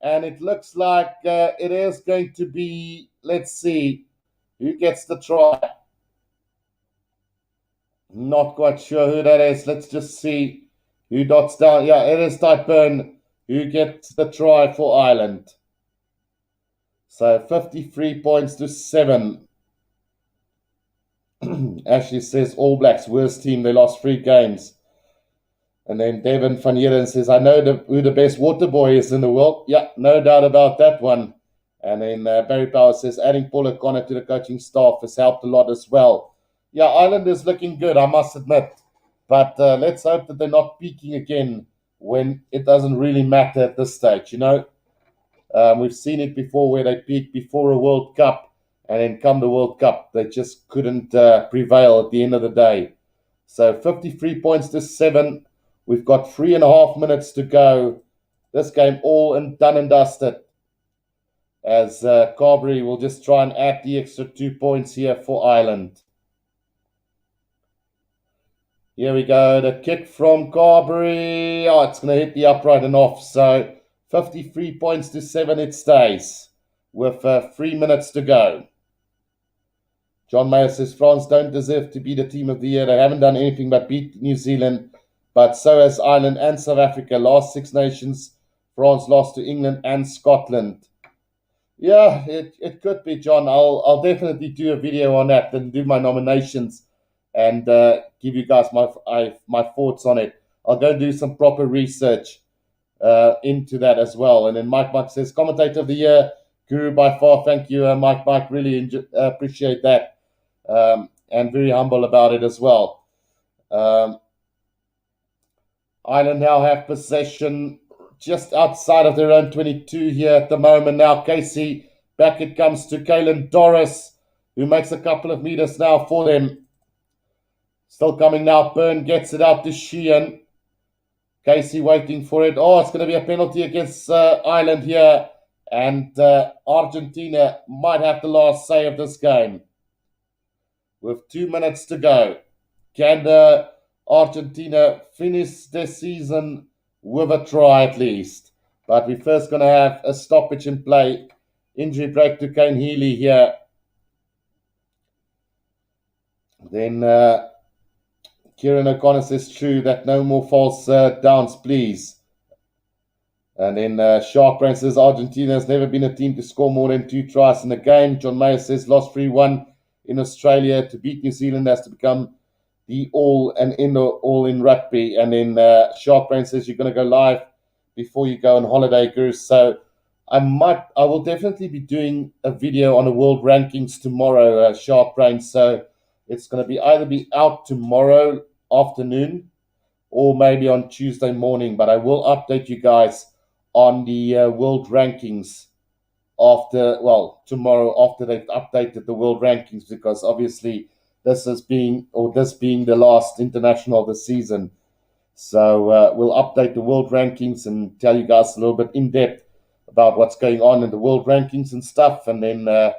And it looks like it is going to be, let's see, who gets the try. Not quite sure who that is. Let's just see Who dots down? Yeah, it is Tyburn who gets the try for Ireland. So 53 points to 7. Ashley says All Blacks, worst team. They lost 3 games. And then Devin van Heeren says, I know who the best water boy is in the world. Yeah, no doubt about that one. And then Barry Power says, adding Paul O'Connor to the coaching staff has helped a lot as well. Yeah, Ireland is looking good, I must admit. But let's hope that they're not peaking again when it doesn't really matter at this stage, you know. We've seen it before where they peaked before a World Cup, and then come the World Cup, they just couldn't prevail at the end of the day. So 53 points to 7. We've got 3.5 minutes to go. This game all done and dusted. As Carberry will just try and add the extra 2 points here for Ireland. Here we go. The kick from Carberry. Oh, it's going to hit the upright and off. So 53 points to 7 it stays with 3 minutes to go. John Mayer says France don't deserve to be the team of the year. They haven't done anything but beat New Zealand. But so has Ireland and South Africa. Last 6 nations, France lost to England and Scotland. Yeah, it could be, John. I'll definitely do a video on that and do my nominations and give you guys my thoughts on it. I'll go do some proper research into that as well. And then Mike says, commentator of the year, Guru by far. Thank you, Mike. Really appreciate that. And very humble about it as well. Ireland now have possession just outside of their own 22 here at the moment. Now Casey, back it comes to Caelan Doris, who makes a couple of meters now for them. Still coming now. Byrne gets it out to Sheehan. Casey waiting for it. Oh, it's going to be a penalty against Ireland here. And Argentina might have the last say of this game. With 2 minutes to go. Can Argentina finish this season with a try at least? But we're first going to have a stoppage in play. Injury break to Kane Healy here. Then Kieran O'Connor says true that no more false downs, please. And then Shark Brain says Argentina has never been a team to score more than 2 tries in a game. John Mayer says lost 3-1 in Australia. To beat New Zealand has to become the all in rugby. And then Shark Brain says you're going to go live before you go on holiday, Guru. So I will definitely be doing a video on the world rankings tomorrow, Shark Brain. So it's going to be either out tomorrow afternoon or maybe on Tuesday morning. But I will update you guys on the world rankings tomorrow after they've updated the world rankings, because obviously this being the last international of the season. So we'll update the world rankings and tell you guys a little bit in depth about what's going on in the world rankings and stuff. And then, I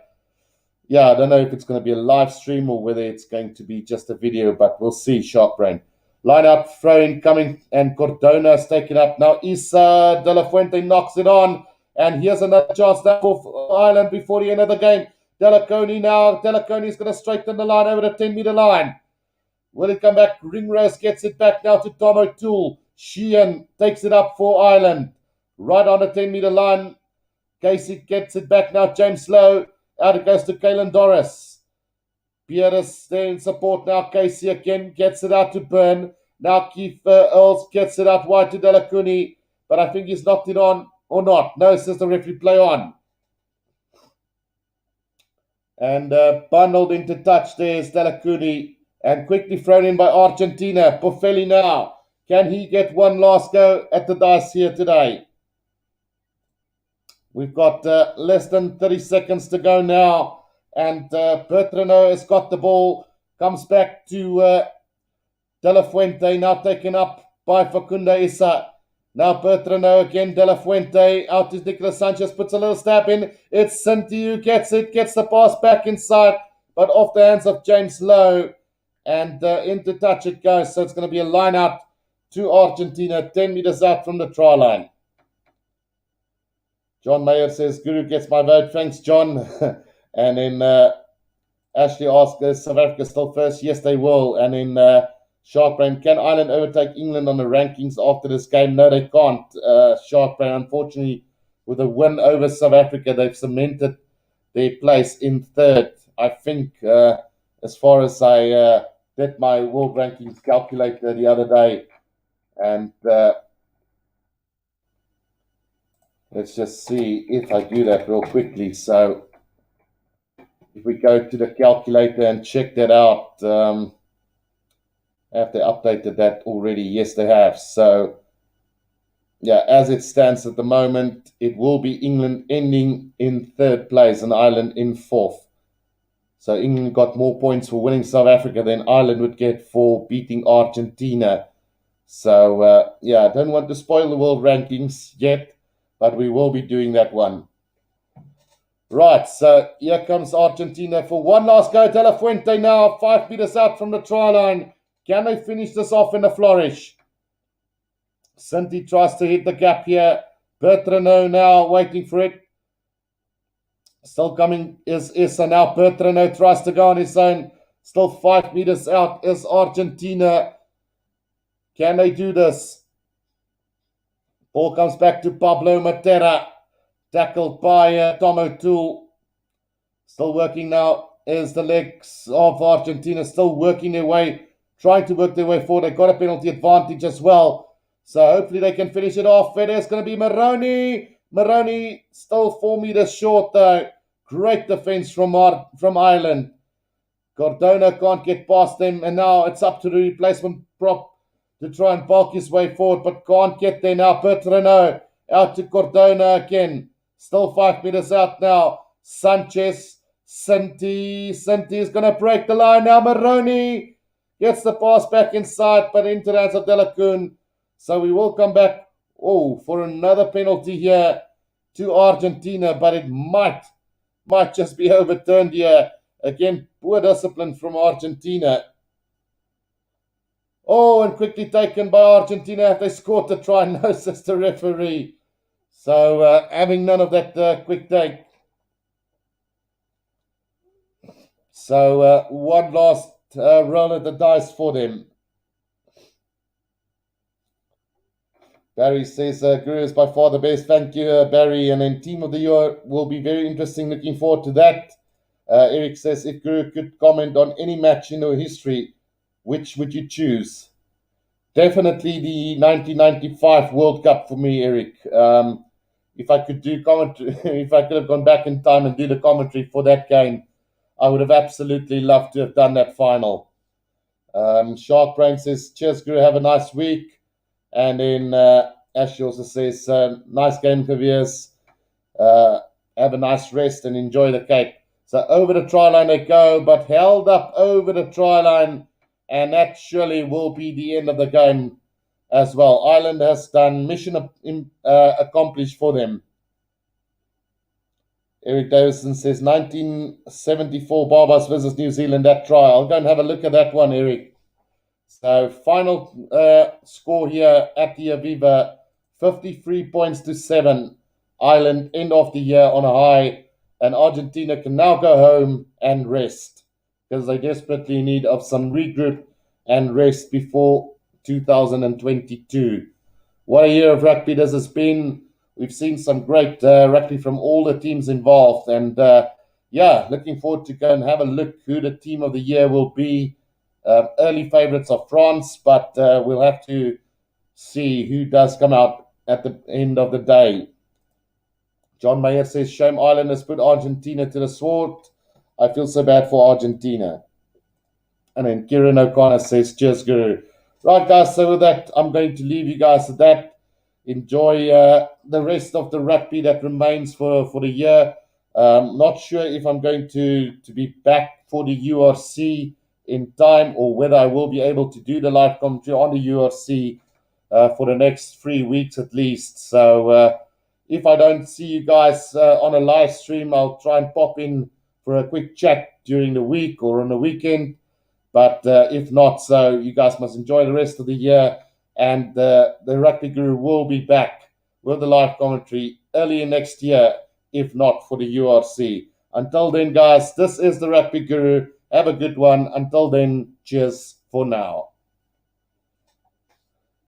don't know if it's going to be a live stream or whether it's going to be just a video, but we'll see. Sharp Brain. Line up, throw in coming, and Cordona's taken up. Now Issa De La Fuente knocks it on. And here's another chance now for Ireland before the end of the game. Delaconi now. Delaconi's going to straighten the line over the 10-meter line. Will it come back? Ringrose gets it back now to Tom O'Toole. Sheehan takes it up for Ireland. Right on the 10-meter line. Casey gets it back now. James Lowe. Out it goes to Caelan Doris. Pierce there in support now. Casey again gets it out to Byrne. Now Keith Earls gets it out wide to Delaconi. But I think he's knocked it on or not. No, says the referee, play on. And bundled into touch there is Delacuni. And quickly thrown in by Argentina. Boffelli now. Can he get one last go at the dice here today? We've got less than 30 seconds to go now. And Bertrano has got the ball. Comes back to De La Fuente. Now taken up by Facundo Issa. Now Bertrano again. De La Fuente out to Nicolas Sanchez. Puts a little stab in. It's Sinti who gets it. Gets the pass back inside. But off the hands of James Lowe. And into touch it goes. So it's going to be a line out to Argentina. 10 meters out from the try line. John Mayer says, Guru gets my vote. Thanks, John. And then Ashley asks, is South Africa still first? Yes, they will. And then Sharkbrain, can Ireland overtake England on the rankings after this game? No, they can't. Sharkbrain, unfortunately, with a win over South Africa, they've cemented their place in third. I think, as far as I did my world rankings calculator the other day, and let's just see if I do that real quickly. So if we go to the calculator and check that out, have they updated that already? Yes, they have. So yeah, as it stands at the moment, it will be England ending in third place and Ireland in fourth. So England got more points for winning South Africa than Ireland would get for beating Argentina. So yeah, I don't want to spoil the world rankings yet, but we will be doing that one. Right, so here comes Argentina for one last go. De La Fuente now 5 meters out from the try line. Can they finish this off in a flourish? Cinti tries to hit the gap here. Bertrano now waiting for it. Still coming is Issa now. Bertrano tries to go on his own. Still 5 meters out is Argentina. Can they do this? Ball comes back to Pablo Matera. Tackled by Tom O'Toole. Still working now is the legs of Argentina. Still working their way. Trying to work their way forward. They've got a penalty advantage as well. So hopefully they can finish it off. It is going to be Maroney. Maroney still 4 meters short though. Great defense from Ireland. Cardona can't get past them. And now it's up to the replacement prop to try and bulk his way forward. But can't get there now. Bertrano out to Cardona again. Still 5 meters out now. Sanchez. Cinti is going to break the line now. Maroney gets the pass back inside. But into the hands of De La Coon. So we will come back for another penalty here to Argentina, but it might just be overturned here. Again, poor discipline from Argentina. And quickly taken by Argentina. Have they scored the try? No, says the referee. So having none of that quick take. So one last roll of the dice for them. Barry says, Guru is by far the best. Thank you, Barry. And then Team of the Year will be very interesting. Looking forward to that. Eric says, if Guru could comment on any match in your history, which would you choose? Definitely the 1995 World Cup for me, Eric. If I could do commentary, if I could have gone back in time and do the commentary for that game, I would have absolutely loved to have done that final. Sharkbrain says, cheers, Guru. Have a nice week. And then Ashley also says, nice game, Caviers. Have a nice rest and enjoy the Cape. So over the try line they go, but held up over the try line. And that surely will be the end of the game as well. Ireland has done mission accomplished for them. Eric Davison says, 1974 Barbas versus New Zealand, that try. I'll go and have a look at that one, Eric. So final score here at the Aviva, 53 points to 7. Ireland end of the year on a high, and Argentina can now go home and rest because they desperately need of some regroup and rest before 2022. What a year of rugby this has been. We've seen some great rugby from all the teams involved, and looking forward to go and have a look who the team of the year will be. Early favourites of France, but we'll have to see who does come out at the end of the day. John Mayer says, shame Ireland has put Argentina to the sword. I feel so bad for Argentina. And then Kieran O'Connor says, cheers, Guru. Right, guys, so with that, I'm going to leave you guys at that. Enjoy the rest of the rugby that remains for the year. Not sure if I'm going to be back for the URC in time or whether I will be able to do the live commentary on the URC for the next 3 weeks at least. So if I don't see you guys on a live stream, I'll try and pop in for a quick chat during the week or on the weekend. But if not, so you guys must enjoy the rest of the year. And the Rugby Guru will be back with the live commentary early next year, if not for the URC. Until then, guys, this is the Rugby Guru. Have a good one. Until then, cheers for now.